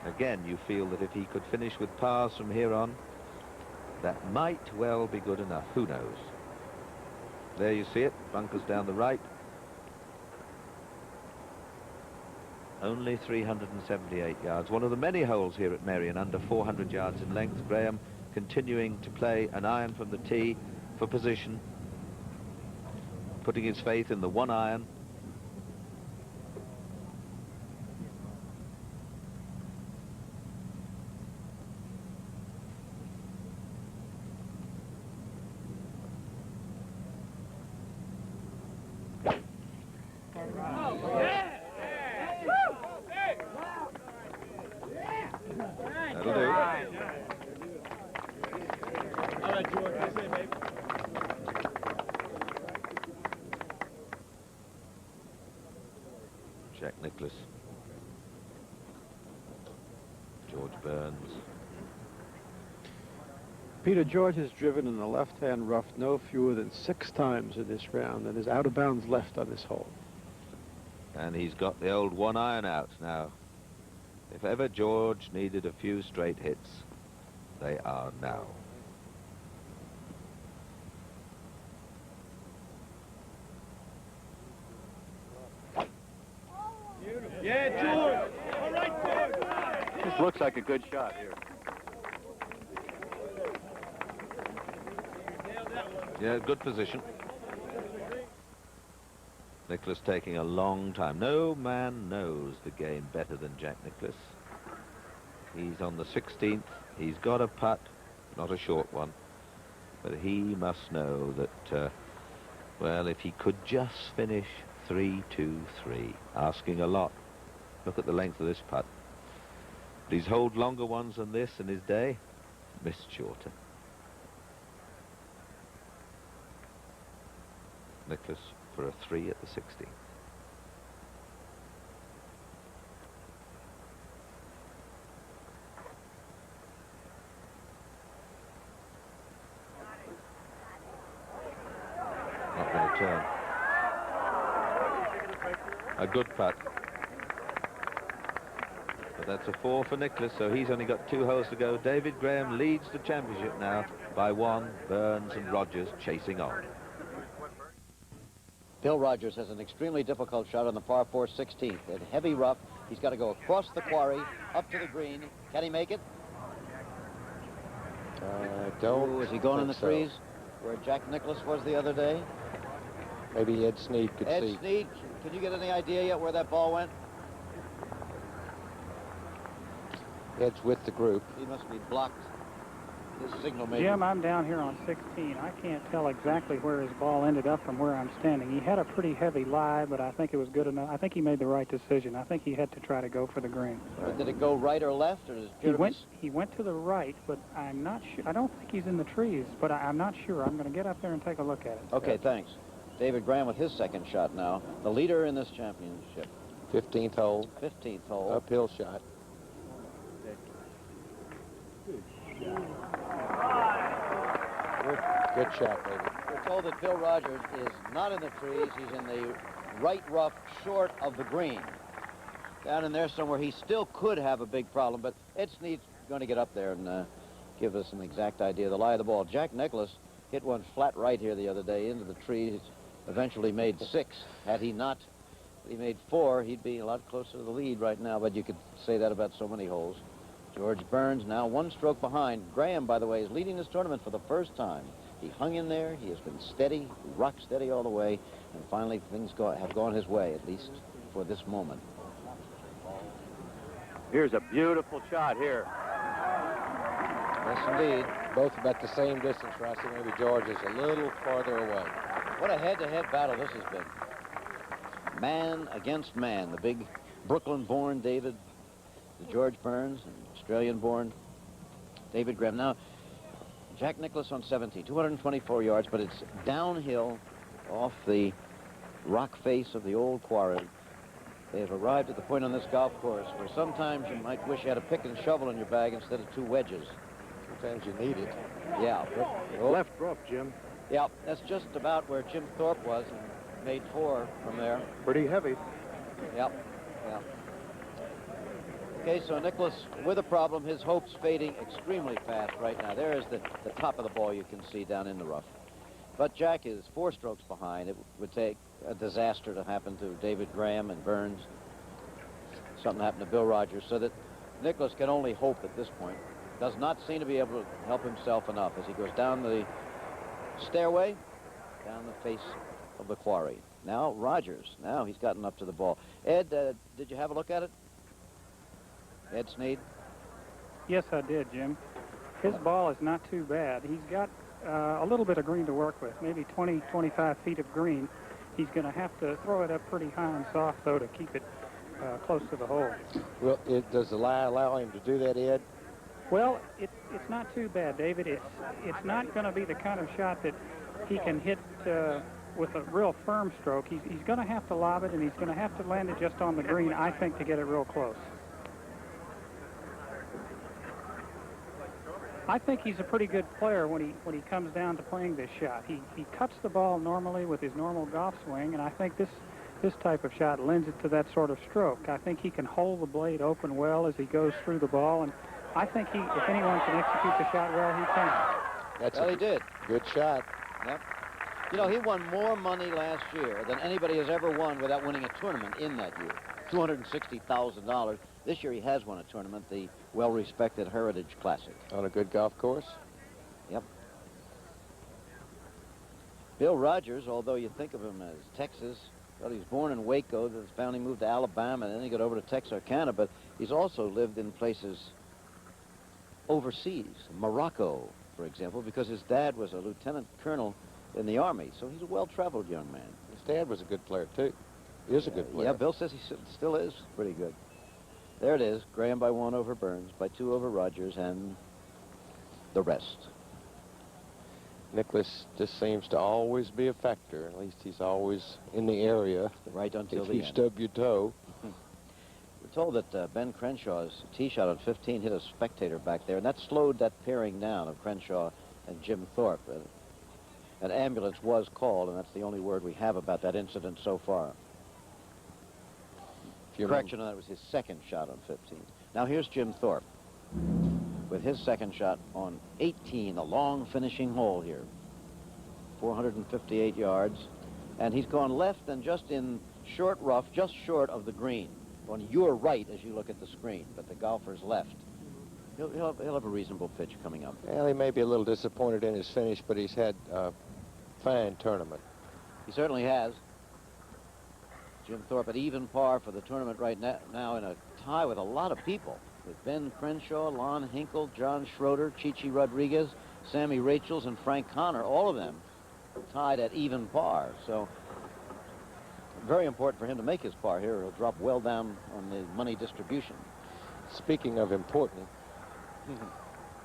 Again, you feel that if he could finish with pars from here on, that might well be good enough. Who knows? There you see it, bunkers down the right. Only 378 yards. One of the many holes here at Merion under 400 yards in length. Graham continuing to play an iron from the tee for position, putting his faith in the 1 iron. That'll do. All right, George, that's it, baby. Jack Nicklaus, George Burns. Peter, George has driven in the left-hand rough no fewer than 6 times in this round and is out of bounds left on this hole. And he's got the old 1 iron out now. If ever George needed a few straight hits, they are now. Yeah, George. All right, George. This looks like a good shot here. Yeah, good position. Nicklaus taking a long time. No man knows the game better than Jack Nicklaus. He's on the 16th. He's got a putt, not a short one. But he must know that, well, if he could just finish 3-2-3, asking a lot. Look at the length of this putt. But he's holed longer ones than this in his day. Missed shorter. Nicklaus for a 3 at the 16th. Not going to turn. A good putt. But that's a 4 for Nicklaus, so he's only got 2 holes to go. David Graham leads the championship now by 1. Burns and Rogers chasing on. Bill Rogers has an extremely difficult shot on the par 4 16th. In heavy rough, he's got to go across the quarry, up to the green. Can he make it? Don't. Is he going in the think so. trees where Jack Nicklaus was the other day? Maybe Ed Snead could Ed see. Snead, can you get any idea yet where that ball went? Ed's with the group. He must be blocked. His signal maybe. Jim, I'm down here on 16. I can't tell exactly where his ball ended up from where I'm standing. He had a pretty heavy lie, but I think it was good enough. I think he made the right decision. I think he had to try to go for the green. Did it go right or left, or does it He went to the right, but I'm not sure. I don't think he's in the trees, but I'm not sure. I'm going to get up there and take a look at it. Okay, thanks. David Graham with his second shot now. The leader in this championship. 15th hole. 15th hole. Uphill shot. Good shot, baby. We're told that Bill Rogers is not in the trees. He's in the right rough short of the green. Down in there somewhere, he still could have a big problem, but Ed Snead's going to get up there and give us an exact idea of the lie of the ball. Jack Nicklaus hit one flat right here the other day into the trees, eventually made 6. Had he not, he made 4, he'd be a lot closer to the lead right now, but you could say that about so many holes. George Burns now 1 stroke behind. Graham, by the way, is leading this tournament for the first time. He hung in there. He has been steady, rock steady all the way, and finally things have gone his way, at least for this moment. Here's a beautiful shot here. Yes, indeed. Both about the same distance, Rossi. Maybe George is a little farther away. What a head-to-head battle this has been. Man against man. The big Brooklyn-born David, the George Burns, and Australian-born David Graham. Now, Jack Nicklaus on 17, 224 yards, but it's downhill off the rock face of the old quarry. They have arrived at the point on this golf course where sometimes you might wish you had a pick and shovel in your bag instead of 2 wedges. Sometimes you need it. Yeah. Left rough, Jim. Yeah, that's just about where Jim Thorpe was and made 4 from there. Pretty heavy. Yep. Yeah. Okay, so Nicklaus with a problem. His hopes fading extremely fast right now. There is the top of the ball you can see down in the rough. But Jack is 4 strokes behind. It would take a disaster to happen to David Graham and Burns. Something happened to Bill Rogers, so that Nicklaus can only hope at this point. Does not seem to be able to help himself enough as he goes down the stairway, down the face of the quarry. Now Rogers. Now he's gotten up to the ball. Ed, did you have a look at it? Ed Sneed? Yes, I did, Jim. His ball is not too bad. He's got a little bit of green to work with, maybe 20, 25 feet of green. He's going to have to throw it up pretty high and soft, though, to keep it close to the hole. Well, does the lie allow him to do that, Ed? Well, it's not too bad, David. It's not going to be the kind of shot that he can hit with a real firm stroke. He's going to have to lob it, and he's going to have to land it just on the green, I think, to get it real close. I think he's a pretty good player when he comes down to playing this shot. He cuts the ball normally with his normal golf swing, and I think this type of shot lends it to that sort of stroke. I think he can hold the blade open well as he goes through the ball, and I think if anyone can execute the shot well, he can. Well, he did. Good shot. Yep. You know, he won more money last year than anybody has ever won without winning a tournament in that year. $260,000. This year he has won a tournament, the well-respected Heritage Classic. On a good golf course? Yep. Bill Rogers, although you think of him as Texas, well, he was born in Waco, then his family moved to Alabama, and then he got over to Texarkana, but he's also lived in places overseas, Morocco, for example, because his dad was a lieutenant colonel in the Army, so he's a well-traveled young man. His dad was a good player, too. He is a good player. Yeah, Bill says he still is pretty good. There it is. Graham by 1 over Burns, by 2 over Rogers, and the rest. Nicklaus just seems to always be a factor. At least he's always in the area. Right until the end. If you stub your toe. We're told that Ben Crenshaw's tee shot on 15 hit a spectator back there, and that slowed that pairing down of Crenshaw and Jim Thorpe. An ambulance was called, and that's the only word we have about that incident so far. Correction, that was his second shot on 15. Now here's Jim Thorpe with his second shot on 18, a long finishing hole here. 458 yards. And he's gone left and just in short rough, just short of the green. On your right as you look at the screen, but the golfer's left. He'll have a reasonable pitch coming up. Well, he may be a little disappointed in his finish, but he's had a fine tournament. He certainly has. Jim Thorpe at even par for the tournament right now in a tie with a lot of people, with Ben Crenshaw, Lon Hinkle, John Schroeder, Chichi Rodriguez, Sammy Rachels, and Frank Connor, all of them tied at even par. So very important for him to make his par here. He'll drop well down on the money distribution. Speaking of important,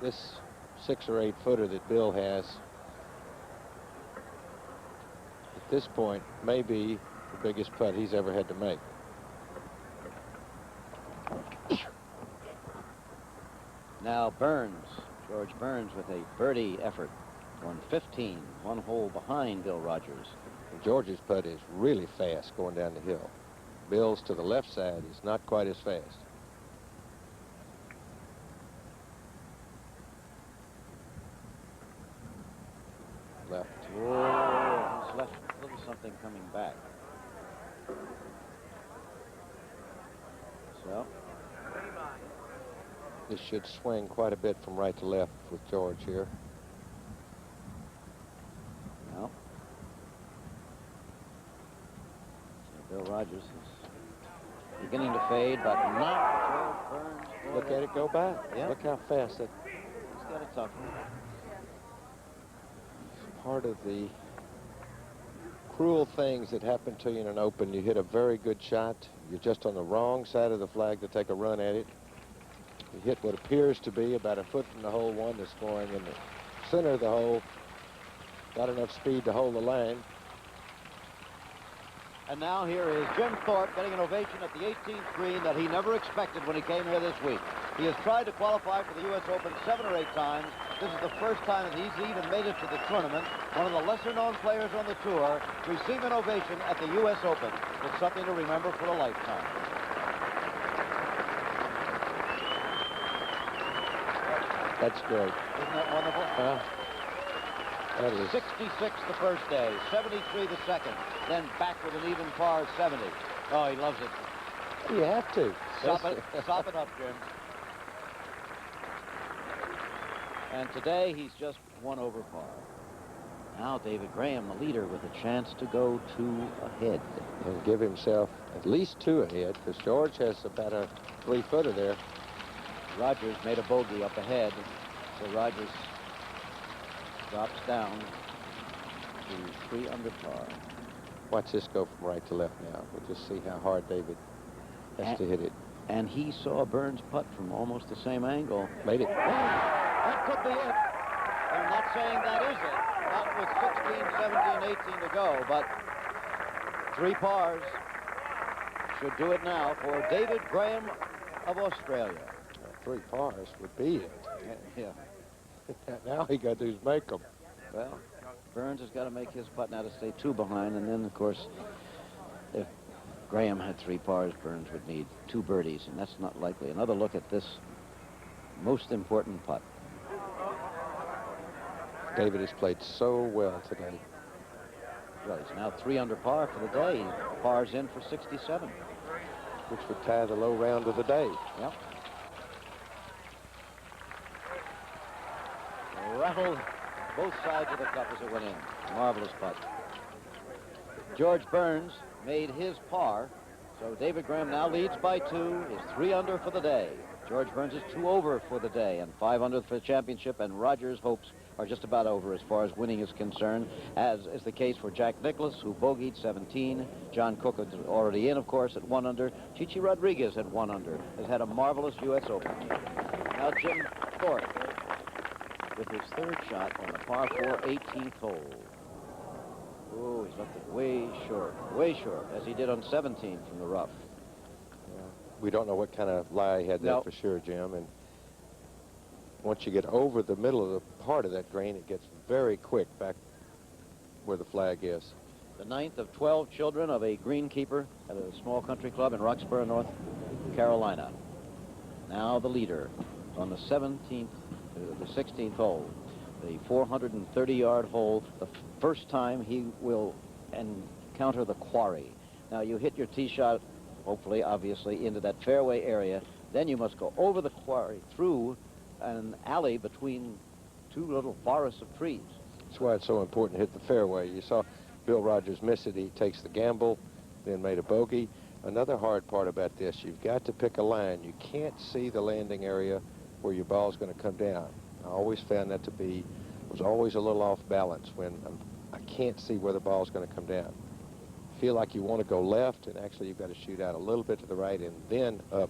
this 6 or 8 footer that Bill has at this point may be the biggest putt he's ever had to make. Now Burns, George Burns with a birdie effort on 15, 1 hole behind Bill Rogers. And George's putt is really fast going down the hill. Bill's to the left side is not quite as fast. Left. Whoa, he's left a little something coming back. So this should swing quite a bit from right to left with George here. Now, so Bill Rogers is beginning to fade, but not George Burns. Look at it go by. Yeah. Look how fast it. He's got a tough one. Part of the cruel things that happen to you in an open. You hit a very good shot. You're just on the wrong side of the flag to take a run at it. You hit what appears to be about a foot from the hole one that's going in the center of the hole. Got enough speed to hold the line. And now here is Jim Thorpe getting an ovation at the 18th green that he never expected when he came here this week. He has tried to qualify for the U.S. Open 7 or 8 times. This is the first time that he's even made it to the tournament. One of the lesser-known players on the tour receive an ovation at the U.S. Open. It's something to remember for a lifetime. That's great. Isn't that wonderful? That is 66 the first day, 73 the second, then back with an even par 70. Oh, he loves it. You have to. Sop it up, Jim. And today he's just 1 over par. Now David Graham, the leader, with a chance to go 2 ahead. And give himself at least 2 ahead, because George has about a 3-footer there. Rogers made a bogey up ahead, so Rogers drops down to 3 under par. Watch this go from right to left now. We'll just see how hard David has to hit it. And he saw Burns putt from almost the same angle. Made it. Oh, that could be it. I'm not saying that is it. Not with 16, 17, 18 to go, but 3 pars should do it now for David Graham of Australia. 3 pars would be it. Yeah. Now he got to do is make them. Well, Burns has got to make his putt now to stay 2 behind, and then, of course, if Graham had 3 pars, Burns would need 2 birdies, and that's not likely. Another look at this most important putt. David has played so well today. Well, he's now 3 under par for the day. Pars in for 67. Which would tie the low round of the day. Yep. Rattled both sides of the cup as it went in. Marvelous putt. George Burns made his par, so David Graham now leads by 2, is 3 under for the day. George Burns is 2 over for the day and 5 under for the championship, and Rogers' hopes are just about over as far as winning is concerned, as is the case for Jack Nicklaus, who bogeyed 17. John Cook is already in, of course, at 1 under. Chichi Rodriguez at 1 under has had a marvelous U.S. Open. Now Jim Thorpe with his 3rd shot on the par 4 18th hole. Oh, he's left it way short, as he did on 17 from the rough. We don't know what kind of lie he had there for sure, Jim. And once you get over the middle of the part of that green, it gets very quick back where the flag is. The 9th of 12 children of a greenkeeper at a small country club in Roxborough, North Carolina. Now the leader on the 16th hole, the 430-yard hole, the first time he will encounter the quarry. Now you hit your tee shot, hopefully, obviously, into that fairway area. Then you must go over the quarry, through an alley between 2 little forests of trees. That's why it's so important to hit the fairway. You saw Bill Rogers miss it. He takes the gamble, then made a bogey. Another hard part about this, you've got to pick a line. You can't see the landing area where your ball's going to come down. I always found that to be, was always a little off balance when I can't see where the ball's going to come down. Feel like you want to go left, and actually you've got to shoot out a little bit to the right and then up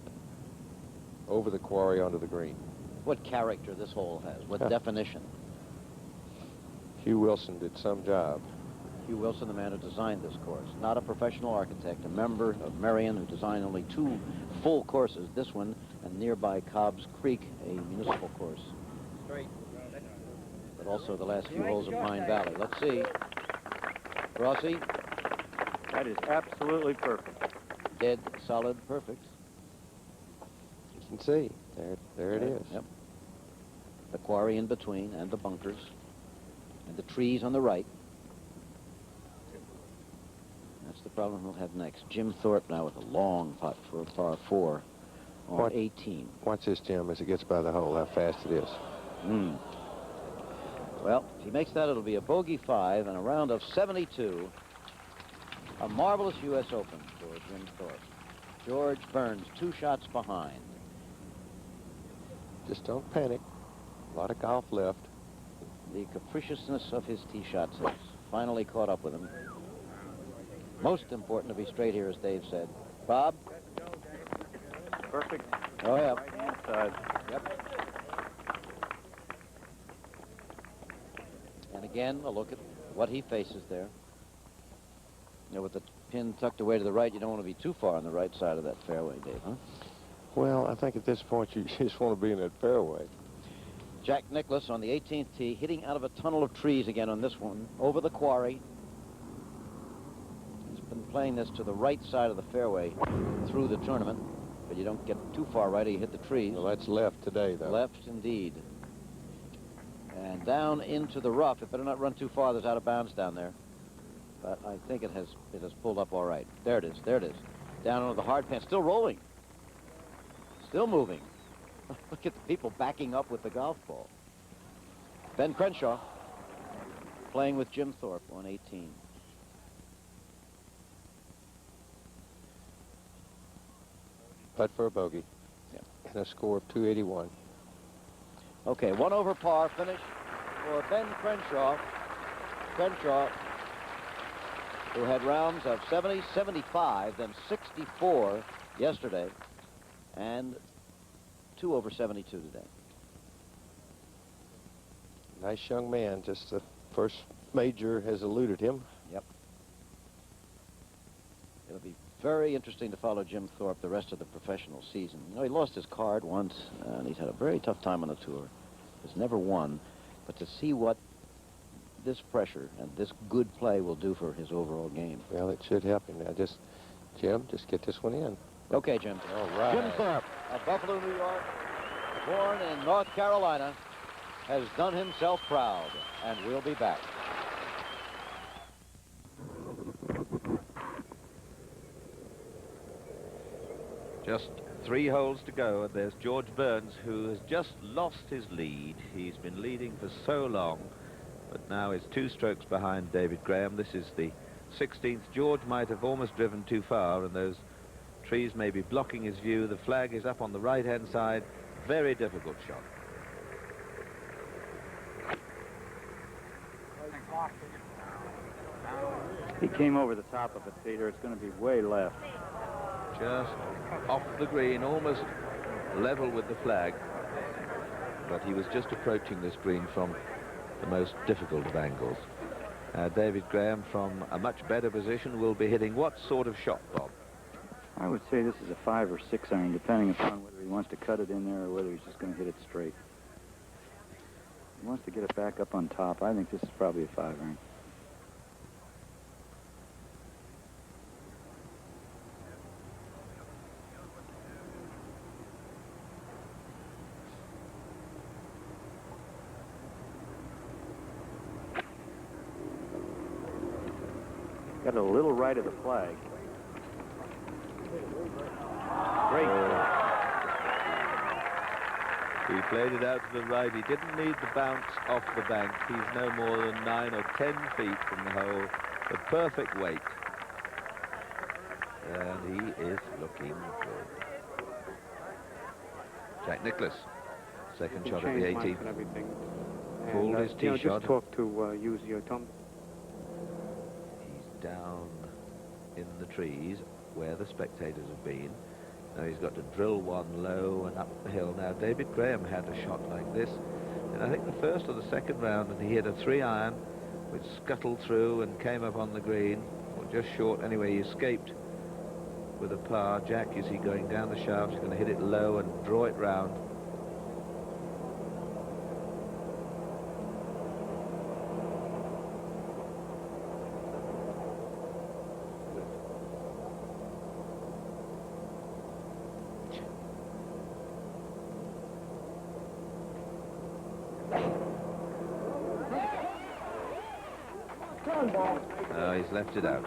over the quarry onto the green. What character this hole has, what definition. Hugh Wilson did some job. Hugh Wilson, the man who designed this course, not a professional architect, a member of Merion who designed only 2 full courses, this one and nearby Cobb's Creek, a municipal course. But also the last few holes of Pine Valley. Let's see. Rossi. That is absolutely perfect. Dead, solid, perfect. You can see. There it is. Yep. The quarry in between, and the bunkers, and the trees on the right. That's the problem we'll have next. Jim Thorpe now with a long putt for a par 4 on 18. Watch this, Jim, as it gets by the hole, how fast it is. Well, if he makes that, it'll be a bogey 5 and a round of 72. A marvelous U.S. Open for Jim Thorpe. George Burns 2 shots behind. Just don't panic. A lot of golf left. The capriciousness of his tee shots has finally caught up with him. Most important to be straight here, as Dave said. Bob? Perfect. Oh, yeah. Right hand side. Yep. Again, a look at what he faces there. You know, with the pin tucked away to the right, you don't want to be too far on the right side of that fairway, Dave, huh? Well, I think at this point you just want to be in that fairway. Jack Nicklaus on the 18th tee, hitting out of a tunnel of trees again on this one, over the quarry. He's been playing this to the right side of the fairway through the tournament, but you don't get too far right or you hit the trees. Well, that's left today, though. Left, indeed. And down into the rough. It better not run too far. There's out of bounds down there. But I think it has pulled up all right. There it is. There it is. Down into the hard pan. Still rolling. Still moving. Look at the people backing up with the golf ball. Ben Crenshaw playing with Jim Thorpe on 18. Putt for a bogey. Yeah. And a score of 281. Okay, 1 over par finish for Ben Crenshaw. Crenshaw, who had rounds of 70, 75, then 64 yesterday, and 2 over 72 today. Nice young man. Just the first major has eluded him. Yep. It'll be very interesting to follow Jim Thorpe the rest of the professional season. You know, he lost his card once, and he's had a very tough time on the tour. He's never won, but to see what this pressure and this good play will do for his overall game. Well, it should help him. Now, Jim, just get this one in. Okay, Jim. All right. Jim Thorpe of Buffalo, New York, born in North Carolina, has done himself proud, and we'll be back. Just 3 holes to go, and there's George Burns, who has just lost his lead. He's been leading for so long, but now is 2 strokes behind David Graham. This is the 16th. George might have almost driven too far, and those trees may be blocking his view. The flag is up on the right-hand side. Very difficult shot. He came over the top of it, Peter. It's going to be way left. Just off the green, almost level with the flag. But he was just approaching this green from the most difficult of angles. David Graham, from a much better position, will be hitting what sort of shot, Bob? I would say this is a 5 or 6 iron, depending upon whether he wants to cut it in there or whether he's just going to hit it straight. He wants to get it back up on top. I think this is probably a 5 iron. Got it a little right of the flag. Great. He played it out to the right. He didn't need the bounce off the bank. He's no more than 9 or 10 feet from the hole. The perfect weight. And he is looking good. Jack Nicklaus, second shot at the 18th. Pulled his tee shot. Just talk to use your thumb. He's down in the trees where the spectators have been. Now he's got to drill one low and up the hill. Now David Graham had a shot like this, and I think the first or the second round, and he hit a 3-iron which scuttled through and came up on the green, or just short. Anyway, he escaped with a par. Jack, is he going down the shaft? He's going to hit it low and draw it round. He's left it out.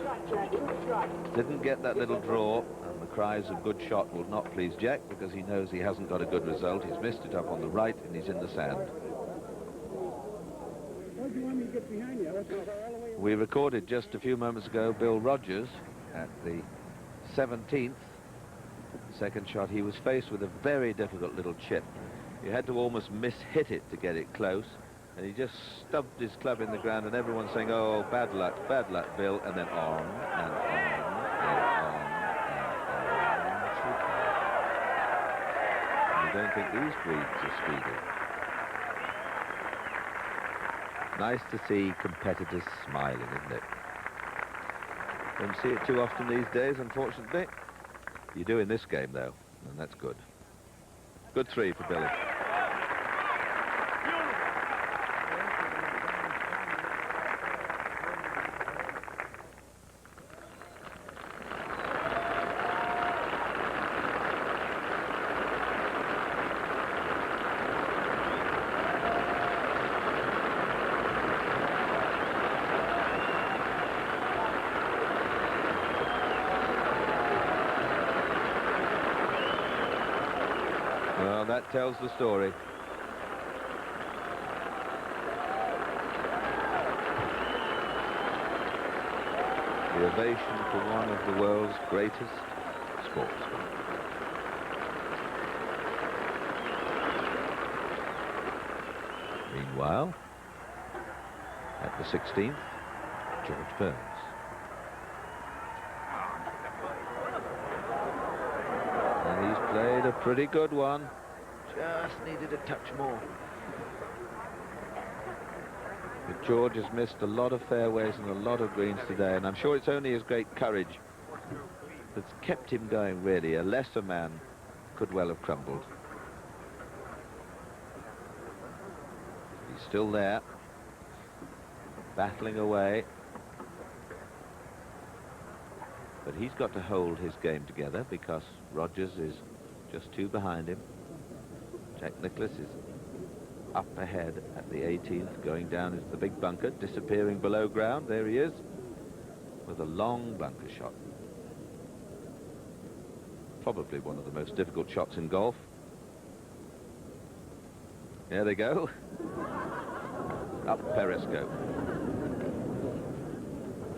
Didn't get that little draw, and the cries of good shot will not please Jack, because he knows he hasn't got a good result. He's missed it up on the right, and he's in the sand. We recorded just a few moments ago Bill Rogers at the 17th. Second shot, he was faced with a very difficult little chip. He had to almost miss-hit it to get it close. And he just stubbed his club in the ground, and everyone's saying, oh, bad luck, Bill, and then on, and on, and on, and on. You don't think these breeds are speedy. Nice to see competitors smiling, isn't it? Don't see it too often these days, unfortunately. You do in this game, though, and that's good. Good three for Billy. Well, that tells the story. The ovation for one of the world's greatest sportsmen. Meanwhile, at the 16th, George Burns. And he's played a pretty good one. Just needed a touch more. But George has missed a lot of fairways and a lot of greens today, and I'm sure it's only his great courage that's kept him going, really. A lesser man could well have crumbled. He's still there, battling away. But he's got to hold his game together because Rogers is just two behind him. Jack Nicklaus is up ahead at the 18th, going down into the big bunker, disappearing below ground. There he is, with a long bunker shot. Probably one of the most difficult shots in golf. There they go. Up Periscope.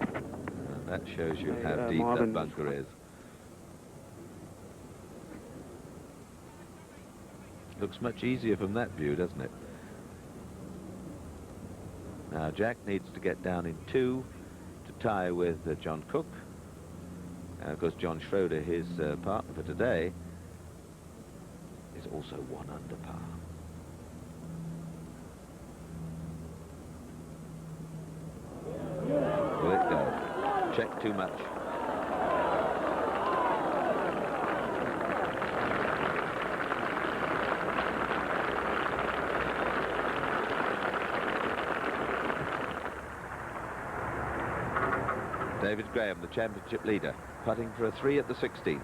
And that shows you how deep that bunker is. Looks much easier from that view, doesn't it? Now Jack needs to get down in 2 to tie with John Cook. Of course, John Schroeder, his partner for today, is also 1 under par. Will it go? Check too much. David Graham, the championship leader, putting for a 3 at the 16th.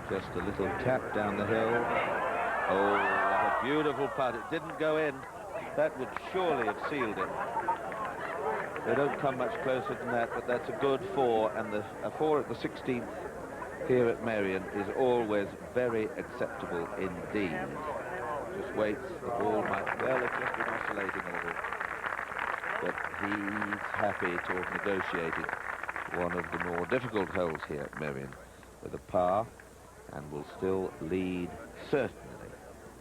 Just a little tap down the hill. Oh, what a beautiful putt. It didn't go in. That would surely have sealed it. They don't come much closer than that, but that's a good 4, and a 4 at the 16th here at Merion is always very acceptable indeed. Just waits, the ball might well have just been oscillating a little, but he's happy to have negotiated one of the more difficult holes here at Merion with a par, and will still lead certainly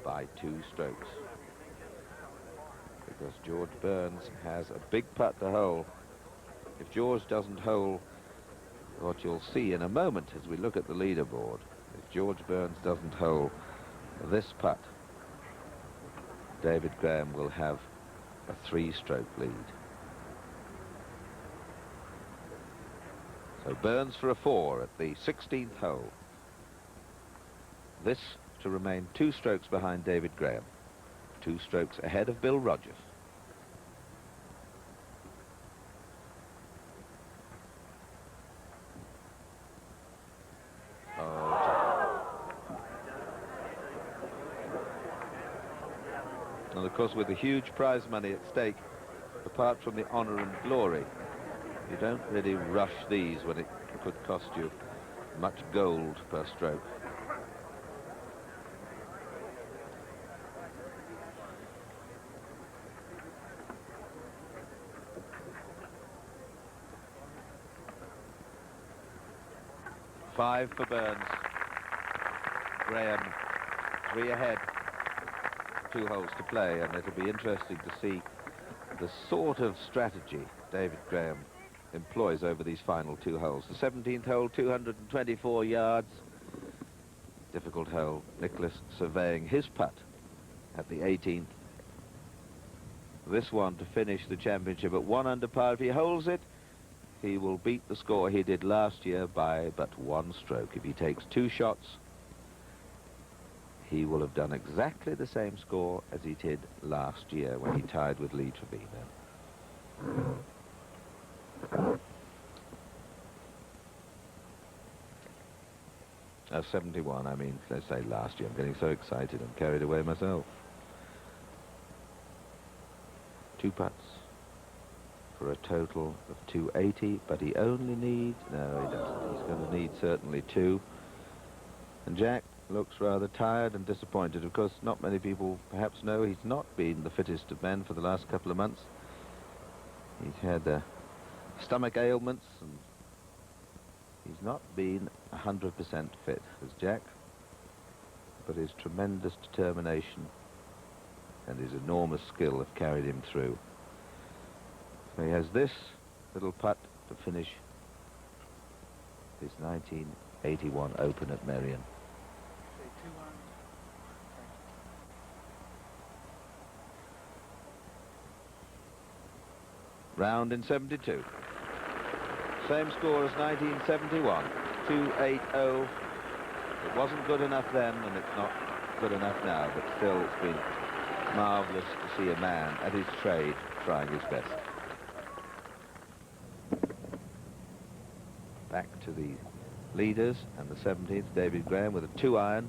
by 2 strokes, because George Burns has a big putt to hole. If George doesn't hole, what you'll see in a moment as we look at the leaderboard, if George Burns doesn't hole this putt, David Graham will have a 3-stroke lead. So Burns for a 4 at the 16th hole. This to remain 2 strokes behind David Graham, 2 strokes ahead of Bill Rogers. And of course, with the huge prize money at stake, apart from the honor and glory, you don't really rush these when it could cost you much gold per stroke. Five for Burns. Graham 3 ahead. 2 holes to play, and it'll be interesting to see the sort of strategy David Graham employs over these final 2 holes. The 17th hole, 224 yards. difficult hole. Nicholas surveying his putt at the 18th. This one to finish the championship at 1 under par. If he holds it, he will beat the score he did last year by but 1 stroke. If he takes 2 shots, he will have done exactly the same score as he did last year when he tied with Lee Trevino. 71, I mean, let's say last year. I'm getting so excited, I'm carried away myself. 2 putts for a total of 280, but he only needs, no, he doesn't. He's going to need certainly 2. And Jack looks rather tired and disappointed. Of course, not many people perhaps know he's not been the fittest of men for the last couple of months. He's had stomach ailments, and he's not been 100% fit as Jack, but his tremendous determination and his enormous skill have carried him through. So he has this little putt to finish his 1981 Open at Merion. Round in 72. Same score as 1971, 280. It wasn't good enough then, and it's not good enough now, but still it's been marvellous to see a man at his trade trying his best. Back to the leaders and the 17th, David Graham with a 2-iron.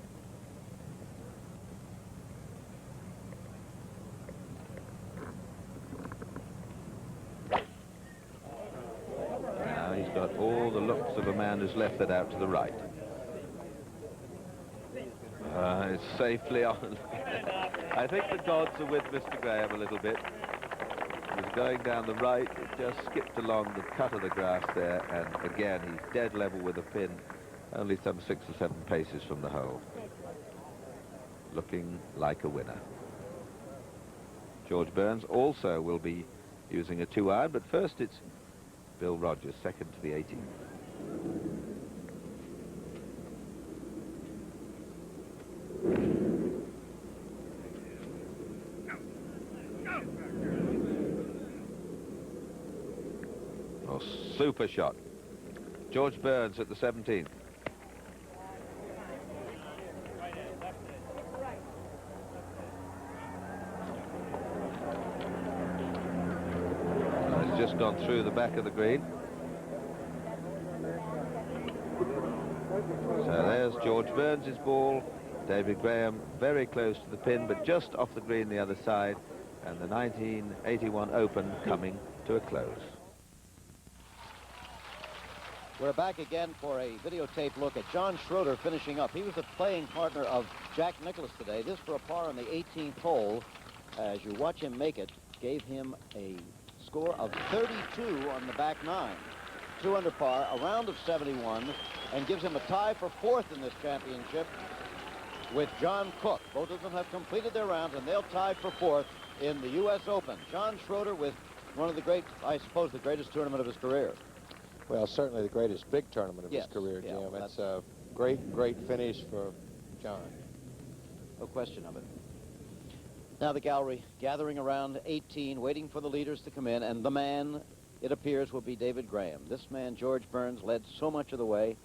Now he's got all the looks of a man who's left that out to the right. It's safely on. I think the gods are with Mr. Graham a little bit. He was going down the right, it just skipped along the cut of the grass there, and again he's dead level with a pin, only some 6 or 7 paces from the hole. Looking like a winner. George Burns also will be using a 2-iron, but first it's Bill Rogers, second to the 18th. Oh, super shot. George Burns at the 17th. It's just gone through the back of the green. So there's George Burns' ball. David Graham very close to the pin, but just off the green the other side, and the 1981 Open coming to a close. We're back again for a videotape look at John Schroeder finishing up. He was the playing partner of Jack Nicklaus today. This for a par on the 18th hole. As you watch him make it, gave him a score of 32 on the back 9. 2 under par, a round of 71, and gives him a tie for 4th in this championship with John Cook. Both of them have completed their rounds, and they'll tie for 4th in the U.S. Open. John Schroeder with one of the great, I suppose, the greatest tournament of his career. Well, certainly the greatest big tournament of his career, Jim. Well, it's a great, great finish for John. No question of it. Now the gallery gathering around 18, waiting for the leaders to come in, and the man, it appears, will be David Graham. This man, George Burns, led so much of the way.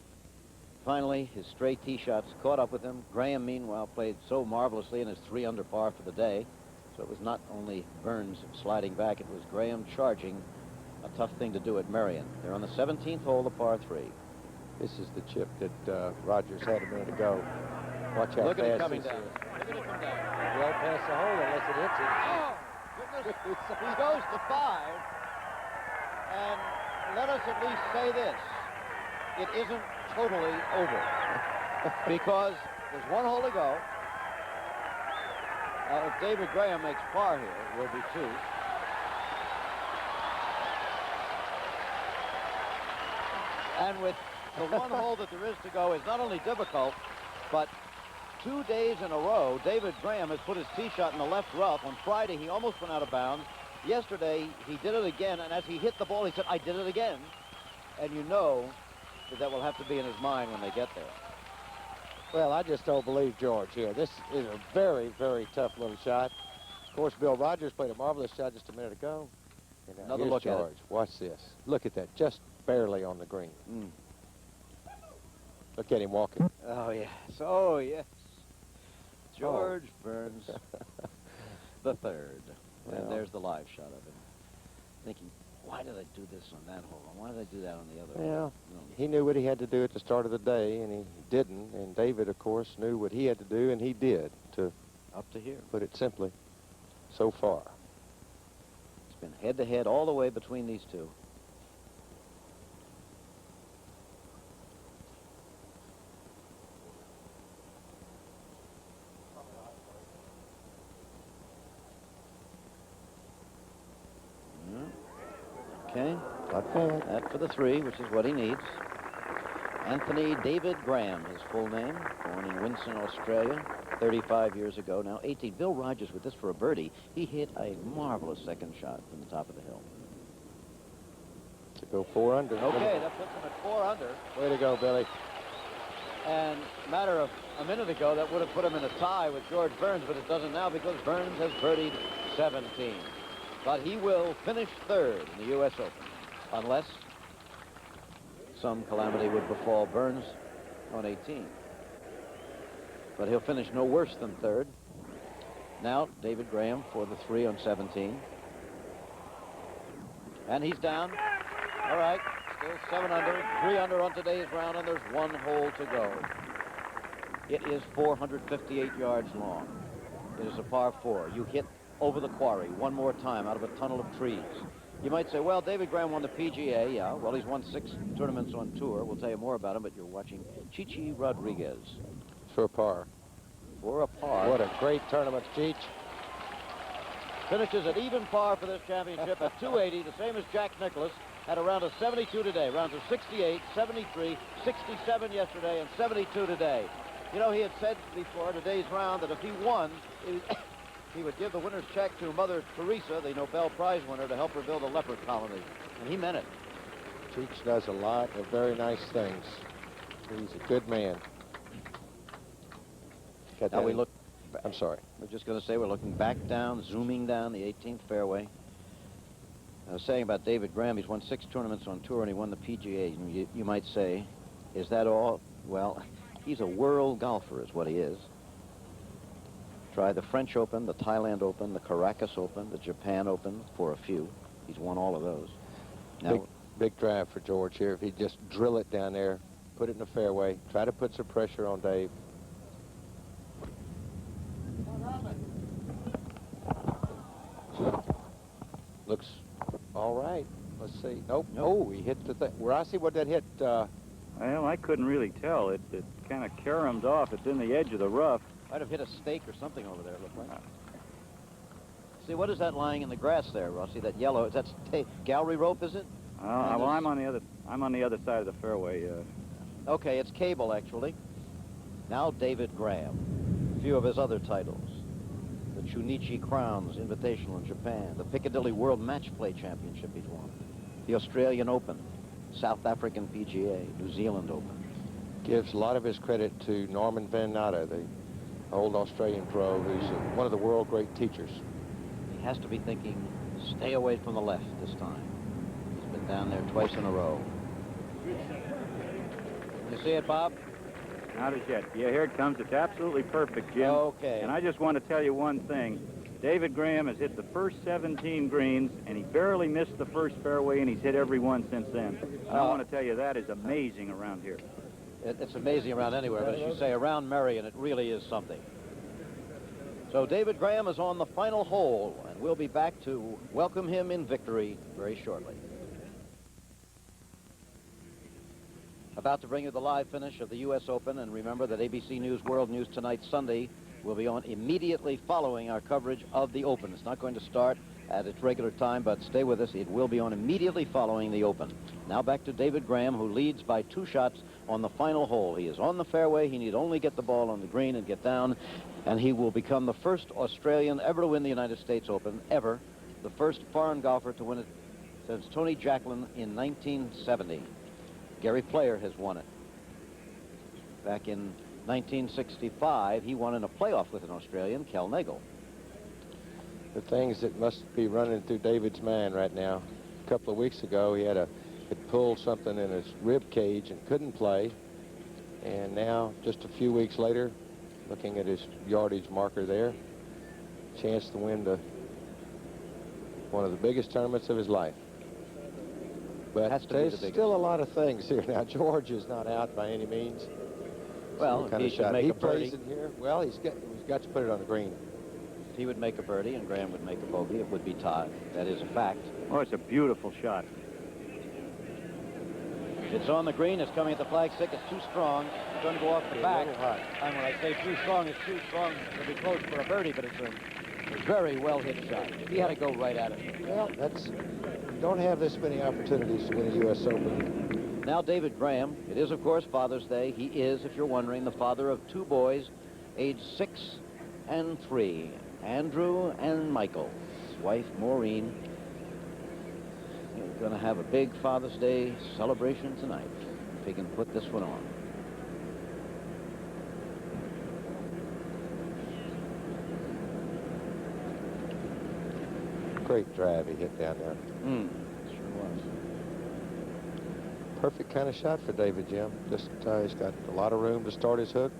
Finally, his stray tee shots caught up with him. Graham, meanwhile, played so marvelously in his 3 under par for the day. So it was not only Burns sliding back, it was Graham charging. A tough thing to do at Merion. They're on the 17th hole, the par 3. This is the chip that Rogers had a minute ago. Watch how Look at it fast coming this down. is. Look at it come down. Well past the hole unless it hits it. Oh, goodness. He goes to 5. And let us at least say this. It isn't totally over. Because there's 1 hole to go. If David Graham makes par here, it will be 2. And with the 1 hole that there is to go is not only difficult, but 2 days in a row, David Graham has put his tee shot in the left rough. On Friday, he almost went out of bounds. Yesterday, he did it again, and as he hit the ball, he said, I did it again. And you know that that will have to be in his mind when they get there. Well, I just don't believe George here. This is a very, very tough little shot. Of course, Bill Rogers played a marvelous shot just a minute ago. And Another here's look at it. George. Watch this. Look at that. Just barely on the green. Look at him walking. Oh, yes. Oh, yes. George Burns, the third. Well. And there's the live shot of him. Thinking, why did I do this on that hole? And why did I do that on the other Yeah, hole? No. he knew what he had to do at the start of the day, and he didn't. And David, of course, knew what he had to do, and he did, to Up to here. put it simply, so far. It's been head-to-head all the way between these two. Okay. Not bad. That for the three, which is what he needs. Anthony David Graham, his full name, born in Windsor, Australia, 35 years ago, now 18. Bill Rogers with this for a birdie. He hit a marvelous second shot from the top of the hill. To go 4 under. Okay, that puts him at 4 under. Way to go, Billy. And a matter of a minute ago, that would have put him in a tie with George Burns, but it doesn't now because Burns has birdied 17. But he will finish third in the U.S. Open, unless some calamity would befall Burns on 18. But he'll finish no worse than third. Now, David Graham for the 3 on 17. And he's down. All right, still 7 under, 3 under on today's round, and there's 1 hole to go. It is 458 yards long. It is a par 4. You hit over the quarry one more time out of a tunnel of trees. You might say, well, David Graham won the PGA. Yeah, well, he's won 6 tournaments on tour. We'll tell you more about him, but you're watching Chichi Rodriguez. For a par. For a par. What a great tournament, Cheech. Finishes at even par for this championship at 280, the same as Jack Nicklaus. Had a round of 72 today. Rounds of 68, 73, 67 yesterday, and 72 today. You know, he had said before today's round that if he won, he would give the winner's check to Mother Teresa, the Nobel Prize winner, to help her build a leper colony. And he meant it. Cheech does a lot of very nice things. He's a good man. Now we look. I'm sorry. We're just going to say we're looking back down, zooming down the 18th fairway. I was saying about David Graham, he's won 6 tournaments on tour and he won the PGA. You might say, is that all? Well, he's a world golfer is what he is. Try the French Open, the Thailand Open, the Caracas Open, the Japan Open, for a few. He's won all of those. Now, big drive for George here. If he'd just drill it down there, put it in the fairway, try to put some pressure on Dave. Looks all right. Let's see. Nope. Oh, he hit the thing. Where I see what that hit. Well, I couldn't really tell. It kind of caromed off. It's in the edge of the rough. might have hit a stake or something over there, it looked like. See, what is that lying in the grass there, Rossi? That yellow, that's gallery rope, is it? Well, I'm on the other side of the fairway. Okay, it's cable, actually. Now David Graham. A few of his other titles. The Chunichi Crowns Invitational in Japan. The Piccadilly World Match Play Championship he's won. The Australian Open. South African PGA. New Zealand Open. Gives a lot of his credit to Norman Van Natta, the old Australian pro, who's one of the world great teachers. He has to be thinking, stay away from the left this time. He's been down there twice in a row. You see it, Bob? Not as yet. Yeah, here it comes. It's absolutely perfect, Jim. Okay. And I just want to tell you one thing. David Graham has hit the first 17 greens, and he barely missed the first fairway, and he's hit every one since then. And I want to tell you, that is amazing around here. It's amazing around anywhere, but as you say, around Merion, it really is something. So David Graham is on the final hole, and we'll be back to welcome him in victory very shortly. About to bring you the live finish of the U.S. Open, and remember that ABC News World News tonight, Sunday, will be on immediately following our coverage of the Open. It's not going to start at its regular time, but stay with us. It will be on immediately following the Open. Now back to David Graham, who leads by 2 shots on the final hole. He is on the fairway. He need only get the ball on the green and get down, and he will become the first Australian ever to win the United States Open, ever. The first foreign golfer to win it since Tony Jacklin in 1970. Gary Player has won it back in 1965, he won in a playoff with an Australian, Kel Nagel. The things that must be running through David's mind right now. A couple of weeks ago, he had pulled something in his rib cage and couldn't play. And now, just a few weeks later, looking at his yardage marker there, chance to win one of the biggest tournaments of his life. But there's still a lot of things here. Now, George is not out by any means. Well, what kind he of shot make he a birdie. plays in here? Well, he's got to put it on the green. He would make a birdie, and Graham would make a bogey. It would be tied. That is a fact. Oh, it's a beautiful shot. It's on the green. It's coming at the flag stick. It's too strong. It's going to go off the back. And when I say too strong, it's too strong to be close for a birdie, but it's a very well-hit shot. He had to go right at it. Well, don't have this many opportunities to win a U.S. Open. Now David Graham. It is, of course, Father's Day. He is, if you're wondering, the father of two boys, aged 6 and 3, Andrew and Michael. His wife, Maureen. He's going to have a big Father's Day celebration tonight, if he can put this one on. Great drive he hit down there. Sure was. Perfect kind of shot for David, Jim. Just he's got a lot of room to start his hook.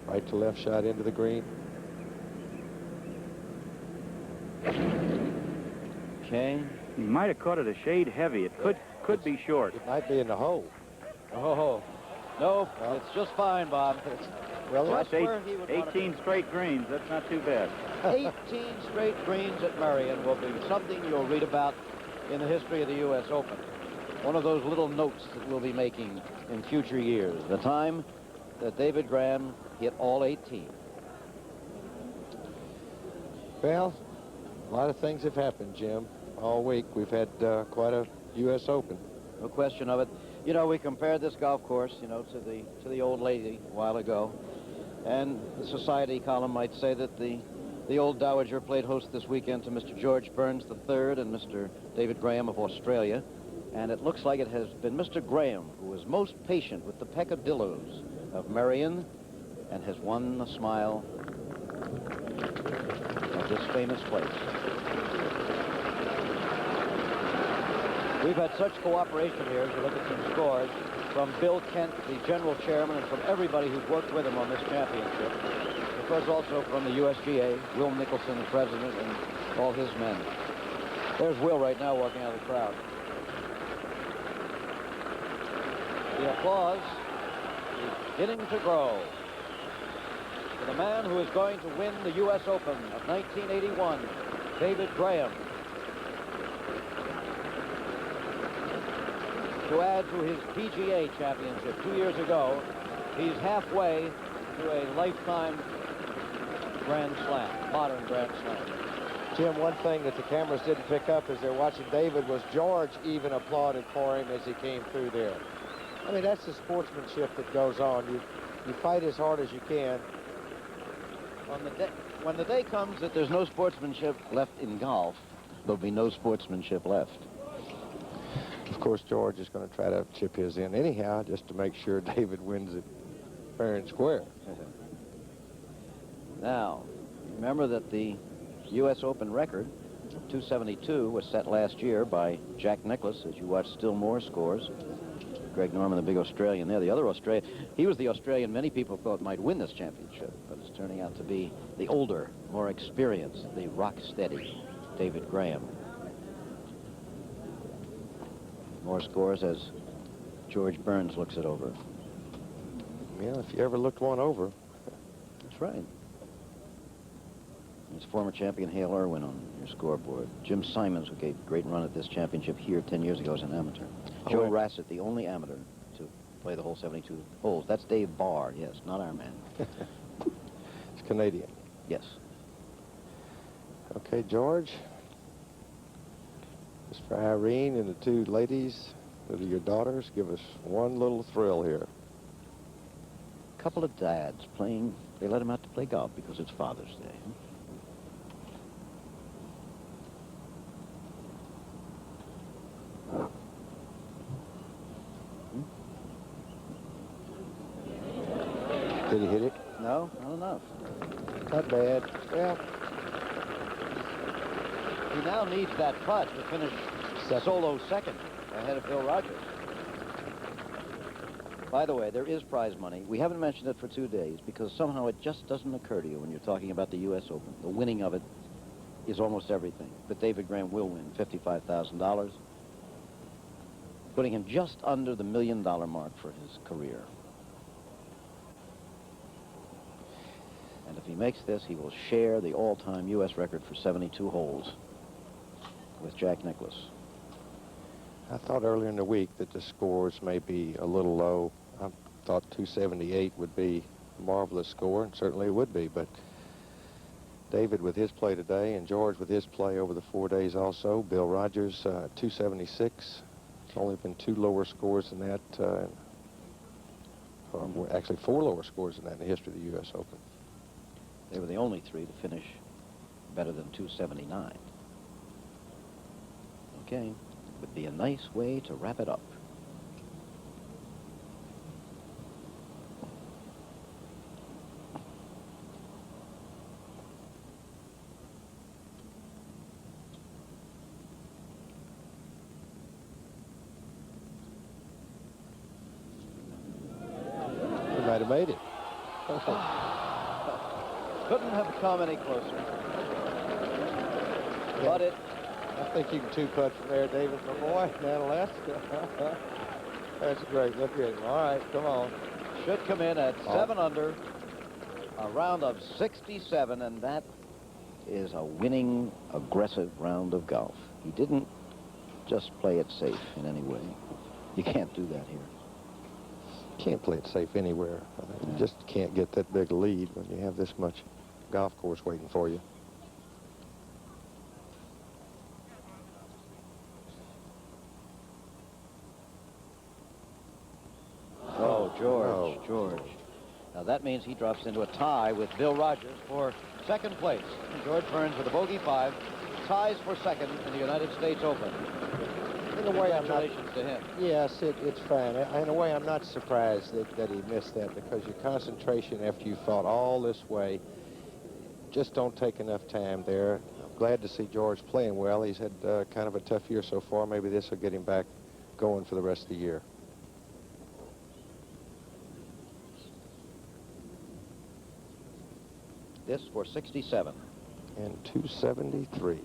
Right to left shot into the green. Okay. He might have caught it a shade heavy. It could be short. It might be in the hole. Oh, no, it's just fine, Bob. Well, that's 18 straight greens. That's not too bad. 18 straight greens at Merion will be something you'll read about in the history of the U.S. Open. One of those little notes that we'll be making in future years. The time that David Graham hit all 18. Well, a lot of things have happened, Jim. All week we've had quite a U.S. Open. No question of it. You know, we compared this golf course, you know, to the old lady a while ago. And the society column might say that the old dowager played host this weekend to Mr. George Burns III and Mr. David Graham of Australia. And it looks like it has been Mr. Graham who was most patient with the peccadillos of Merion and has won the smile of this famous place. We've had such cooperation here, as you look at some scores, from Bill Kent, the general chairman, and from everybody who's worked with him on this championship. Of course, also from the USGA, Will Nicholson, the president, and all his men. There's Will right now walking out of the crowd. The applause is beginning to grow for the man who is going to win the U.S. Open of 1981, David Graham. To add to his PGA championship 2 years ago, he's halfway to a lifetime Grand Slam, modern Grand Slam. Jim, one thing that the cameras didn't pick up as they're watching David was George even applauded for him as he came through there. I mean, that's the sportsmanship that goes on. You fight as hard as you can. When the day comes that there's no sportsmanship left in golf, there'll be no sportsmanship left. Of course, George is going to try to chip his in anyhow, just to make sure David wins it fair and square. Now, remember that the U.S. Open record, 272, was set last year by Jack Nicklaus, as you watch still more scores. Greg Norman, the big Australian there. The other Australian, he was the Australian many people thought might win this championship, but it's turning out to be the older, more experienced, the rock-steady David Graham. More scores as George Burns looks it over. Yeah, if you ever looked one over. That's right. There's former champion Hale Irwin on your scoreboard. Jim Simons, who gave a great run at this championship here 10 years ago as an amateur. Joe Rassett, the only amateur to play the whole 72 holes. That's Dave Barr, yes, not our man. It's Canadian. Yes. Okay, George. Just for Irene and the two ladies that are your daughters, give us one little thrill here. A couple of dads playing, they let them out to play golf because it's Father's Day. Did he hit it? No, not enough. Not bad. Well, he now needs that putt to finish solo second ahead of Bill Rogers. By the way, there is prize money. We haven't mentioned it for 2 days because somehow it just doesn't occur to you when you're talking about the U.S. Open. The winning of it is almost everything. But David Graham will win $55,000, putting him just under the $1 million mark for his career. And if he makes this, he will share the all-time U.S. record for 72 holes with Jack Nicklaus. I thought earlier in the week that the scores may be a little low. I thought 278 would be a marvelous score, and certainly it would be, but David with his play today and George with his play over the 4 days also. Bill Rogers, 276. It's only been 2 lower scores than that, actually 4 lower scores than that in the history of the U.S. Open. They were the only 3 to finish better than 279. Okay, would be a nice way to wrap it up. He might have made it. Couldn't have come any closer. But it... I think you can 2-putt from there, David, my boy, down Alaska. That's great. Look at him. All right, come on. Should come in at 7 under, a round of 67, and that is a winning, aggressive round of golf. He didn't just play it safe in any way. You can't do that here. Can't play it safe anywhere. You just can't get that big a lead when you have this much golf course waiting for you. Oh, George. Now that means he drops into a tie with Bill Rogers for second place. George Burns with a bogey 5 ties for second in the United States Open. In a way, congratulations to him. Yes, it's fine. In a way, I'm not surprised that he missed that, because your concentration after you fought all this way, just don't take enough time there. I'm glad to see George playing well. He's had kind of a tough year so far. Maybe this will get him back going for the rest of the year. This for 67. And 273.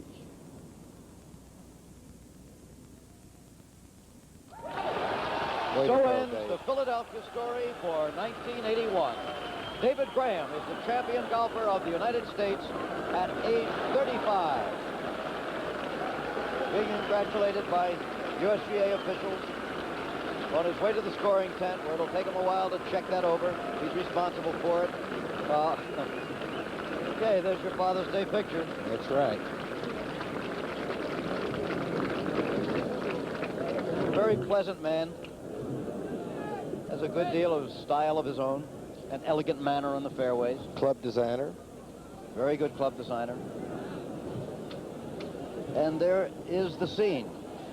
So ends the Philadelphia story for 1981. David Graham is the champion golfer of the United States at age 35. Being congratulated by USGA officials on his way to the scoring tent, where it'll take him a while to check that over. He's responsible for it. Okay, there's your Father's Day picture. That's right. Very pleasant man. Has a good deal of style of his own. An elegant manner on the fairways. Club designer. Very good club designer. And there is the scene.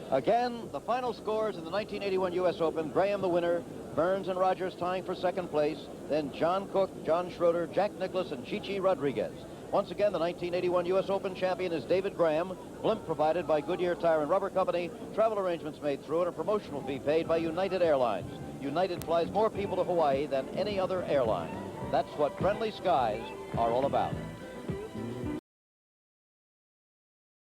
Again, the final scores in the 1981 U.S. Open. Graham the winner. Burns and Rogers tying for second place. Then John Cook, John Schroeder, Jack Nicklaus, and Chichi Rodriguez. Once again, the 1981 U.S. Open champion is David Graham. Blimp provided by Goodyear Tire and Rubber Company. Travel arrangements made through, and a promotional fee paid by United Airlines. United flies more people to Hawaii than any other airline. That's what friendly skies are all about.